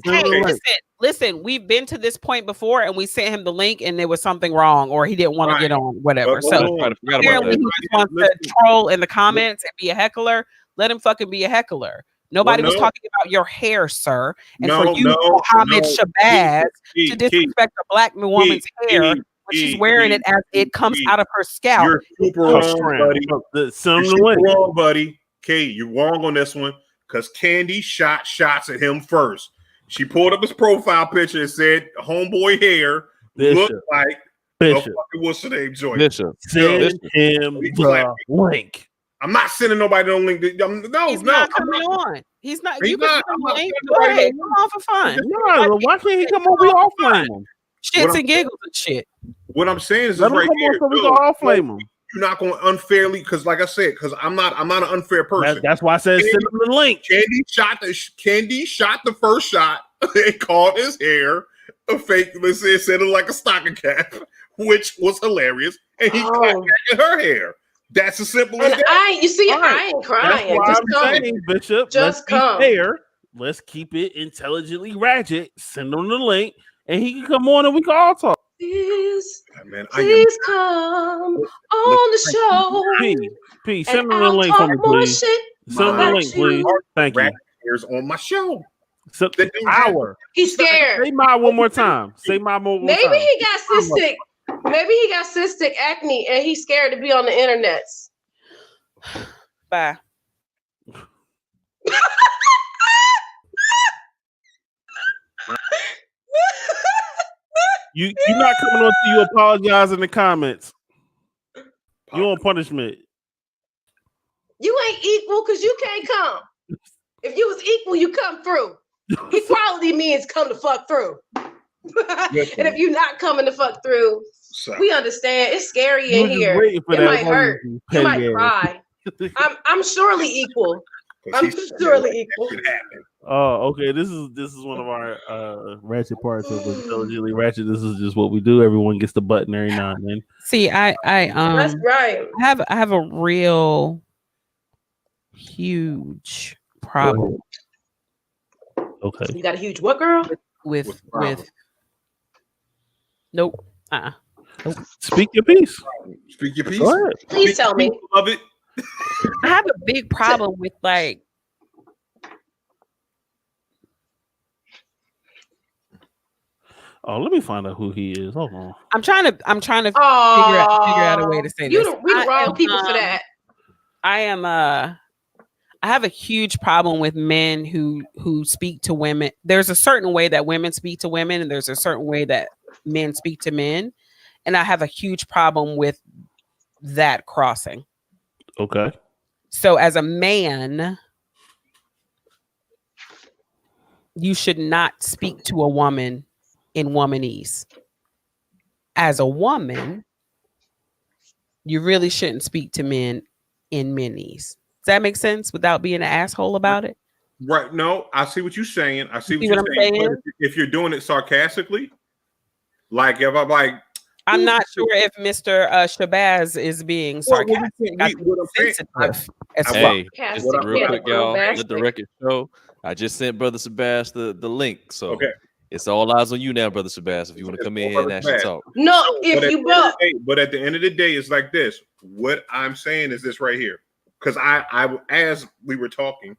Hey, listen, we've been to this point before and we sent him the link and there was something wrong or he didn't want to get on, whatever. So apparently he just wants to troll in the comments and be a heckler. Let him fucking be a heckler. Nobody was talking about your hair, sir. And for you, Mohammed Shabazz, to disrespect a black woman's hair when she's wearing it as it comes out of her scalp. You're super wrong, buddy. You're super wrong, buddy. Okay, you're wrong on this one because Candy shot shots at him first. She pulled up his profile picture and said, "Homeboy hair looked like Bishop. What's the name, Joy? Bishop. Send him the link. I'm not sending nobody no link. He's not coming on. He's not. You can send the link. Go ahead. Come on for fun. No, why can't he come on? We all flame him. Shits and giggles and shit. What I'm saying is, let him come on so we can all flame him. You're not going to unfairly, because like I said, because I'm not an unfair person. That's why I said send him the link. Candy shot the first shot. They called his hair a fake. They said it like a stocking cap, which was hilarious. And he clapped back at her hair. That's as simple as that. I ain't crying. That's why I'm saying, Bishop. Just come. Let's keep it intelligently ratchet. Send him the link, and he can come on, and we can all talk. Please come on the show. P, send me the link for me, please. Send me the link, please. Thank you. Here's on my show. So, He's scared. Say my one more time. Say my one more time. Maybe he got cystic. Maybe he got cystic acne and he's scared to be on the internet. Bye. You're not coming on to you apologize in the comments. You on punishment. You ain't equal because you can't come. If you was equal, you come through. Equality means come to fuck through. And if you're not coming to fuck through, we understand. It's scary in here. It might hurt. You might cry. I'm surely equal. I'm surely equal. Oh, okay. This is one of our ratchet parts of Intelligently Ratchet. This is just what we do. Everyone gets the button every now and then. See, I that's right. I have a real huge problem. Okay. You got a huge what, girl? With nope. Speak your piece. Speak your piece. Please tell me. Love it. I have a big problem with like. Oh, let me find out who he is. Hold on. I'm trying to figure out a way to say this. We the wrong people for that. I have a huge problem with men who speak to women. There's a certain way that women speak to women, and there's a certain way that men speak to men. And I have a huge problem with that crossing. Okay. So as a man, you should not speak to a woman in womanese. As a woman, you really shouldn't speak to men in menese. Does that make sense without being an asshole about it? Right. No, I see what you're saying. I see what you're saying. If you're doing it sarcastically, like if I'm like, I'm not sure if Mr. Shabazz is being sarcastic. Hey, just real quick, y'all. Let the record show. I just sent Brother Shabazz the link. So it's all eyes on you now, Brother Shabazz. If you want to come in here and actually talk. No, but at the end of the day, it's like this. What I'm saying is this right here. Because I as we were talking,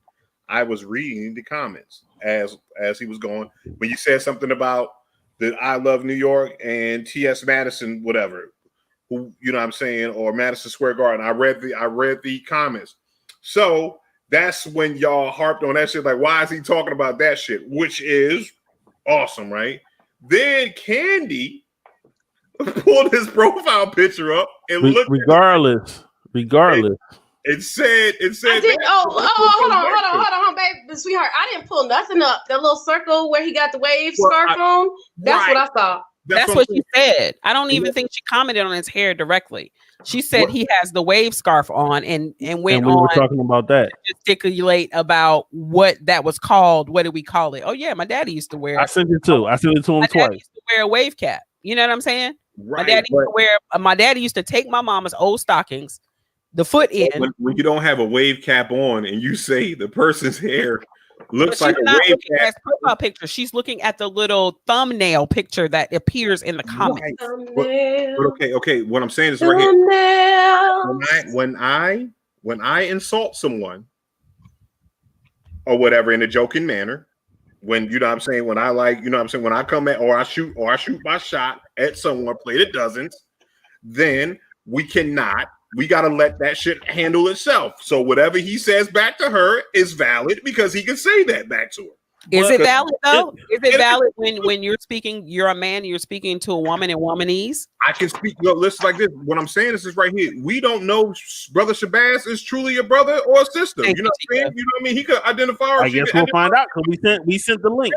I was reading the comments as he was going. When you said something about the I Love New York and T.S. Madison, whatever, who you know what I'm saying, or Madison Square Garden. I read the comments. So that's when y'all harped on that shit. Like, why is he talking about that shit? Which is awesome, right? Then Candy pulled his profile picture up and looked. Regardless. It said. I did. Hold on, babe, sweetheart. I didn't pull nothing up. That little circle where he got the wave scarf on. That's what I saw. That's what she said. I don't even think she commented on his hair directly. She said he has the wave scarf on and went on. We were talking about that. Gesticulate about what that was called. What did we call it? Oh yeah, my daddy used to wear. I sent it to him my twice. Daddy used to wear a wave cap. You know what I'm saying? Right. My daddy used to take my mama's old stockings, the foot in. When you don't have a wave cap on and you say the person's hair looks like a wave cap. Profile picture. She's looking at the little thumbnail picture that appears in the comments. Right. But okay. What I'm saying is right here. When I insult someone or whatever in a joking manner, when you know what I'm saying, when I when I come at or I shoot my shot at someone, play the dozens, then we got to let that shit handle itself. So whatever he says back to her is valid because he can say that back to her. Is it valid though? Is it valid when you're speaking, you're a man, you're speaking to a woman in womanese? I can speak. Listen like this. What I'm saying is right here. We don't know Brother Shabazz is truly a brother or a sister. You know what I'm saying? You know what I mean? He could identify her. I guess we'll find out because we sent the link.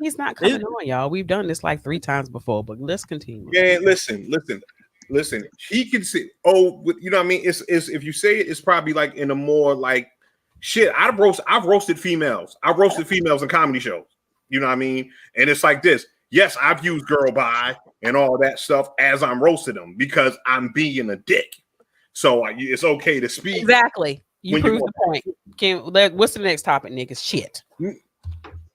He's not coming on, y'all. We've done this like 3 times before, but let's continue. Yeah, listen. He can see. Oh, you know what I mean? It's if you say it, it's probably like in a more like shit. I've roasted females. I've roasted females in comedy shows. You know what I mean? And it's like this. Yes, I've used girl bye and all that stuff as I'm roasting them because I'm being a dick. So it's okay to speak. Exactly. You prove the point. What's the next topic, niggas? Shit.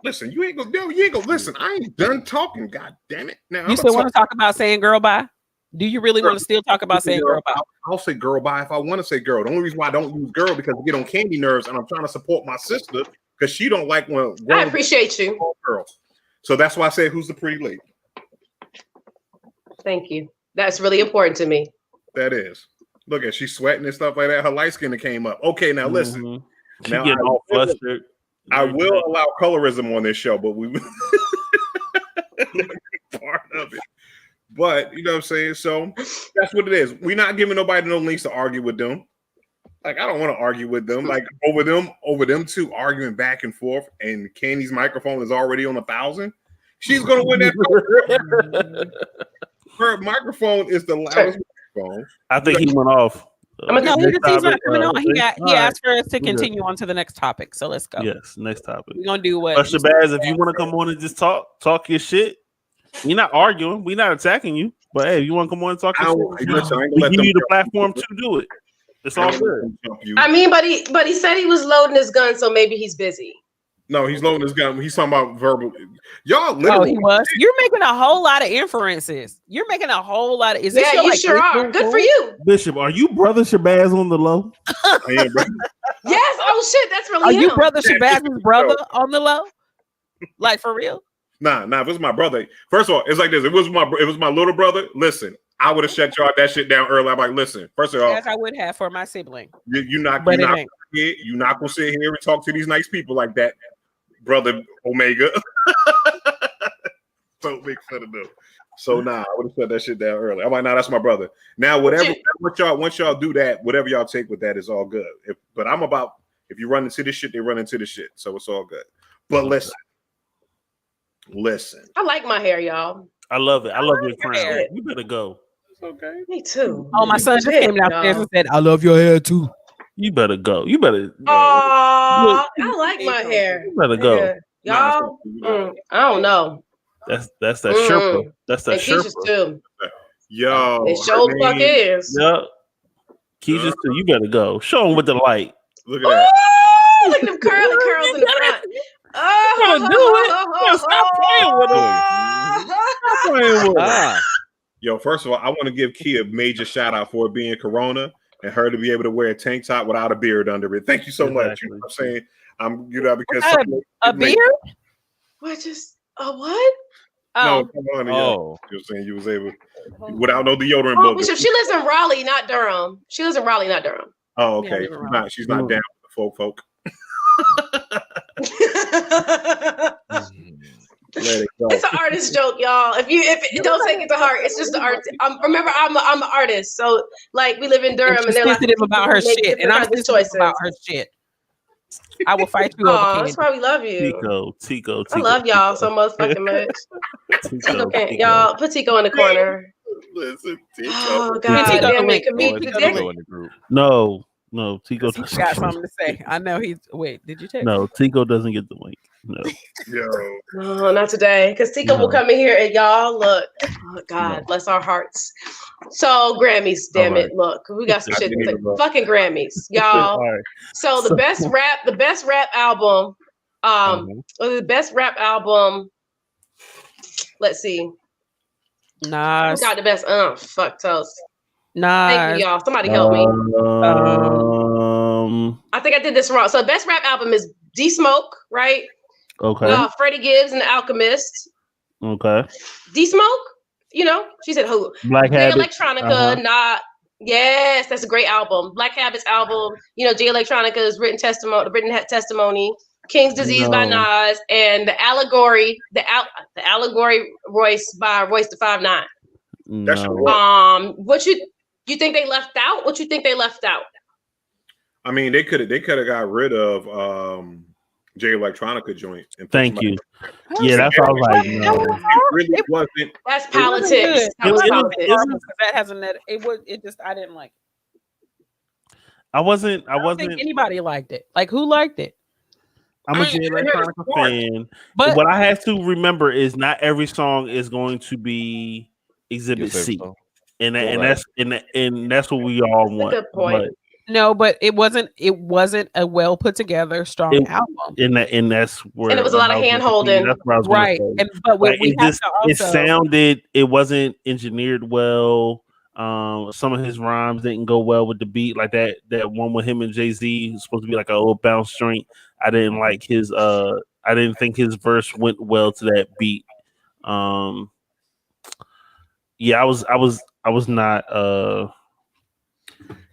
Listen, you ain't gonna listen. I ain't done talking. God damn it! Now you still want to talk about saying girl bye? Do you really want to still talk about saying girl bye? I'll say girl bye if I want to say girl. The only reason why I don't use girl because I get on Candy nerves, and I'm trying to support my sister because she don't like when. I appreciate you, girl. So that's why I said, "Who's the pretty lady?" Thank you. That's really important to me. That is. Look at she's sweating and stuff like that. Her light skin came up. Okay, now listen. Now getting all flustered. I will allow colorism on this show, but we part of it. But you know what I'm saying? So that's what it is. We're not giving nobody no links to argue with them. Like, I don't want to argue with them. Like over them two arguing back and forth, and Candy's microphone is already on 1,000. She's gonna win that. Her microphone is the loudest microphone. I think he went off. No, he's not coming on. He asked for us to continue on to the next topic. So let's go. Yes, next topic. We're gonna do what Shabazz, if you want to come on and just talk your shit. We're not arguing, we're not attacking you. But hey, if you want to come on and talk your shit, we give you the platform to do it. It's all good. I mean, but he said he was loading his gun, so maybe he's busy. No, he's loading his gun. He's talking about verbal. Y'all Oh, literally. he was. You're making a whole lot of inferences. You're making a whole lot of. Is this Yeah, your, you like, sure are. Good for you. Bishop, are you brother Shabazz on the low? I am, bro. Yes. Oh shit, that's really Are him. you brother Shabazzi's brother on the low? Like for real? Nah. If it was my brother, first of all, it's like this. It was my little brother. Listen, I would have shut y'all that shit down early. I'm like, listen. First of all, As I would have for my sibling. you're not But gonna sit here and talk to these nice people like that, brother Omega. Don't make fun of them. So I would have shut that shit down early. I'm like, that's my brother. Now, once y'all do that, whatever y'all take with that is all good. But I'm about, if you run into this shit, they run into the shit. So it's all good. But listen. I like my hair, y'all. I love it. I love your hair. crown. You better go. Okay. Me too. Oh, my son just came downstairs and said, "I love your hair too." You better go. You better. I like my hair. You better go. Yeah. Y'all, I don't know. That's that Sherpa. That's that Keisha's Sherpa. too. Yo. It sure the fuck is. Yep. Keisha's too. You better go. Show him with the light. Look at that. Oh, look at them curly curls in the front. Gotta do it. Stop playing with him. Stop playing with him. Yo, first of all, I want to give Kia a major shout out for being Corona and her to be able to wear a tank top without a beard under it. Thank you so much. You know what I'm saying? Because a beard? What? What? No, come on. You're saying you was able without no deodorant. Bishop, she lives in Raleigh, not Durham. Oh, okay. She's not down with the folk. Let it go. It's an artist joke, y'all. If don't take it to heart, it's just an art. Remember, I'm an artist, so like we live in Durham, and they're sensitive about her shit, and I'm sensitive about her shit. I will fight you over. That's why we love you, Tico. I love y'all so motherfucking much. Tico can't, y'all put Tico in the corner. Listen, Tico. Oh God, damn it, Tico in the group. No, Tico He's got something to say. I know he's. Wait, did you take? No, Tico doesn't get the link. No. No, not today. Because Tico will come in here and y'all look. Oh God, bless our hearts. So Grammys, damn it. Look, we got some shit. Fucking Grammys, y'all. So the best rap album. The best rap album. Let's see. Nas. Got the best. Fuck toast. Nas. Thank you, y'all. Somebody help me. I think I did this wrong. So the best rap album is D Smoke, right? Okay. Freddie Gibbs and the Alchemist. Okay. D Smoke, she said who? Black Habit. Electronica, yes, that's a great album. Black Habits album. Jay Electronica's written testimony. King's Disease by Nas, and the Allegory, the Allegory Royce by Royce the 5'9". No. What you think they left out? What you think they left out? I mean, they could have got rid of Jay Electronica joint. Thank you. Yeah, that's what I was like. No. It really wasn't. That's politics. That hasn't. It just. I didn't like it. I wasn't. think anybody liked it. Like, who liked it? I'm a Jay Electronica fan, but what I have to remember is not every song is going to be Exhibit C, and that's what we all want. Good point. No, but it wasn't a well put together, strong album. And that's where. And it was a lot of hand holding. Right. But what we have to also, it wasn't engineered well. Some of his rhymes didn't go well with the beat, like that one with him and Jay-Z was supposed to be like an old bounce joint. I didn't like his I didn't think his verse went well to that beat. Yeah, I was not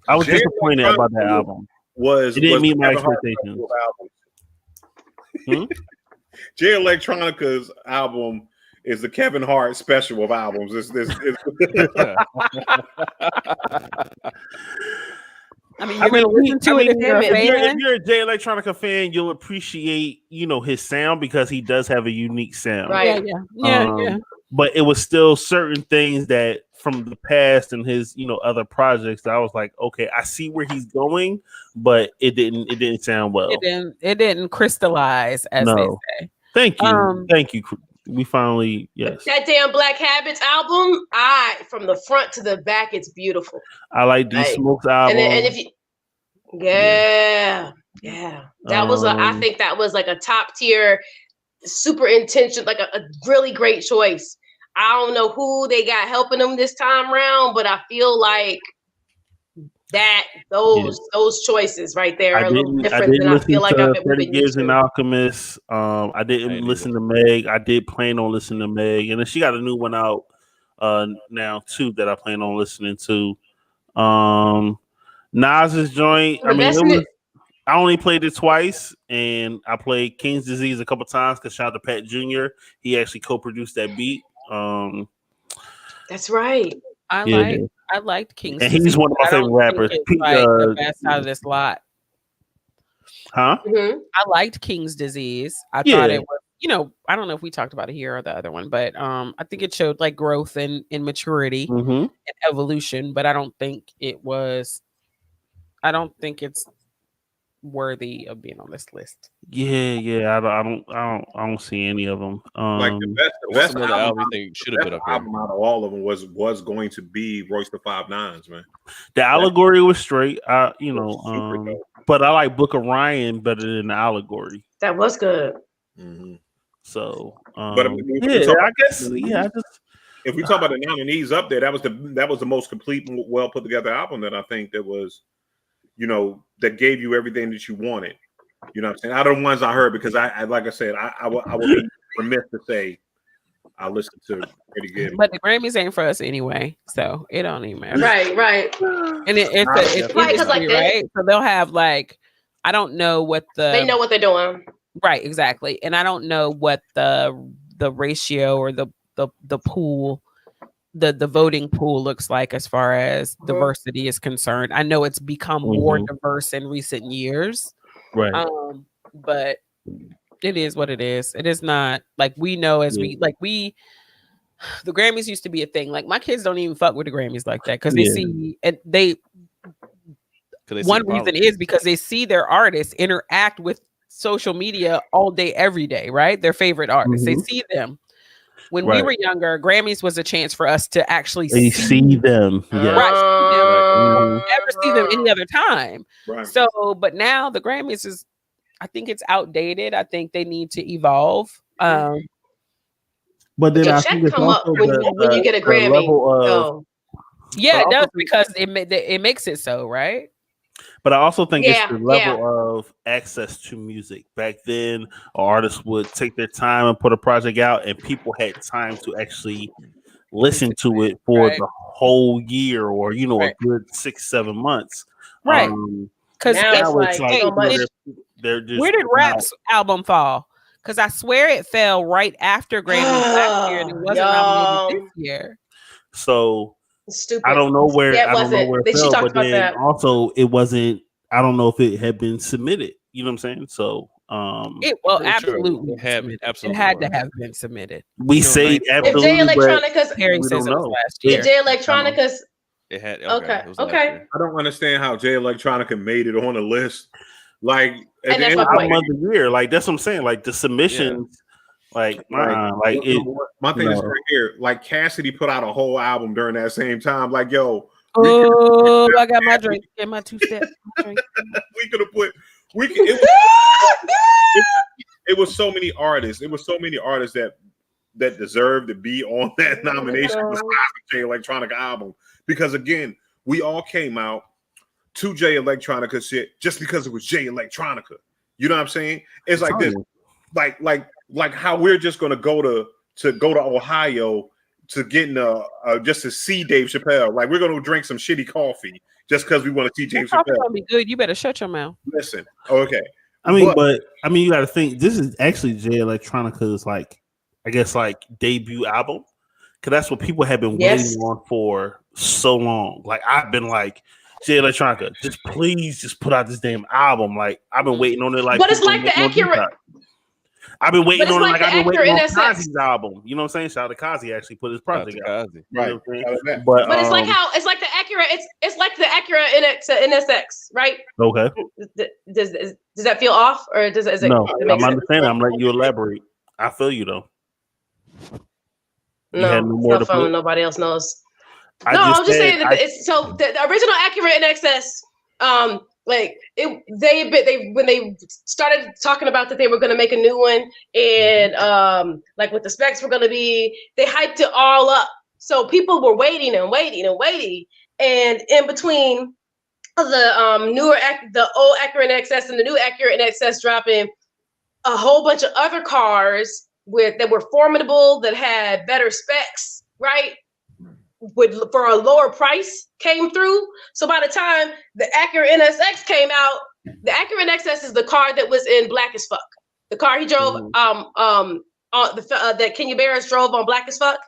I was disappointed about that album. It didn't meet my expectations. Jay Electronica's album is the Kevin Hart special of albums. I mean, if you're a Jay Electronica fan, you'll appreciate, his sound because he does have a unique sound. Right. Yeah. But it was still certain things that from the past and his, other projects that I was like, okay, I see where he's going, but it didn't sound well. It didn't crystallize, as they say. Thank you. We finally, yes. That damn Black Habits album, from the front to the back, it's beautiful. I like D Smoke's album. And if you, yeah. I think that was like a top tier, super intention, like a really great choice. I don't know who they got helping them this time around, but I feel like those choices right there are a little different than I feel like we've been used to. And Alchemist. I didn't listen to Meg. I did plan on listening to Meg, and then she got a new one out now too that I plan on listening to. Nas's joint. I mean, I only played it twice, and I played King's Disease a couple times because shout out to Pat Jr. He actually co-produced that beat. That's right. I liked King's and Disease. He's one of my favorite rappers. The best out of this lot. Huh? Mm-hmm. I liked King's Disease. I thought it was, I don't know if we talked about it here or the other one, but I think it showed like growth and maturity and evolution. But I don't think it's worthy of being on this list. Yeah. I don't see any of them. Like the best album I think should have been up here. Album out of all of them was going to be Royce the 5'9", man. The Allegory was straight. But I like Book of Ryan better than the Allegory. That was good. Mm-hmm. So, but I guess if we talk about the nominees up there, that was the most complete, well put together album that I think that was, that gave you everything that you wanted. You know what I'm saying? Out of the ones I heard, because I like I said, I would be remiss to say I listened to pretty good. But the Grammys ain't for us anyway, so it don't even matter. Right. And it's industry, right? So they'll have like, I don't know what they know what they're doing. Right, exactly. And I don't know what the ratio or the pool, the voting pool looks like as far as diversity is concerned. I know it's become more diverse in recent years. Right. But it is what it is. It is not like we know as the Grammys used to be a thing. Like my kids don't even fuck with the Grammys like that because they see and one reason is because they see their artists interact with social media all day, every day, right? Their favorite artists. They see them. When we were younger, Grammys was a chance for us to actually see them. Yeah. Right. Never see them any other time. Right. So, but now the Grammys I think it's outdated. I think they need to evolve. But then I think it's also when you get a Grammy. Yeah, it does because it makes it so, right? But I also think it's the level of access to music. Back then, artists would take their time and put a project out, and people had time to actually listen to it for the whole year or, a good 6-7 months. Right. Because now it's like they're just where did Rap's album fall? Because I swear it fell right after Grammys last year and it wasn't nominated this year. So stupid. I don't know where it fell, but then that. Also it wasn't. I don't know if it had been submitted. You know what I'm saying? So absolutely, it had to have been submitted. We say absolutely. If Jay Electronica's Harry says it was last year. If Jay Electronica's it had okay. I don't understand how Jay Electronica made it on the list. Like at the end of the year, like that's what I'm saying. Like the submissions. My thing is right here. Like Cassidy put out a whole album during that same time. Like, yo, I got my drink and my 2-step. We could have put. It was so many artists. It was so many artists that deserved to be on that nomination besides the Jay Electronica album. Because again, we all came out to Jay Electronica shit just because it was Jay Electronica. You know what I'm saying? It's like this, like how we're just gonna go to Ohio to get just to see Dave Chappelle. Like we're gonna drink some shitty coffee just because we want to see Dave Chappelle. Gonna be good. You better shut your mouth. Listen, okay. You got to think this is actually Jay Electronica's debut album, because that's what people have been waiting on for so long. Like I've been like, Jay Electronica, just put out this damn album. Like I've been waiting on it. Like, but it's like the accurate. I've been waiting on it. Like I've been waiting on Kazi's album. You know what I'm saying? Shout out to Kazi actually put his project out. Right. But it's like the Acura. It's like the Acura NSX, right? Okay. Does that feel off, or is it? No, I'm understanding. I'm letting you elaborate. I feel you though. No, it's not fun when nobody else knows. I was just saying that it's so the original Acura NSX Like when they started talking about that they were going to make a new one, and like what the specs were going to be, they hyped it all up. So people were waiting and waiting and waiting, and in between the old Acura NXS and the new Acura NXS dropping, a whole bunch of other cars that were formidable, that had better specs, right? For a lower price came through. So by the time the Acura NSX came out, the Acura NXS is the car that was in Black as Fuck. The car he drove, that Kenya Barris drove on Black as Fuck.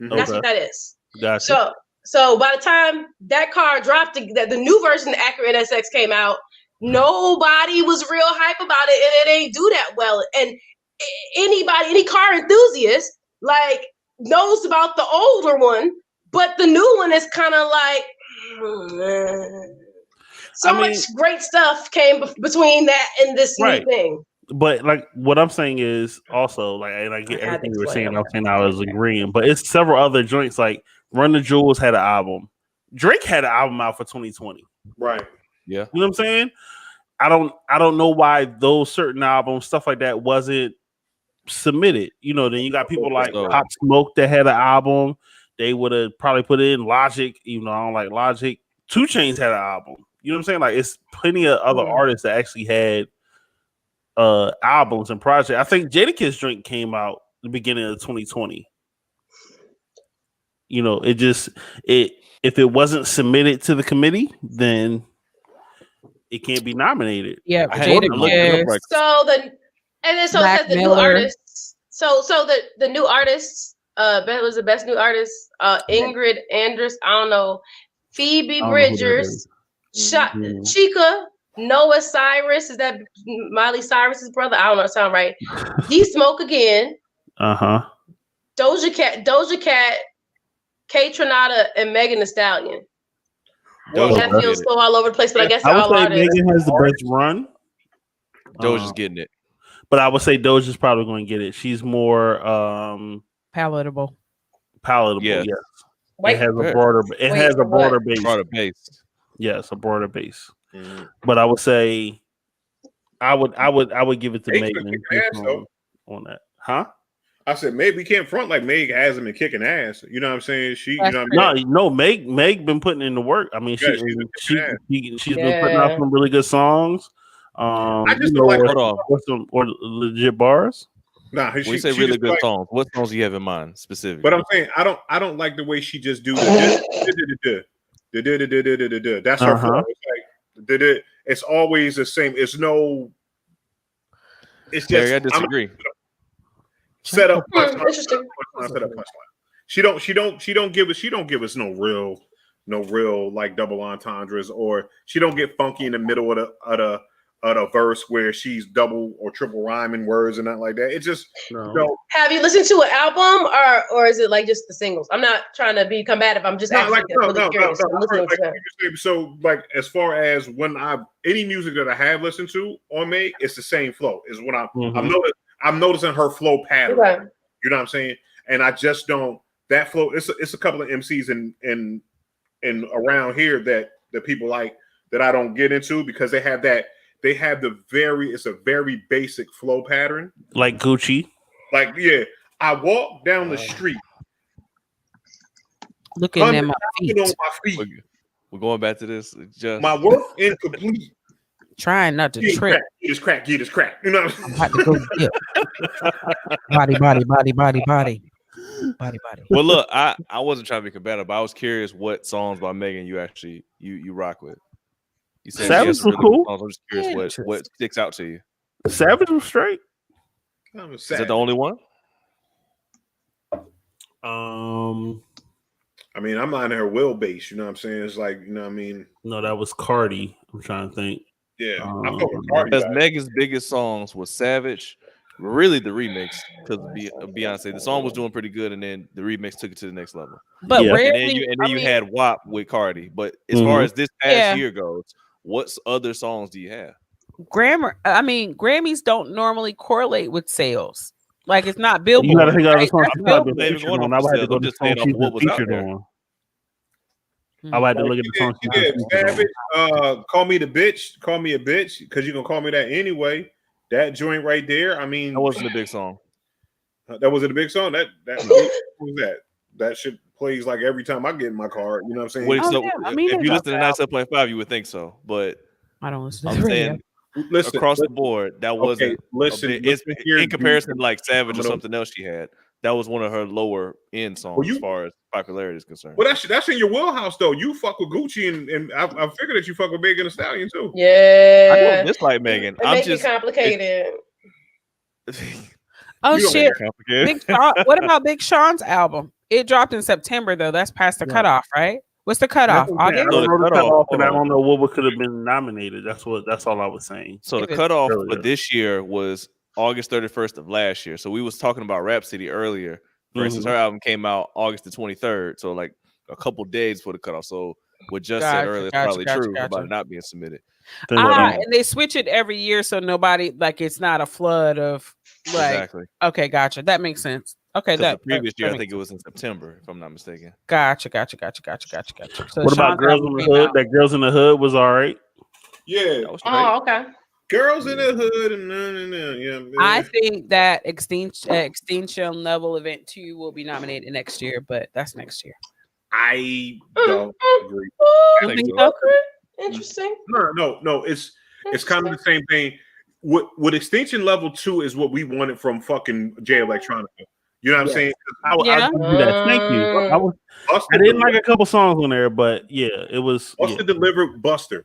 Mm-hmm. That's what that is. Gotcha. So by the time that car dropped, the new version of the Acura NSX came out, nobody was real hype about it, and it ain't do that well. And any car enthusiast like knows about the older one. But the new one is kind of like, much great stuff came between that and this new thing. But like what I'm saying is also like, and I get everything you were saying. I'm saying I was agreeing, but it's several other joints. Like Run the Jewels had an album. Drake had an album out for 2020. Right. Yeah. You know what I'm saying? I don't know why those certain albums, stuff like that, wasn't submitted. You know, then you got people like Pop Smoke that had an album. They would have probably put in Logic, even though I don't like Logic. 2 Chainz had an album. You know what I'm saying? Like, it's plenty of other artists that actually had albums and projects. I think Jadakiss Drink came out the beginning of 2020. You know, if it wasn't submitted to the committee, then it can't be nominated. Yeah, Jadakiss. So Mac the new artists. So the new artists. Bet was the best new artist. Ingrid Andress, I don't know. Phoebe Bridgers, Chica, Noah Cyrus. Is that Miley Cyrus's brother? I don't know. Sound right? D Smoke again. Doja Cat, K Tronada, and Megan Thee Stallion. That feels slow all over the place, but I guess I would say artists. Megan has the best run. Doja's getting it, but I would say Doja's probably going to get it. She's more palatable. Yes. It has a broader. It has a broader base. Broader base. Yes, a broader base. Mm-hmm. But I would say, I would give it to Megan on that. Huh? I said maybe we can't front like Meg hasn't been kicking ass. You know what I'm saying? She, you know what I mean? No, Meg been putting in the work. I mean, she's been putting out some really good songs. I just don't like some legit bars. Nah, when you say really good songs, what songs do you have in mind specifically? But I'm saying I don't like the way she just do the that's her flow. It's like it's always the same. It's just I disagree. Set up punchline. Set up punchline. She don't give us no real like double entendres, or she don't get funky in the middle of the verse where she's double or triple rhyming words and not like that. It's just Have you listened to an album or is it like just the singles? I'm not trying to be combative. I'm just asking. So like as far as when any music that I have listened to on Meg, it's the same flow. Is what I'm noticing her flow pattern. Okay. You know what I'm saying? And I just don't that flow. It's a couple of MCs in around here that people like that I don't get into because they have that. They have it's a very basic flow pattern. Like Gucci. Like, yeah. I walk down the street. Looking at my feet. On my feet. We're going back to this. Just my work incomplete. Trying not to trip. Get his crack. You know what I'm about to go get body. Well, look, I wasn't trying to be combative, but I was curious what songs by Megan you actually you rock with. You said Savage was cool. I'm just curious what sticks out to you. Savage was straight. Is that the only one? I mean, I'm not in her wheelbase. You know what I'm saying? It's like, you know what I mean? No, that was Cardi. I'm trying to think. Yeah. Because Megan's biggest songs was Savage, really the remix, because Beyonce. The song was doing pretty good, and then the remix took it to the next level. But rarely, and then you had WAP with Cardi. But as far as this past year goes, what other songs do you have? Grammys don't normally correlate with sales. Like it's not Billboard. You gotta think of the song. I'm just saying what was out there. I like to look at the song. Savage, call me the bitch. Call me a bitch because you're gonna call me that anyway. That joint right there. I mean, that wasn't a big song. That wasn't a big song. What was that? That shit plays like every time I get in my car. You know what I'm saying? Wait, so if you listen to 97.5, you would think so, but I don't listen to I'm saying across the board, that wasn't. It's in comparison to like Savage or something else she had. That was one of her lower end songs as far as popularity is concerned. Well, that's in your wheelhouse though. You fuck with Gucci, and I figured that you fuck with Megan Thee Stallion too. Yeah, I don't dislike Megan. I'm just complicated. Oh shit! What about Big Sean's album? It dropped in September though. That's past the cutoff, right? What's the cutoff? I don't know the cutoff, and I don't know what could have been nominated. That's all I was saying. So the cutoff for this year was August 31st of last year. So we was talking about Rhapsody earlier. For instance, her album came out August the 23rd. So like a couple days before the cutoff. So what just said earlier is probably true about it not being submitted. And they switch it every year, so nobody it's not a flood of exactly. Okay, gotcha. That makes sense. Okay, the previous year I think it was in September, if I'm not mistaken. Gotcha. So what about Girls in the Hood? That Girls in the Hood was all right. Yeah. Okay. Girls in the Hood and I think that Extinction Level Event 2 will be nominated next year, but that's next year. I don't agree. You think so? Interesting. No. It's kind of the same thing. With Extinction Level 2 is what we wanted from fucking Jay Electronica. You know what I'm saying? I do that. Thank you. I didn't like a couple songs on there, but yeah, it was. Buster delivered. Buster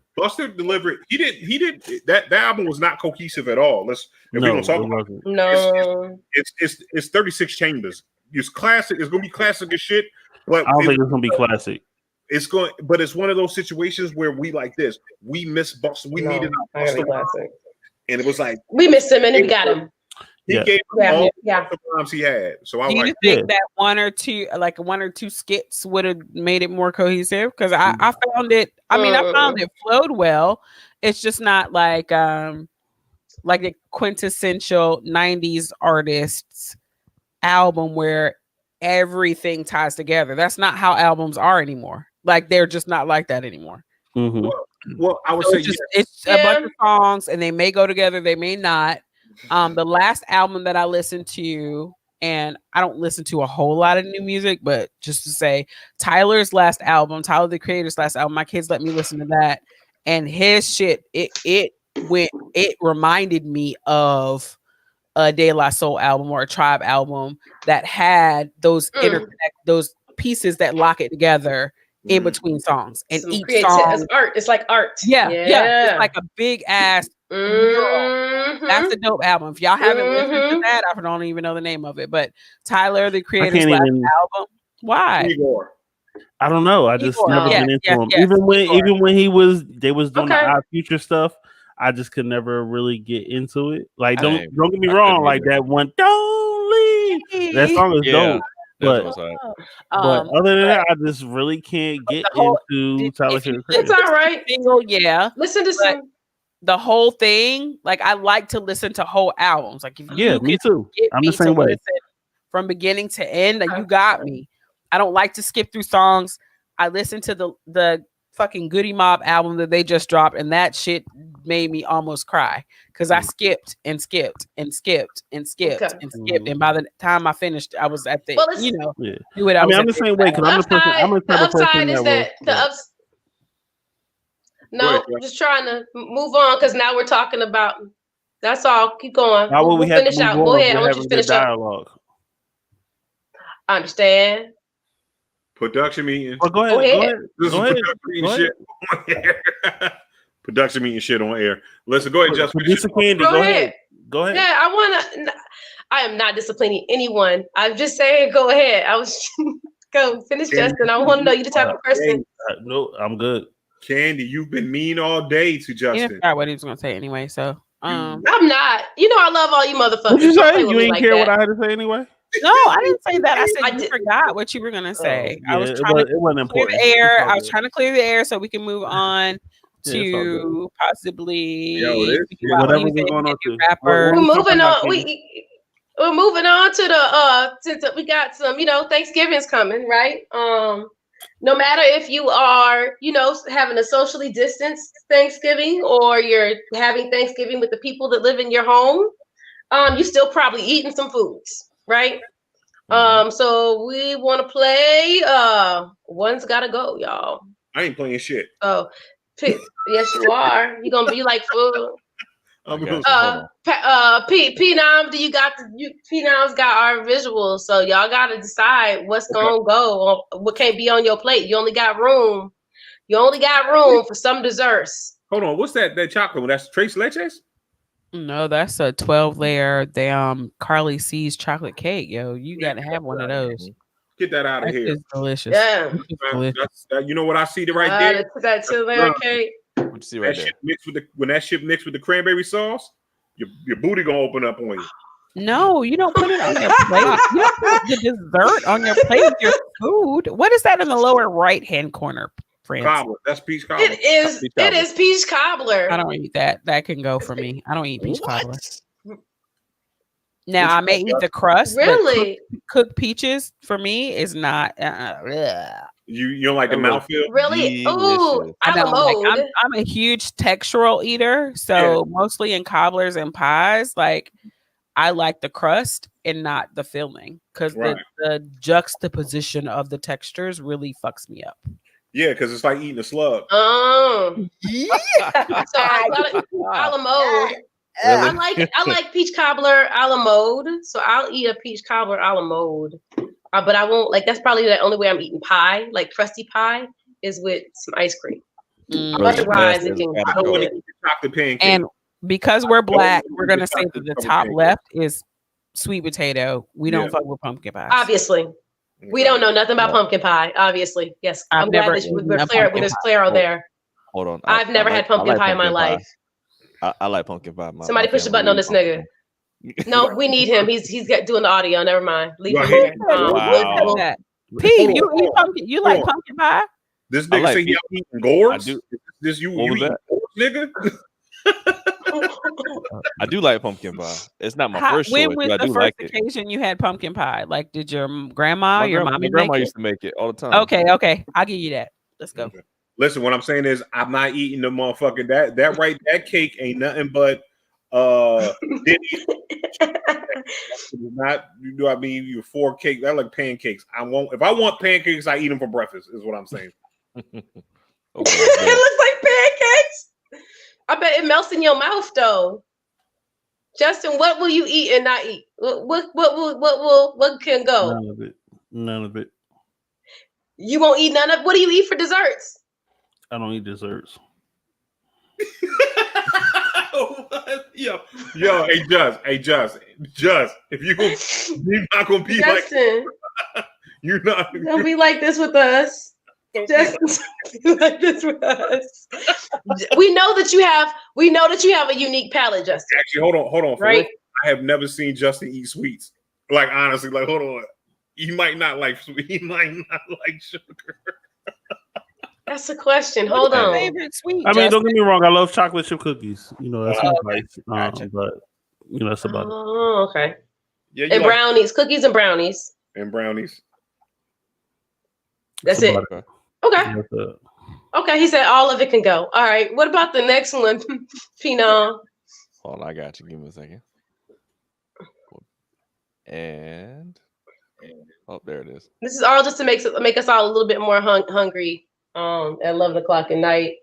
delivered. He did. That album was not cohesive at all. We don't talk about it. No. It's 36 chambers. It's classic. It's gonna be classic as shit. But I don't think it's gonna be classic. But it's one of those situations where we like this. We miss Buster. We needed a Buster classic, and it was like we missed him, and then we got him. He gave all the times he had. So I think that one or two skits would have made it more cohesive? Because I found it. I mean, I found it flowed well. It's just not like a quintessential '90s artists album where everything ties together. That's not how albums are anymore. Like they're just not like that anymore. Mm-hmm. Well, I would say it's a bunch of songs, and they may go together, they may not. The last album that I listened to, and I don't listen to a whole lot of new music, but just to say, Tyler the Creator's last album, my kids let me listen to that, and his shit, it reminded me of a De La Soul album or a Tribe album that had those those pieces that lock it together in between songs, and each song is art. It's like art. Yeah. It's like a big ass mural. That's a dope album. If y'all haven't listened to that, I don't even know the name of it. But Tyler, the Creator's last album. Why? I don't know. I just never been into him. Even when they was doing the Odd Future stuff, I just could never really get into it. Like, don't get me wrong. Like that one, "Don't Leave." That song is dope. But other than that, I just really can't get into Tyler. It's all right. Listen to some. The whole thing, like I like to listen to whole albums. Like if me too. I'm the same way from beginning to end. Like you got me. I don't like to skip through songs. I listened to the fucking Goody Mob album that they just dropped, and that shit made me almost cry because I skipped and skipped and skipped and skipped and skipped, and by the time I finished, I was at the do it. I'm the same way because I'm the type of person that No, I'm just trying to move on because now we're talking about. That's all. Keep going. We'll finish out. Go ahead. I want you to finish dialogue. I understand. Production meeting. Go ahead. This is production meeting shit on air. Production meeting shit on air. Listen, go ahead, Justin. Go ahead. Yeah, I am not disciplining anyone. I'm just saying, go ahead. I was go finish, Justin. I want to know you the type of person. No, I'm good. Candy, you've been mean all day to Justin. You forgot what he was going to say anyway, so I'm not. You know I love all you motherfuckers. What you say? You didn't care what I had to say anyway? No, I didn't say that. I said you forgot what you were going to say. I was trying to clear the air. I was trying to clear the air so we can move on to possibly whatever we're going on to. We're moving on. We're moving on to the since we got some, Thanksgiving's coming, right? No matter if you are, having a socially distanced Thanksgiving or you're having Thanksgiving with the people that live in your home, you still probably eating some foods, right? So we want to play. One's gotta go, y'all. I ain't playing shit. Oh, yes, you are. You like food. P-Nom, P-Nom's got our visuals, so y'all gotta decide what's gonna go, what can't be on your plate. You only got room for some desserts. Hold on, what's that chocolate one? That's Tres Leches? No, that's a 12-layer Carly C's chocolate cake, yo. You gotta have one of those. Get that out of here. It's delicious. Yeah. You know what I see right there? That 2-layer cake. What you see right there? When that shit mixed with the cranberry sauce, your booty gonna open up on you. No, you don't put it on your plate. You don't put the dessert on your plate with your food. What is that in the lower right-hand corner, France? Cobbler. That's peach cobbler. It is peach cobbler. I don't eat that. That can go for me. I don't eat peach cobbler. Now I may eat the crust. Really? But cooked peaches for me is not. You don't like the mouthfeel? Really? Ooh, I'm a huge textural eater, so mostly in cobblers and pies. Like I like the crust and not the filling because the juxtaposition of the textures really fucks me up. Yeah, because it's like eating a slug. Oh, yeah. So I got it a la mode. Really? I like peach cobbler a la mode, so I'll eat a peach cobbler a la mode. But I won't that's probably the only way I'm eating pie, like crusty pie, is with some ice cream. Otherwise, it can go in. Chocolate pancake. And because we're black, we're gonna say that the top left is sweet potato. We don't fuck with pumpkin pie. Obviously, we don't know nothing about pumpkin pie. Obviously, yes, I'm glad that there's Claro there. Hold on, I've never had pumpkin pie in my life. I like pumpkin pie. Somebody push the button on this nigga. No, we need him. He's doing the audio. Never mind. Leave him there. Wow. P, you eat pumpkin? You like pumpkin pie? This nigga say he eating gourds. This you eat nigga? I do like pumpkin pie. It's not my first choice. When was the first occasion you had pumpkin pie? Like, did your grandma, your mom, my grandma used to make it all the time? Okay, I'll give you that. Let's go. Okay. Listen, what I'm saying is, I'm not eating the motherfucking that cake ain't nothing but not your 4 cake. I like pancakes. If I want pancakes, I eat them for breakfast. Is what I'm saying. Okay, it looks like pancakes. I bet it melts in your mouth though. Justin, what will you eat and not eat? What can go? None of it. You won't eat none of. What do you eat for desserts? I don't eat desserts. Yo, hey, Just, if you're not gonna be Justin, you're not don't be like this with us. Just be like this with us. We know that you have a unique palate, Justin. Actually, hold on. Right? I have never seen Justin eat sweets. Like honestly, hold on. He might not like sweet. He might not like sugar. That's a question. Hold on. Favorite sweet? I mean, don't get me wrong. I love chocolate chip cookies. That's nice. Gotcha. But that's about it. Oh, okay. Yeah, and brownies, cookies and brownies. That's it. Okay. Okay, he said all of it can go. All right. What about the next one, Phenom? Hold on, I got you. Give me a second. And there it is. This is all just to make us all a little bit more hungry at 11 o'clock at night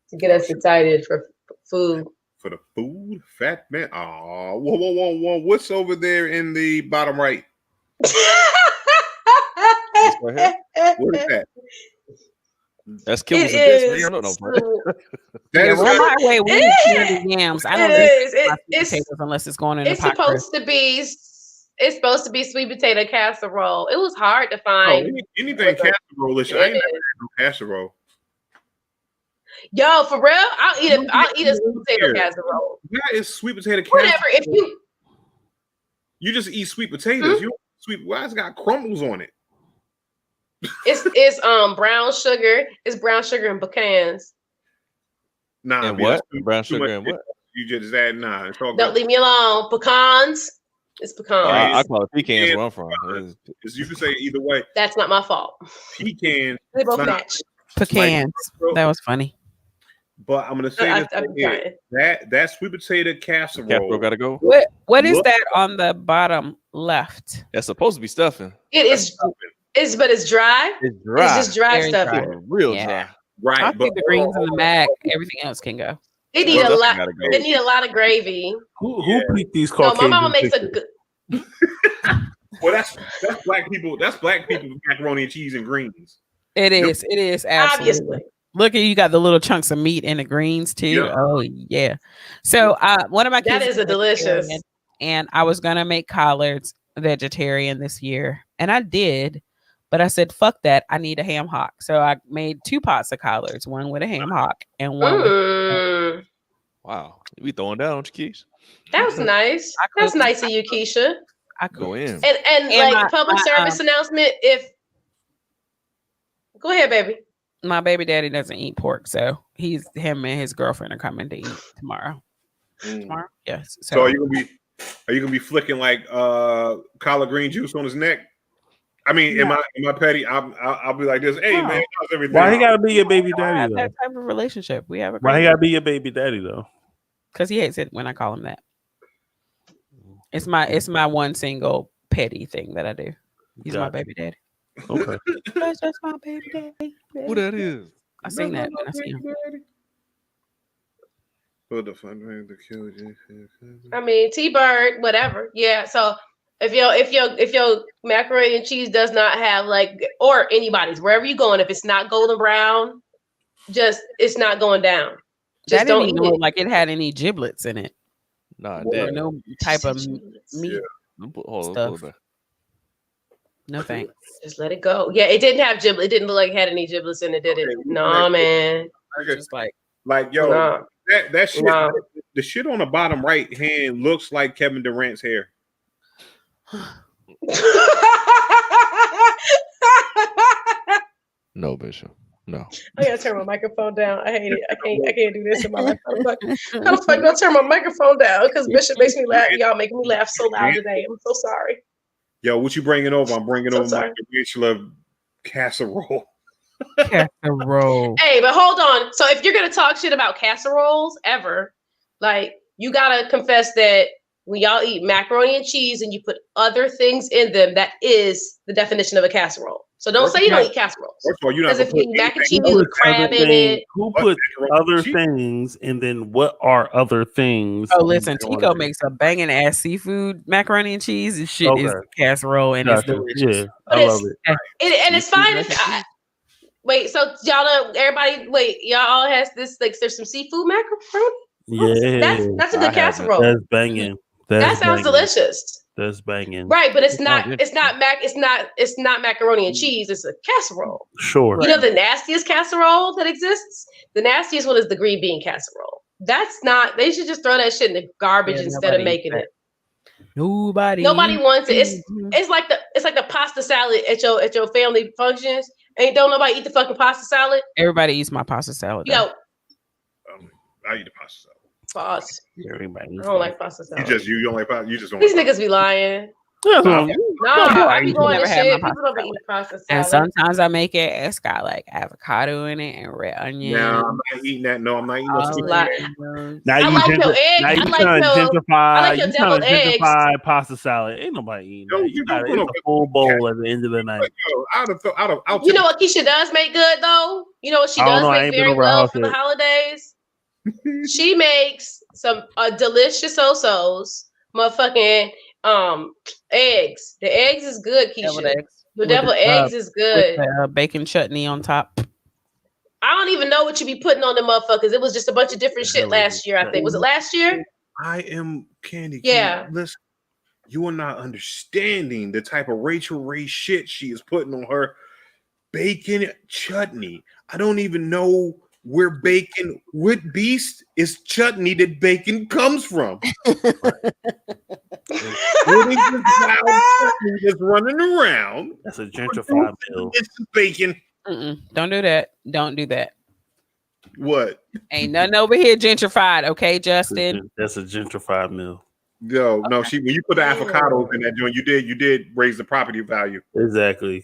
to get us excited for food. For the food, fat man. Oh, whoa! What's over there in the bottom right? What is that? That's killers of this. Man. I don't know. We're on my way. We need the yams. I don't eat potatoes unless it's going in the pot. It's supposed to be sweet potato casserole. It was hard to find. Anything casserole-ish. I ain't never had no casserole. Yo, for real? I'll eat a sweet potato casserole. That is sweet potato casserole. Whatever. If you just eat sweet potatoes, you sweet. Why it's got crumbles on it? It's brown sugar. It's brown sugar and pecans. Nah, and what? Brown sugar and what? You just add It's all Don't leave me alone. Pecans. It's pecans. I call it pecans where I'm from. You can say it either way. That's not my fault. Pecan. They both match. Pecans. That was funny. But I'm gonna say that sweet potato casserole gotta go. What is that on the bottom left? That's supposed to be stuffing. It is. But it's dry. It's dry. It's just dry Very stuffing. dry. Real dry. Right. I'll keep the greens in the mac. Everything else can go. They need a lot. They need a lot of gravy. Who picked these Caucasian? No, my mama makes a good. Well, that's black people. That's black people with macaroni and cheese and greens. It is. It is absolutely. Obviously. Look at you got the little chunks of meat in the greens too. Yeah. Oh yeah. So one of my kids that is a delicious. And I was gonna make collards vegetarian this year, and I did, but I said fuck that. I need a ham hock, so I made 2 pots of collards, one with a ham hock and one. With wow, you be throwing down, don't you, Keisha? That was nice. That's nice of you, Keisha. I go in and like public service announcement. If go ahead, baby. My baby daddy doesn't eat pork, so him and his girlfriend are coming to eat tomorrow. Tomorrow, yes. So are you gonna be flicking like collard green juice on his neck? I mean, am I petty? I'll be like this. Hey man, how's everything? Why he gotta be your baby daddy? That type of relationship we have. Why he gotta be your baby daddy though? Because he hates it when I call him that. It's my one single petty thing that I do. He's my baby daddy. Okay. That's just my baby daddy. Who that is? I sing that when I see him. I mean, T-Bird, whatever. Yeah. So if your macaroni and cheese does not have or anybody's, wherever you going, if it's not golden brown, it's not going down. Just don't even look like it had any giblets in it. Nah, no type of meat stuff. No thanks. Just let it go. Yeah, it didn't have giblets. It didn't look like it had any giblets in it, did it? No, man. Just like yo, nah. that shit. Nah. The shit on the bottom right hand looks like Kevin Durant's hair. No, Bishop. No. I gotta turn my microphone down. I hate it. I can't do this in my life. How the fuck do I turn my microphone down? Because Bishop makes me laugh. Y'all making me laugh so loud today. I'm so sorry. Yo, what you bringing over? I'm bringing over my tarantula casserole. Casserole. Hey, but hold on. So if you're gonna talk shit about casseroles ever, you gotta confess that when y'all eat macaroni and cheese and you put other things in them, that is the definition of a casserole. So don't say you don't eat casseroles. First of all, you're not because if you eat mac and cheese with crab in it. Who put other things, and then what are other things? Oh, listen, Tico makes a banging ass seafood macaroni and cheese. And shit is casserole, and it's delicious. Yeah, I love it. And it's fine. Wait, so y'all know everybody? Wait, y'all all has this there's some seafood macaroni. Yeah, that's a good casserole. That's banging. That sounds delicious. That's banging. Right, but it's not macaroni and cheese. It's a casserole. Sure. You know the nastiest casserole that exists? The nastiest one is the green bean casserole. That's not. They should just throw that shit in the garbage instead of making it. Nobody wants it. It's like the pasta salad at your family functions. Ain't don't nobody eat the fucking pasta salad. Everybody eats my pasta salad. I eat the pasta salad. Pause. Everybody. I don't like pasta salad. You don't like pasta. You just don't. These niggas be lying. I be going to shit. People don't be eating pasta salad. And sometimes I make it. It's got avocado in it and red onion. No, I'm not eating that. No, I'm not eating that. Now you trying to gentrify pasta salad. Ain't nobody eating that. It's a full bowl at the end of the night. You know what Keisha does make good though? You know what she does make very well for the holidays? She makes some delicious osos, motherfucking eggs. The eggs is good, Keisha. The devil eggs is good. With, bacon chutney on top. I don't even know what you be putting on the motherfuckers. It was just a bunch of different shit last year, I think. Was it last year? I am Candy. Yeah. Listen, you are not understanding the type of Rachel Ray shit she is putting on her bacon chutney. I don't even know where bacon with beast is chutney that bacon comes from. Just running around. That's a gentrified meal. It's bacon. Don't do that. Don't do that. What? Ain't nothing over here gentrified, okay, Justin? That's a gentrified meal. No, when you put the avocados in that joint, you did raise the property value. Exactly.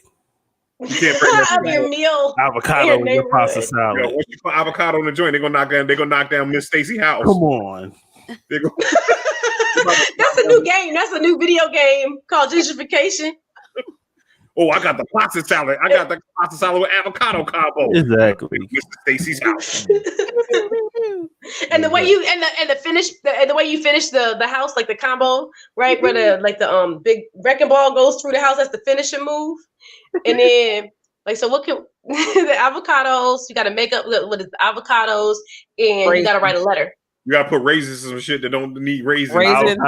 You can't bring that of your meal. avocado in your pasta salad. Yo, once you put avocado in the joint, they're gonna knock down Miss Stacy's house. Come on. That's a new game. That's a new video game called gentrification. Oh, I got the pasta salad. I got the pasta salad with avocado combo. Exactly. Mr. Stacy's house. And the way you the way you finish the house, like the combo, right? Where the big wrecking ball goes through the house, that's the finishing move. And then so what can the avocados, you gotta make up what is the avocados, and you gotta write a letter. You gotta put raisins and shit that don't need raisins. Raisins and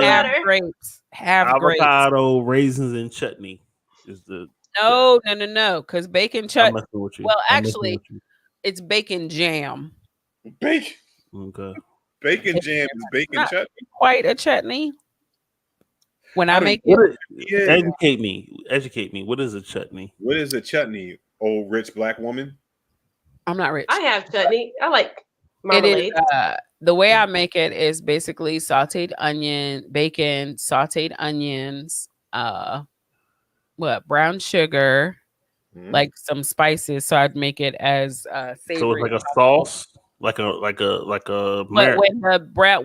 half grapes. Avocado, raisins, and chutney is the no. Because bacon chutney. Well, actually, it's bacon jam. Bacon. Okay. Bacon jam is bacon chutney. Quite a chutney. When I make it, educate me. What is a chutney? What is a chutney, old rich black woman? I'm not rich. I have chutney. I like marmalade. It is, the way I make it is basically sauteed onion, bacon, sauteed onions, brown sugar, like some spices. So I'd make it as savory. So it's like a sauce, like a but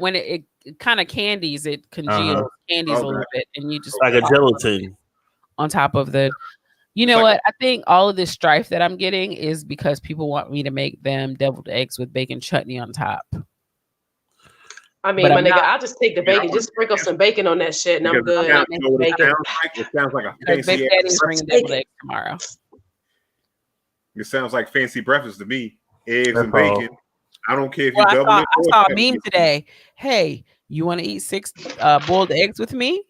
when it kind of candies, it congeals, candies a little bit, and you just like a gelatin on top of the. You know what? I think all of this strife that I'm getting is because people want me to make them deviled eggs with bacon chutney on top. I mean, my nigga, I'll just take the bacon, just sprinkle some bacon on that shit, and I'm good. It sounds like a fancy deviled eggs tomorrow. It sounds like fancy breakfast to me. Eggs and bacon. I don't care if you double it. I saw a meme today. Hey, you want to eat 6 boiled eggs with me?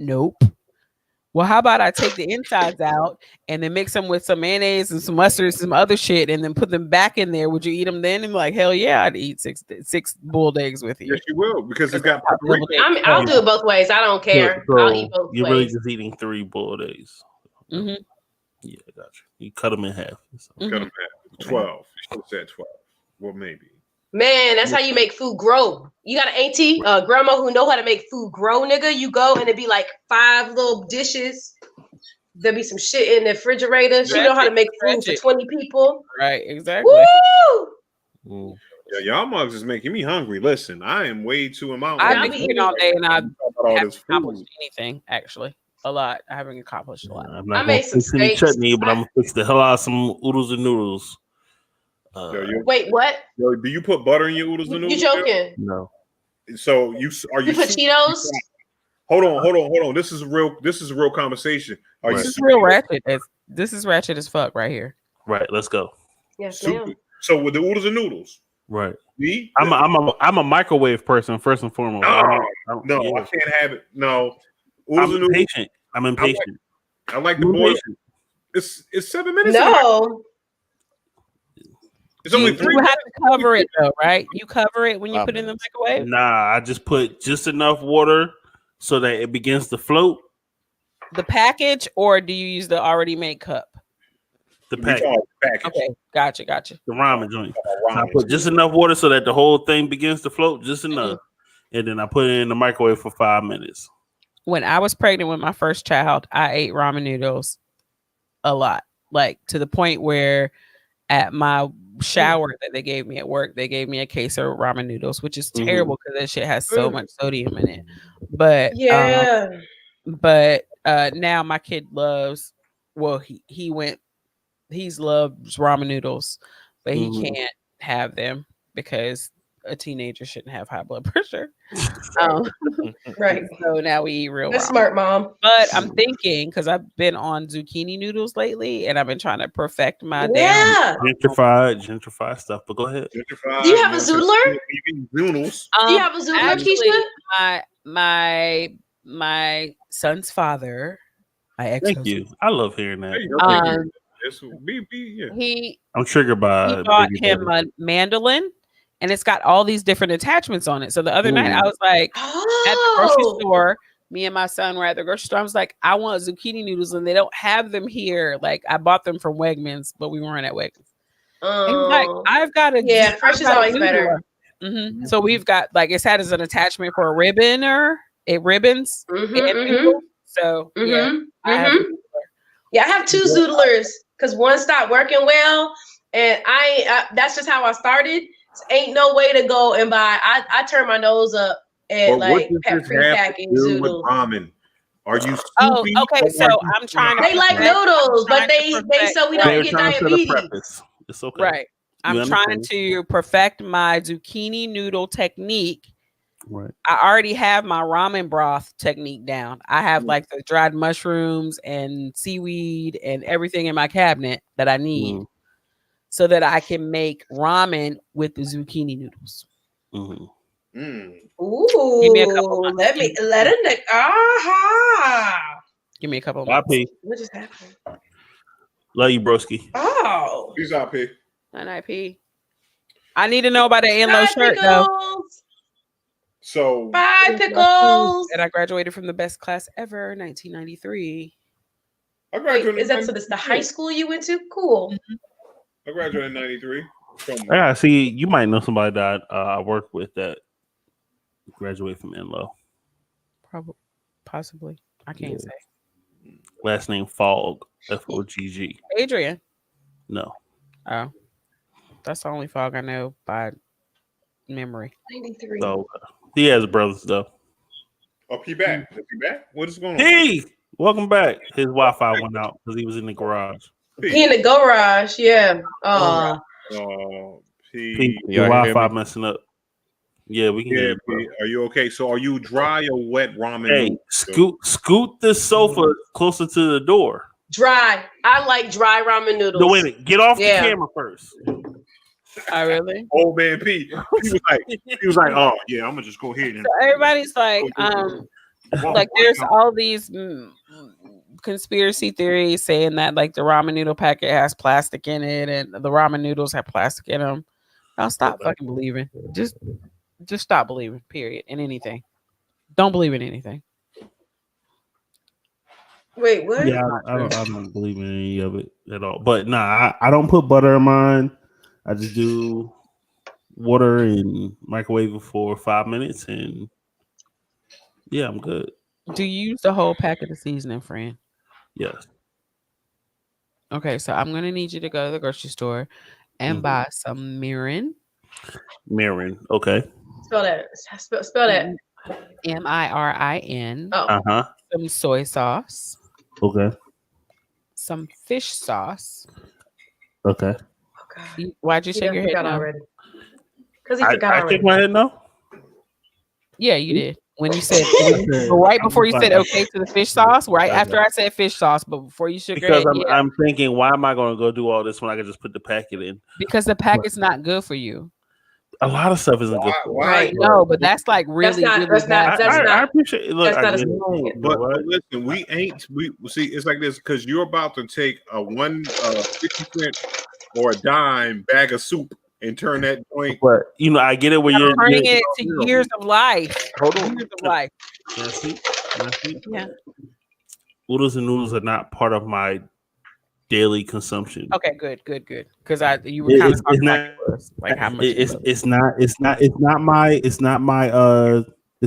Nope. Well, how about I take the insides out and then mix them with some mayonnaise and some mustard, some other shit, and then put them back in there? Would you eat them then? And be like, hell yeah, I'd eat six boiled eggs with you. Yes, you will, because it's got. I'll do it both ways. I don't care. So I'll eat both ways. You're really just eating 3 boiled eggs. Mm-hmm. Yeah, I got you. You cut them in half. So. Cut them in half. 12. You should have said 12. Well, maybe. Man, that's how you make food grow. You got an auntie, grandma who know how to make food grow, nigga. You go and it'd be like 5 little dishes. There'll be some shit in the refrigerator. She know how to make food for 20 people. Right, exactly. Woo! Yeah, y'all mugs is making me hungry. Listen, I am way too amount. I've been eating all day and I haven't accomplished anything, actually. A lot. I haven't accomplished a lot. I'm not going to fix any chutney, but I'm going to fix the hell out of some oodles and noodles. Wait, what? Yo, do you put butter in your oodles and noodles? You joking? No. So you put Cheetos? Hold on. This is a real conversation. This is real ratchet. This is ratchet as fuck right here. Right. Let's go. Yes, ma'am. So with the oodles and noodles, right? I'm a microwave person first and foremost. I can't have it. No, I'm impatient. I'm impatient. I like the boil. It's 7 minutes. No. It's only 3. You have to cover it though, right? You cover it when you put it in the microwave? Nah, I just put just enough water so that it begins to float. The package, or do you use the already made cup? The package. Okay, gotcha. The ramen joint. So I put just enough water so that the whole thing begins to float, just enough. And then I put it in the microwave for 5 minutes. When I was pregnant with my first child, I ate ramen noodles a lot. Like to the point where at my shower that they gave me at work, they gave me a case of ramen noodles, which is terrible because that shit has so much sodium in it. But now my kid loves. Well, he's loves ramen noodles, but he can't have them because a teenager shouldn't have high blood pressure. Right. So now we eat real That's ramen. smart, mom. But I'm thinking, because I've been on zucchini noodles lately, and I've been trying to perfect my gentrified stuff. But go ahead. Do you have a zoodler? Noodles. Do you have a zoodler, Keisha? My son's father. Thank you. I love hearing that. I'm triggered by. He bought him a mandolin. And it's got all these different attachments on it. So the other night I was like, at the grocery store, me and my son were at the grocery store. I was like, I want zucchini noodles and they don't have them here. Like I bought them from Wegmans, but we weren't at Wegmans. And like, I've got a fresh is always better. Mm-hmm. So we've got like it's had as an attachment for a ribboner. It ribbons. So yeah, I have. Yeah, I have 2 zoodlers because one stopped working well, and that's just how I started. So ain't no way to go and buy. I turn my nose up at like prepackaged zoodles. Ramen? Are you soupy? Oh, okay. So I'm trying to. They like noodles, but they so we don't get diabetes. It's okay. Right. I'm trying to perfect my zucchini noodle technique. Right. I already have my ramen broth technique down. I have like the dried mushrooms and seaweed and everything in my cabinet that I need so that I can make ramen with the zucchini noodles. Ooh, give me a couple months. let it. Give me a couple months. What just happened? Love you, broski. Oh, peace out, P. Night, P. I need to know about the Enlo shirt though. So bye, pickles. And I graduated from the best class ever, 1993. I graduated. Wait, is that so? This the high school you went to? Cool. I graduated in '93. Yeah, see, you might know somebody that I work with that graduated from Enlo. Probably, possibly. I can't say. Last name Fogg, Fogg. Adrian. No. Oh, that's the only Fogg I know by memory. 93. So he has brothers though. Oh, he back. Is he back? What is going on? Hey, welcome back. His Wi-Fi went out because he was in the garage. He in the garage, yeah. P. Your Wi-Fi messing up. Yeah, we can hear you. Are you okay? So are you dry or wet ramen? Hey, scoot the sofa closer to the door. Dry. I like dry ramen noodles. No, wait a minute. Get off the camera first. I really? Old man P. He was like, oh yeah, I'm gonna just go ahead and. So everybody's like, like there's all these conspiracy theories saying that like the ramen noodle packet has plastic in it, and the ramen noodles have plastic in them. I'll stop fucking believing. Just stop believing. Period. In anything. Don't believe in anything. Wait, what? Yeah, I don't believe in any of it at all. But nah, I don't put butter in mine. I just do water and microwave it for 5 minutes, and yeah, I'm good. Do you use the whole packet of seasoning, friend? Yes. Okay, so I'm gonna need you to go to the grocery store and buy some mirin. Mirin, okay. Spell that. Spell that. MIRIN. Oh. Some soy sauce. Okay. Some fish sauce. Okay. Why'd you shake your head no? already? Because he forgot already. I shook my head no? Yeah, you did. When you said right before you said okay to the fish sauce, right after I said fish sauce, but before you shook your head. Because I'm thinking, why am I going to go do all this when I can just put the packet in? Because the packet's not good for you. A lot of stuff isn't good for you. Right. No, but that's like really, I appreciate it. Look, that's but listen, we see it's like this because you're about to take a 50-cent or a dime bag of soup and turn that joint. But I get it when you're turning it into years of life. Hold on. Years of life. Can I see? Yeah. Oodles and noodles are not part of my daily consumption. Okay, good. Because you were kind of talking like how much it's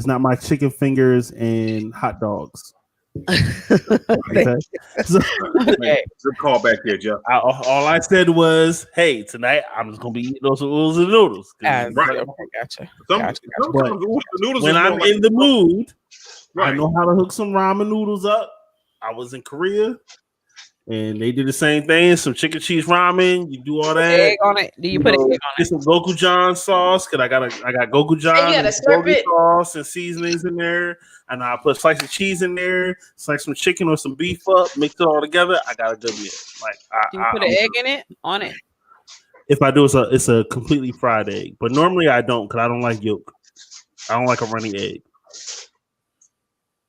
not my chicken fingers and hot dogs. Okay. Good call back there, Jeff. All I said was, hey, tonight I'm just gonna be eating those oodles and noodles. Right. Okay, gotcha. When I'm in the mood, I know how to hook some ramen noodles up. I was in Korea. And they did the same thing. Some chicken cheese ramen. You do all that. Egg on it. Do you put egg on it? Get some gochujang sauce because I got gochujang and sauce and seasonings in there. And I put a slice of cheese in there, slice some chicken or some beef up, mix it all together. I got a good meal. Like you put an egg in it on it. If I do, it's a completely fried egg. But normally I don't because I don't like yolk. I don't like a runny egg.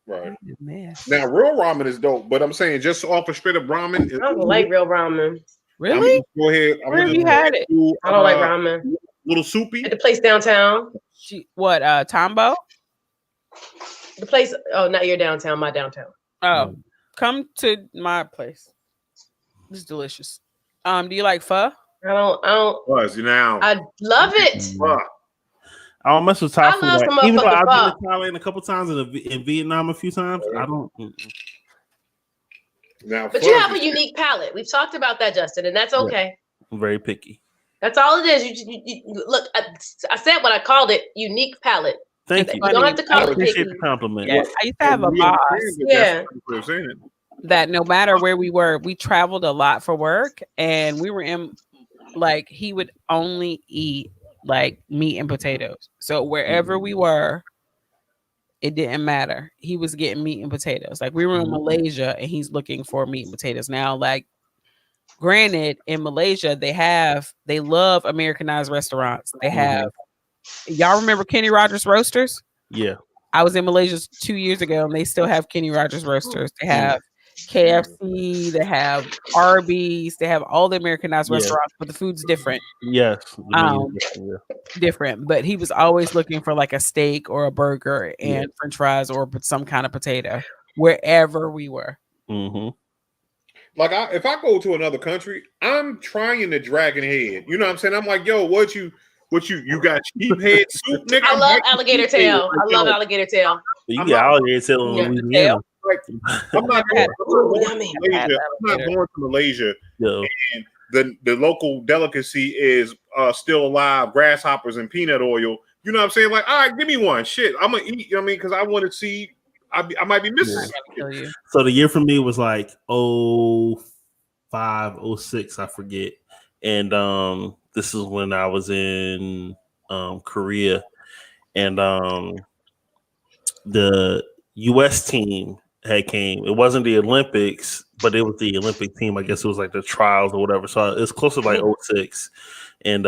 Right. Now, real ramen is dope, but I'm saying just off a straight up ramen. I don't like real ramen. Really? Go ahead. Where have you had it? I don't like ramen. Little soupy. At the place downtown. What? Tombo? The place. Oh, not your downtown. My downtown. Oh, come to my place. It's delicious. Do you like pho? I don't. Was now. I love it. I don't mess with Thai food. love some Even though I've been motherfucking to Thailand a couple times and in Vietnam a few times, I don't. Now, But you have a unique palate. We've talked about that, Justin, and that's okay. Yeah, I'm very picky. That's all it is. You look. I said what I called it: unique palate. Thank you. You don't have to call I it appreciate picky. the compliment. Yeah, I used to have a boss. Yeah. That no matter where we were, we traveled a lot for work, and we were in like he would only eat like meat and potatoes. So wherever we were, it didn't matter. He was getting meat and potatoes. Like we were in Malaysia, and he's looking for meat and potatoes. Now, like, granted, in Malaysia, they love Americanized restaurants. They have. Y'all remember Kenny Rogers Roasters? Yeah. I was in Malaysia 2 years ago, and they still have Kenny Rogers Roasters. They have KFC, they have Arby's, they have all the Americanized restaurants, but the food's different. Yes. Different. But he was always looking for like a steak or a burger and French fries or some kind of potato wherever we were. Mm-hmm. Like if I go to another country, I'm trying the dragon head. You know what I'm saying? I'm like, yo, what you got sheep head soup, nigga? I love alligator tail. I love alligator tail. You get alligator tail in Louisiana. I'm not going to Malaysia. And the local delicacy is still alive, grasshoppers and peanut oil. You know what I'm saying? Like, all right, give me one. Shit, I'm gonna eat. You know what I mean? Because I want to see. I might be missing. So the year for me was like 05, 06, I forget. And this is when I was in Korea, and the U.S. team had came. It wasn't the Olympics, but it was the Olympic team. I guess it was like the trials or whatever. So it's close to like 06. And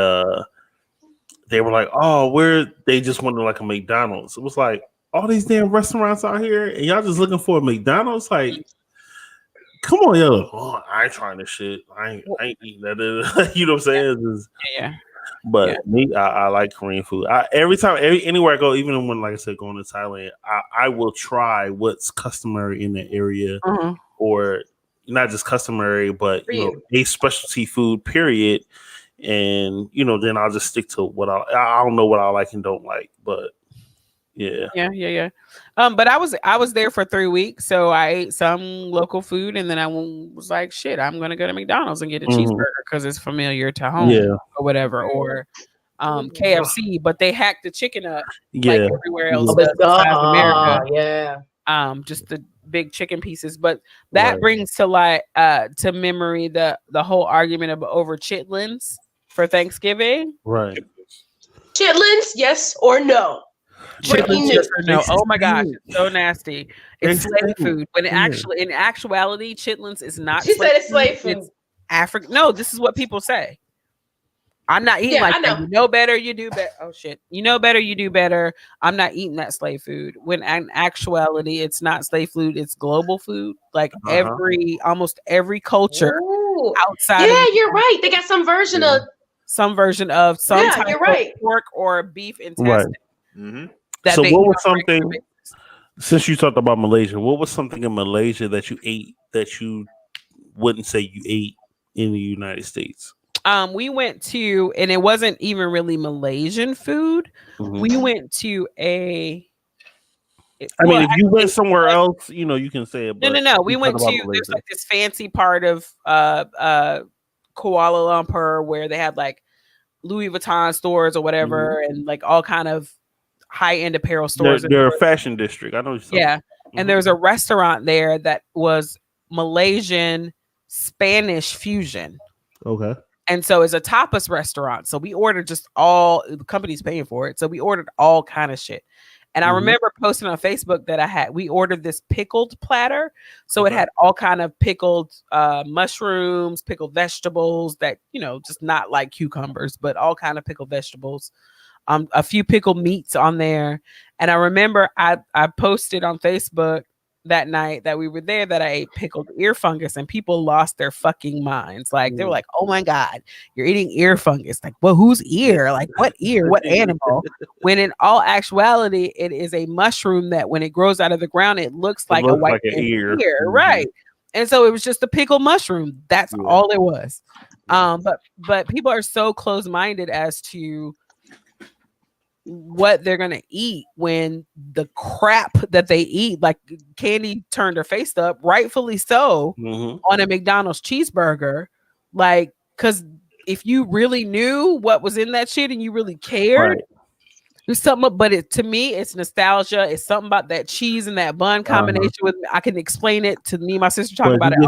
they were like, oh, they just wanted like a McDonald's. It was like, all these damn restaurants out here, and y'all just looking for a McDonald's? Like, come on, yo. Oh, I ain't trying this shit. I ain't eating that. You know what I'm saying? Yeah. But me, I like Korean food. Anywhere I go, even when, like I said, going to Thailand, I will try what's customary in the area, or not just customary, but a specialty food. Period. And then I'll just stick to what I don't know what I like and don't like, but yeah. But I was there for 3 weeks, so I ate some local food, and then I was like, shit, I'm gonna go to McDonald's and get a cheeseburger because it's familiar to home, or whatever, or KFC. But they hacked the chicken up like everywhere else does besides America. Just the big chicken pieces. But that brings to memory the whole argument over chitlins for Thanksgiving. Right. Chitlins, yes or no? No. Oh my gosh, it's so nasty. It's slave food. But in actuality, chitlins is not. She said it's slave food. It's African. No, this is what people say. I'm not eating like that. You know better, you do better. Oh shit. You know better, you do better. I'm not eating that slave food. When in actuality, it's not slave food, it's global food. Like almost every culture outside. Yeah, you're right. They got some version of some type of pork or beef intestine. Right. Mm-hmm. So what was something, since you talked about Malaysia, what was something in Malaysia that you ate that you wouldn't say you ate in the United States? We went to, and it wasn't even really Malaysian food. We went to if you went somewhere else, you can say it. But no. We went to, there's like this fancy part of Kuala Lumpur where they had like Louis Vuitton stores or whatever, and like all kind of high-end apparel stores. They're a fashion district. I know. And there was a restaurant there that was Malaysian Spanish fusion. Okay. And so it's a tapas restaurant. So we ordered the company's paying for it. So we ordered all kind of shit. And I remember posting on Facebook that we ordered this pickled platter. So it had all kind of pickled mushrooms, pickled vegetables that, just not like cucumbers, but all kind of pickled vegetables. A few pickled meats on there. And I remember I posted on Facebook that night that we were there that I ate pickled ear fungus, and people lost their fucking minds. Like they were like, oh my God, you're eating ear fungus. Like, well, whose ear? Like what ear? What animal? When in all actuality, it is a mushroom that when it grows out of the ground, it looks like a white ear. Right. And so it was just a pickled mushroom. That's all it was. But people are so close-minded as to what they're gonna eat when the crap that they eat, like Candy turned her face up, rightfully so, on a McDonald's cheeseburger, like, because if you really knew what was in that shit and you really cared, there's something. But to me, it's nostalgia. It's something about that cheese and that bun combination with. I can explain it to me, and my sister talking about it.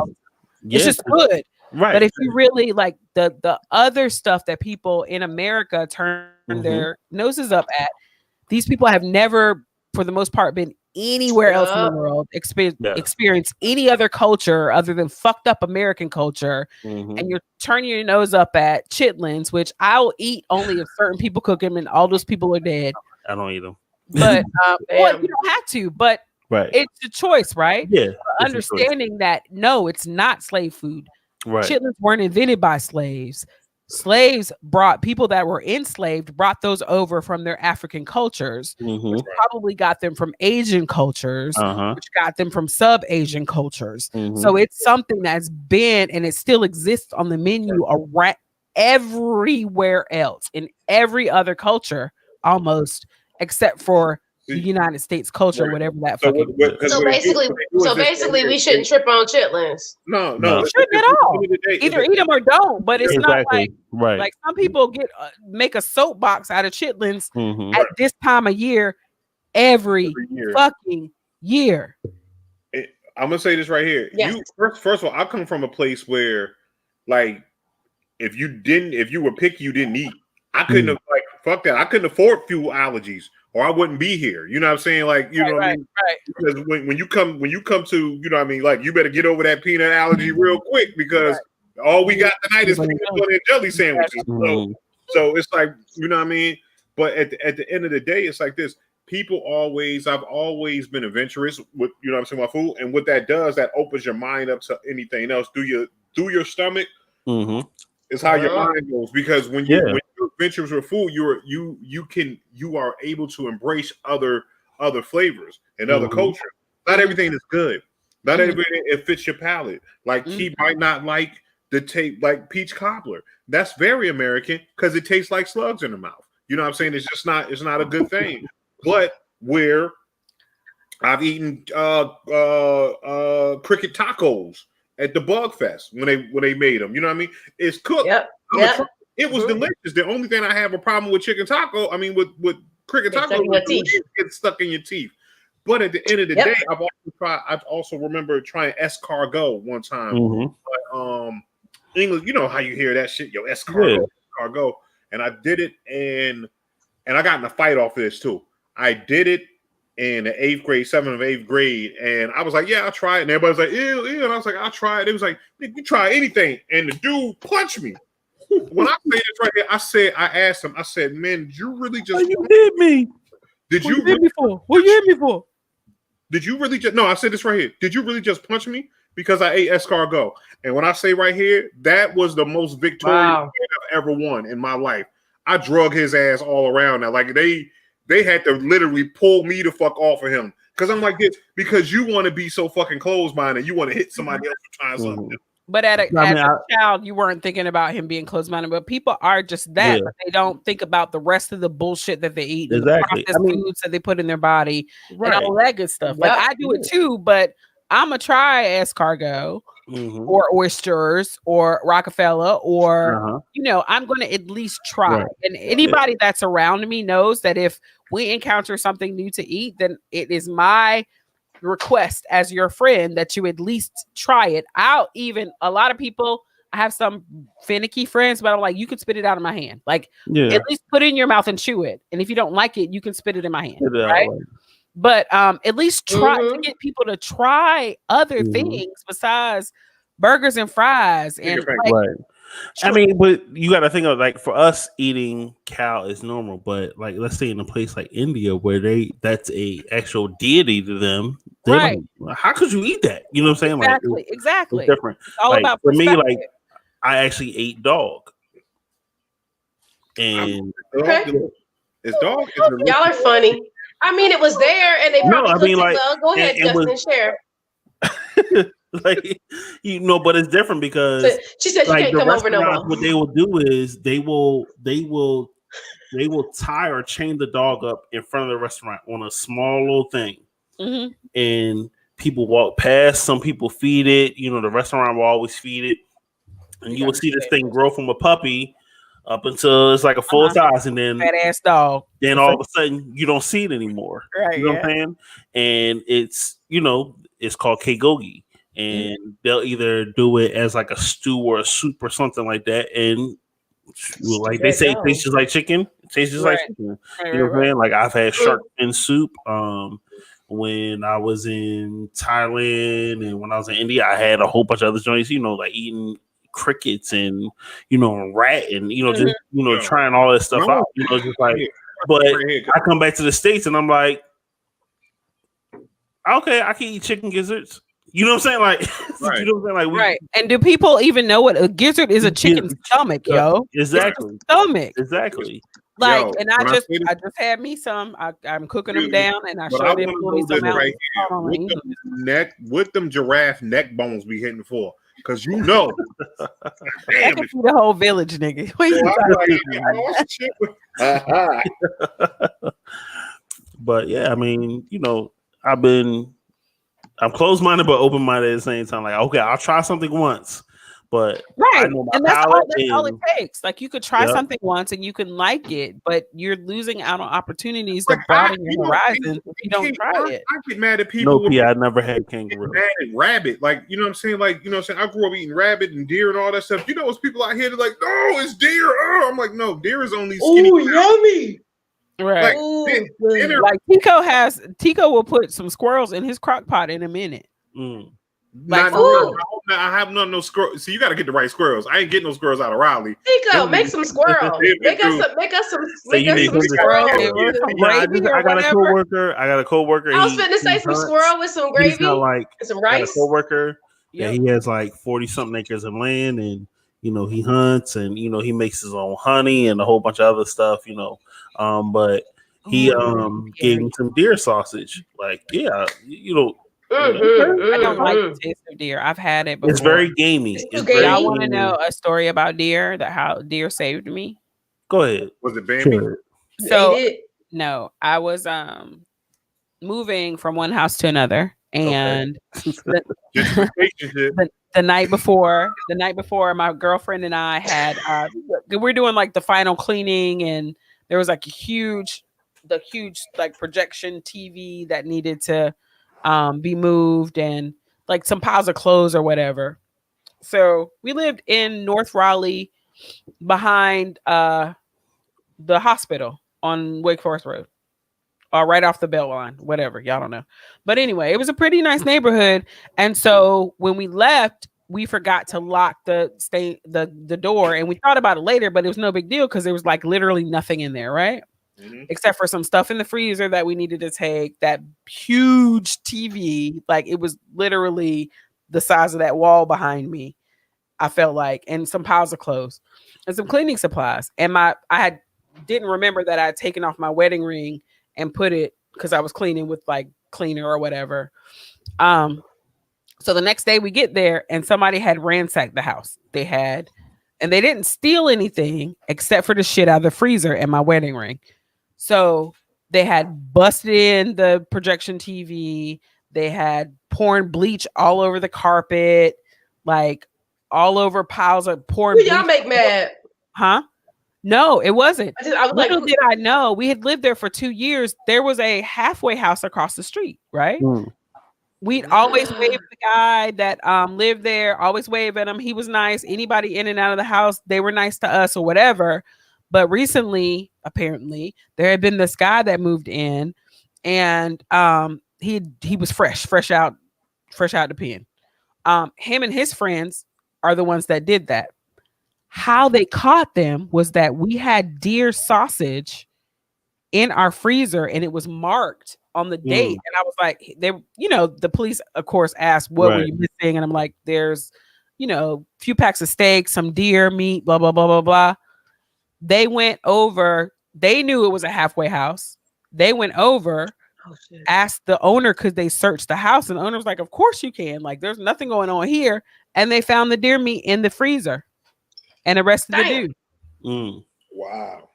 It's just good. Right. But if you really like the other stuff that people in America turn their noses up at, these people have never, for the most part, been anywhere else in the world, experience any other culture other than fucked up American culture. And you're turning your nose up at chitlins, which I'll eat only if certain people cook them and all those people are dead. I don't eat them. But well, you don't have to, but it's a choice, right? Yeah. Understanding that no, it's not slave food. Right. Chitlins weren't invented by slaves. Slaves brought people that were enslaved, brought those over from their African cultures, which probably got them from Asian cultures, which got them from sub-Asian cultures. So it's something that's been and it still exists on the menu around everywhere else in every other culture, almost, except for the United States culture, whatever that fucking. So basically, we shouldn't trip on chitlins. No, shouldn't at all. Either eat them or don't. But it's not like some people get make a soapbox out of chitlins at this time of year, every fucking year. I'm gonna say this right here. Yes. First of all, I come from a place where, like, if you were picky, you didn't eat. I couldn't have fuck that. I couldn't afford fuel allergies, or I wouldn't be here. You know what I'm saying? Like, you know what I mean? Right. Because when you come to, you know what I mean? Like, you better get over that peanut allergy real quick because all we got tonight is peanut butter and jelly sandwiches. So it's like, you know what I mean? But at the end of the day, it's like this. I've always been adventurous with, you know what I'm saying, my food. And what that does, that opens your mind up to anything else through your stomach. Is how your mind goes, because when you're adventurous with food, you are able to embrace other flavors and other cultures. Not everything is good. Not everything it fits your palate. Like he might not like the taste like peach cobbler. That's very American because it tastes like slugs in the mouth. You know what I'm saying? It's just not. It's not a good thing. But where I've eaten cricket tacos at the Bug Fest when they made them, you know what I mean? It's cooked. It was delicious. The only thing I have a problem with chicken taco, I mean with cricket taco, it's stuck in your teeth. But at the end of the day, I've also remember trying escargot one time. But, English, you know how you hear that shit, yo, escargot. And I did it, and I got in a fight off of this too. I did it in the 8th grade, 7th or 8th grade, and I was like, yeah, I'll try it. And everybody's like, ew, ew. And I was like, I'll try it. It was like, you try anything. And the dude punched me. When I say this right here, I asked him, I said, man, did you really just you hit me? Did you hit me for? What you hit me for? Did you really just I said this right here. Did you really just punch me? Because I ate escargot. And when I say right here, that was the most victorious I've ever won in my life. I drug his ass all around now. Like they had to literally pull me the fuck off of him. Because I'm like this, because you want to be so fucking closed-minded, you want to hit somebody else for trying something. But as a child, you weren't thinking about him being closed-minded. But people are just that. But they don't think about the rest of the bullshit that they eat, and the processed foods that they put in their body, and all that good stuff. Like I do it too, but I'm gonna try escargot or oysters or Rockefeller or I'm gonna at least try. And anybody that's around me knows that if we encounter something new to eat, then it is my request as your friend that you at least try it. A lot of people, I have some finicky friends, but I'm like, you could spit it out of my hand. Like at least put it in your mouth and chew it. And if you don't like it, you can spit it in my hand. Right? But at least try to get people to try other things besides burgers and fries. And I mean, but you got to think of, like, for us, eating cow is normal, but like, let's say in a place like India where that's a actual deity to them. Like, how could you eat that? You know what I'm saying? Exactly. It's different. It's all about for me. Like, I actually ate dog, and it's dog. Y'all are funny. I mean, it was there, and they probably cooked it well. Go ahead, Justin, share. Like, but it's different because she said she can't come over no more. What they will do is they will they will tie or chain the dog up in front of the restaurant on a small little thing, and people walk past. Some people feed it. You know, the restaurant will always feed it, and you will see this thing grow from a puppy up until it's like a full size, and then fat ass dog. Then all of a sudden you don't see it anymore. Right, you know what I'm saying? And it's it's called kegogi, and they'll either do it as like a stew or a soup or something like that, and like they say, it tastes just like chicken. It tastes just like chicken. You know what I'm saying? Like I've had shark fin soup. When I was in Thailand and when I was in India, I had a whole bunch of other joints. Like eating crickets and rat and just trying all this stuff out. Just like. But I come back to the States and I'm like, okay, I can eat chicken gizzards. You know what I'm saying? Like, you know what I'm saying? Like, And do people even know what a gizzard is? A chicken stomach, yo. Exactly. Stomach. Exactly. Like, and I just had me some. I'm cooking them down, and I showed them me some out. Right here. What them giraffe neck bones be hitting for? Because damn, I can see the whole village, nigga. But yeah, I mean, I'm closed-minded but open-minded at the same time. Like, okay, I'll try something once, but and that's all it takes. Like, you could try something once and you can like it, but you're losing out on opportunities to broaden your horizons if you don't try it. I get mad at people. No, I never had kangaroo. Mad at rabbit, like you know what I'm saying. Like you know what I'm saying. I grew up eating rabbit and deer and all that stuff. It's people out here that like, no, it's deer. Oh, I'm like, no, deer is only skinny. Ooh, yummy. Right. Like Tico will put some squirrels in his crock pot in a minute. Like, I have no squirrels. See, you got to get the right squirrels. I ain't getting no squirrels out of Raleigh. Tico, make some squirrels. Make us some squirrels. I got a coworker. I was finna say some squirrel with some gravy and some rice. A coworker. Yeah, he has like 40 something acres of land, and he hunts, and he makes his own honey and a whole bunch of other stuff. But he gave me some deer sausage. Like, yeah, I don't like the taste of deer. I've had it before. It's very gamey. Y'all want to know a story about deer? How deer saved me? Go ahead. Was it Bambi? Sure. So no, I was moving from one house to another, and the night before, my girlfriend and I had we're doing like the final cleaning, and there was like the huge like projection TV that needed to be moved, and like some piles of clothes or whatever. So we lived in North Raleigh behind the hospital on Wake Forest Road, or right off the belt line, whatever, y'all don't know. But anyway, it was a pretty nice neighborhood. And so when we left, we forgot to lock the door, and we thought about it later, but it was no big deal because there was like literally nothing in there, right? Except for some stuff in the freezer that we needed to take. That huge TV, like it was literally the size of that wall behind me, I felt like, and some piles of clothes and some cleaning supplies. And I didn't remember that I had taken off my wedding ring and put it, because I was cleaning with like cleaner or whatever. So the next day we get there and somebody had ransacked the house. And they didn't steal anything except for the shit out of the freezer and my wedding ring. So they had busted in the projection TV. They had poured bleach all over the carpet, like all over piles of poured bleach. Who y'all make mad? Huh? No, it wasn't. Little did I know, we had lived there for 2 years. There was a halfway house across the street, right? We'd always wave at the guy that lived there, always wave at him. He was nice. Anybody in and out of the house, they were nice to us or whatever. But recently, apparently, there had been this guy that moved in, and he was fresh out the pen. Him and his friends are the ones that did that. How they caught them was that we had deer sausage in our freezer, and it was marked on the date. And I was like, the police, of course, asked, what were you missing? And I'm like, there's, a few packs of steak, some deer meat, blah, blah, blah, blah, blah. They went over. They knew it was a halfway house. They went over, asked the owner, could they search the house? And the owner was like, of course you can. Like, there's nothing going on here. And they found the deer meat in the freezer and arrested the dude. Wow.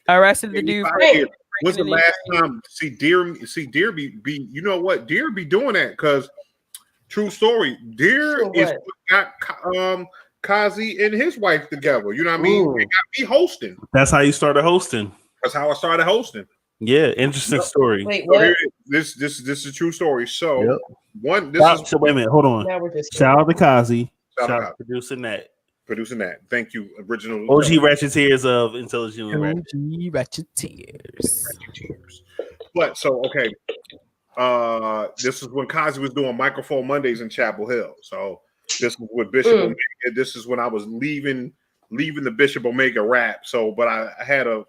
Arrested the dude. When's the last time? See, Deer be you know what? Deer be doing that because true story. Deer is what got Kazi and his wife together. You know what I mean? They got me hosting. That's how you started hosting. That's how I started hosting. Yeah, interesting story. Wait, what? This is a true story. So wait a minute, hold on. Shout out to Kazi. Shout out to producing that. Thank you, original OG Ratcheteers of Intelligent OG Ratcheteers. But so okay, this is when Kazi was doing Microphone Mondays in Chapel Hill. So this was with Bishop Omega. This is when I was leaving the Bishop Omega rap. So, but I had a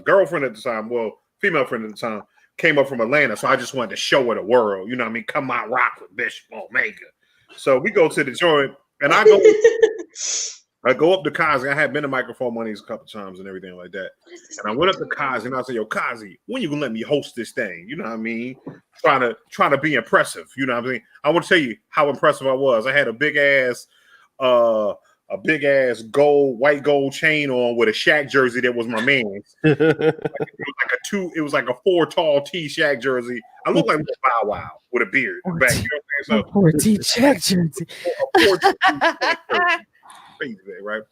girlfriend at the time, well, female friend at the time, came up from Atlanta. So I just wanted to show her the world. You know what I mean? Come on, rock with Bishop Omega. So we go to the joint, and I go up to Kazi. I had been to Microphone Mondays a couple times and everything like that. And I went up to Kazi and I said, "Yo, Kazi, when you gonna let me host this thing?" You know what I mean? Trying to be impressive. You know what I mean? I want to tell you how impressive I was. I had a big ass white gold chain on with a Shaq jersey that was my man's. It was like a 4 tall T Shaq jersey. I looked like Bow Wow with a beard back. You know what I'm saying? So 4 T Shaq jersey. Crazy, right?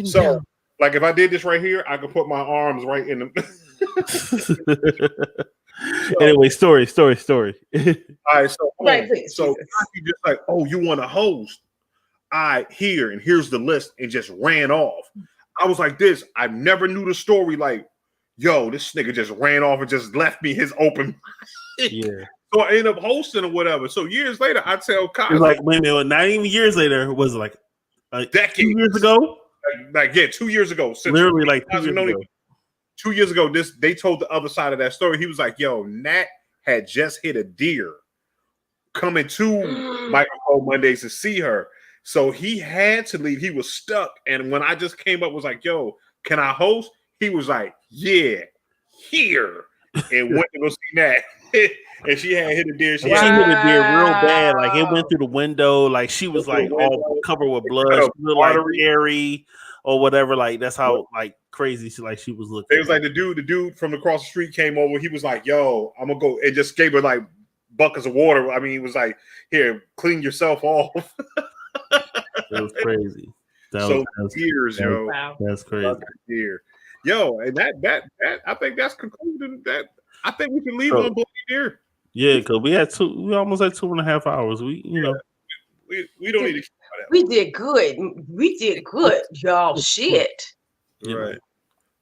So, like, if I did this right here, I could put my arms right in the. Anyway, story. All right, so you just like, oh, you want to host? Here's the list, and just ran off. I was like this. I never knew the story. Like, yo, this nigga just ran off and just left me his open. Yeah. So I ended up hosting or whatever. So years later, I tell Kazi. It was like, wait a minute, not even years later. It was like a decade. 2 years ago? 2 years ago. Literally like 2 years ago. 2 years ago, they told the other side of that story. He was like, yo, Nat had just hit a deer coming to Microphone Mondays to see her. So he had to leave. He was stuck. And when I just came up, was like, yo, can I host? He was like, yeah, here. And went to go see Nat. And she had hit a deer. She hit a deer real bad. Like it went through the window. Like she was like all covered with blood. She looked like Harry or whatever. Like that's how like crazy she was looking. It was like the dude from across the street came over. He was like, yo, I'm gonna go, and just gave her like buckets of water. I mean, he was like, here, clean yourself off. It was crazy. Years, yo. Wow. That's crazy. Yo, and that I think that's concluding that. I think we can leave on Bloody Deer. Yeah, because we almost had 2.5 hours. We don't need to. We did good. We did good, y'all. Shit. Right.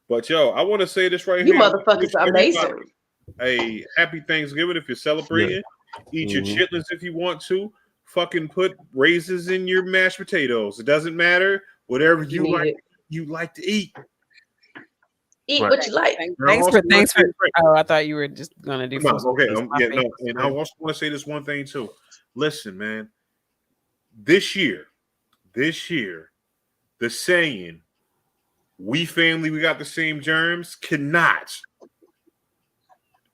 But yo, I want to say this right here. You motherfuckers are amazing. A happy Thanksgiving if you're celebrating. Yeah. Eat your chitlins if you want to. Fucking put raisins in your mashed potatoes. It doesn't matter. Whatever you like to eat. Eat what you like. Thanks for. Oh, I thought you were just gonna do. Okay. And I also want to say this one thing too. Listen, man. This year, the saying, "We family, we got the same germs," cannot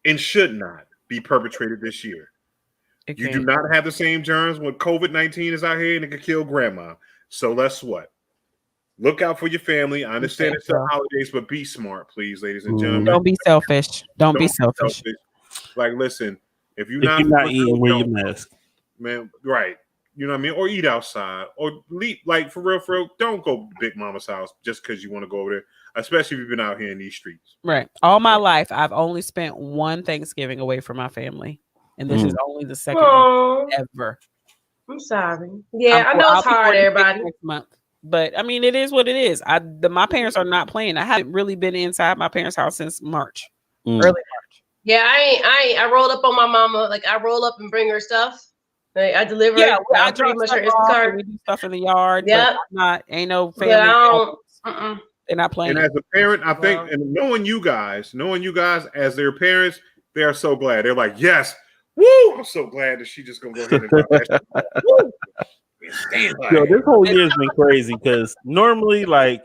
and should not be perpetrated this year. Okay. You do not have the same germs when COVID-19 is out here and it could kill grandma. So let's what? Look out for your family. I understand it's the holidays, but be smart, please, ladies and gentlemen. Don't be selfish. Don't be selfish. Like, listen, if you're not eating, wear your mask. Man, right. You know what I mean? Or eat outside. Or leave, like, for real, don't go to Big Mama's house just because you want to go over there, especially if you've been out here in these streets. Right. All my life, I've only spent one Thanksgiving away from my family. And this is only the second one ever. I'm sorry. Yeah, I know it's hard, everybody. Next month. But I mean, it is what it is. My parents are not playing. I haven't really been inside my parents' house since March, early March. Yeah, I rolled up on my mama. Like I roll up and bring her stuff. Like, I deliver. Yeah, I pretty much her Instacart. We do stuff in the yard. Yeah, ain't no family. They're not playing. And as a parent, I think, and knowing you guys as their parents, they are so glad. They're like, yes, woo! I'm so glad that she just gonna go ahead and drop that. Woo! Yo, this whole year has been crazy because normally I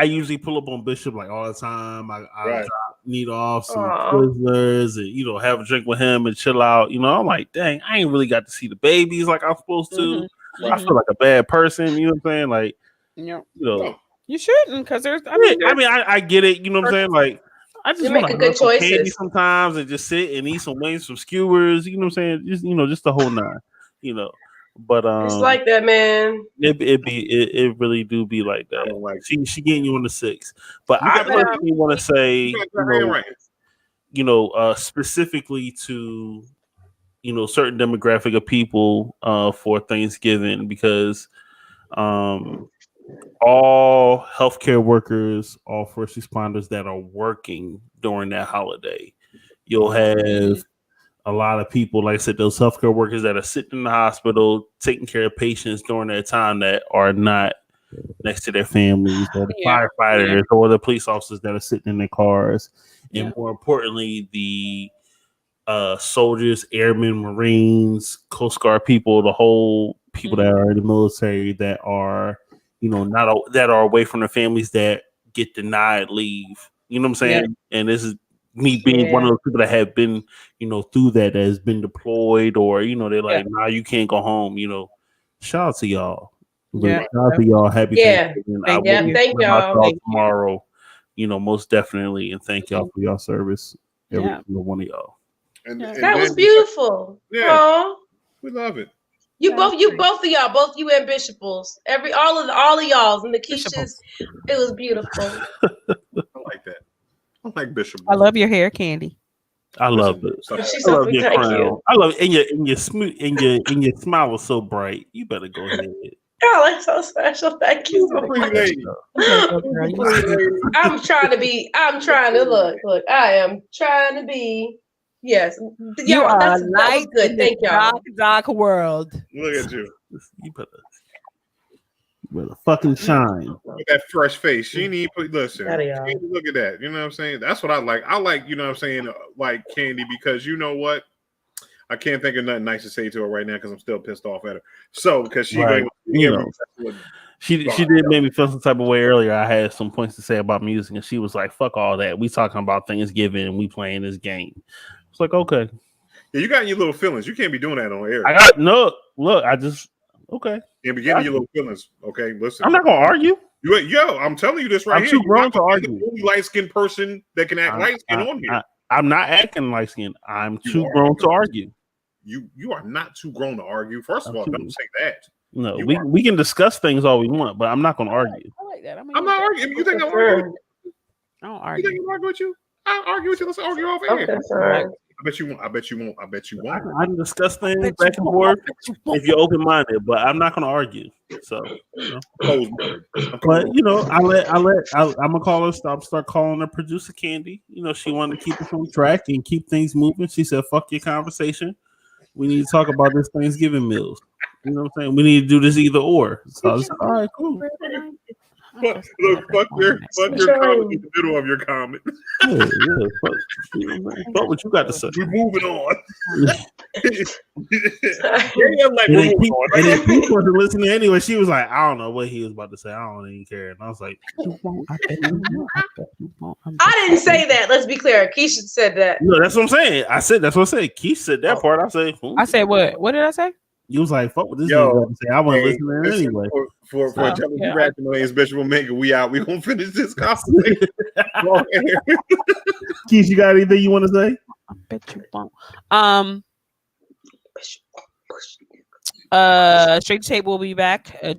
usually pull up on Bishop like all the time. I drop Need off some Twizzlers and have a drink with him and chill out. I'm like, dang, I ain't really got to see the babies like I'm supposed to. I feel like a bad person. You know what I'm saying? Like, You shouldn't, because there's. I get it. You know what I'm saying? Like, I just want to good some candy choices sometimes and just sit and eat some wings, some skewers. You know what I'm saying? Just the whole nine. But it's like that, man. It really do be like that. Like she getting you on the 6, but I personally want to say specifically to certain demographic of people for Thanksgiving, because all healthcare workers, all first responders that are working during that holiday, you'll have a lot of people, like I said, those healthcare workers that are sitting in the hospital taking care of patients during that time that are not next to their families, or the firefighters or the police officers that are sitting in their cars, and more importantly, the soldiers, airmen, Marines, Coast Guard people, the whole people that are in the military that are, that are away from their families, that get denied leave. You know what I'm saying? Yeah. And this is me being one of those people that have been, through that has been deployed, or, they're like, nah, you can't go home. Shout out to y'all. Shout out to y'all. Happy Thanksgiving. Thank y'all. Tomorrow, most definitely. And thank y'all for y'all service. Every single one of y'all. And that was beautiful. Yeah. Aww. We love it. You both of y'all, both you and Bishopables. All of y'all's and the Keishas. It was beautiful. I like that. I like Bishopables. I love your hair, Candy. I love it. I love your crown. I love it. And your smooth and your smile was so bright. You better go ahead. Y'all are so special. Thank you so much. I'm trying to look. I am trying to be. Yes, you are light good. Thank y'all. Dark world. Look at you. You better fucking shine. With that fresh face. She need listen. Look at that. You know what I'm saying? That's what I like. I like, you know what I'm saying, like Candy, because you know what? I can't think of nothing nice to say to her right now because I'm still pissed off at her. So because she she did make me feel some type of way earlier. I had some points to say about music, and she was like, "Fuck all that. We talking about Thanksgiving and we playing this game." It's like, okay. Yeah, you got your little feelings. You can't be doing that on air. Okay. You be getting your little feelings. Okay, listen. I'm not gonna argue. I'm telling you this right here. I'm too grown to argue. The only light-skinned person that can act light-skinned on here. I'm not acting light-skinned. I'm too grown to argue. You are not too grown to argue. First of all, don't say that. No, we can discuss things all we want, but I'm not gonna argue. I like that. I'm not arguing. You think I'm arguing? I don't argue. You think I'm arguing with you? I'll argue with you. Let's argue off air. I bet you won't. I can discuss things back and forth if you're open minded, but I'm not going to argue. So, but I'm gonna call her. Start calling her producer Candy. She wanted to keep us on track and keep things moving. She said, "Fuck your conversation. We need to talk about this Thanksgiving meals. You know what I'm saying? We need to do this either or." So I was like, "All right, cool." Look, fuck your comment in the middle of your comment. Fuck what you got to say. We're moving on. And people wasn't listening anyway. She was like, "I don't know what he was about to say. I don't even care." And I was like, I didn't say that. Let's be clear. Keisha said that. No, that's what I'm saying. That's what I said. Keisha said that part. I said what? What did I say? You was like, "Fuck what this nigga say." I wasn't listening anyway. For telling you rapping names, bitch, we'll make it. We out. We gonna finish this conversation. Keith, you got anything you want to say? I bet you won't. Straight to Tape will be back January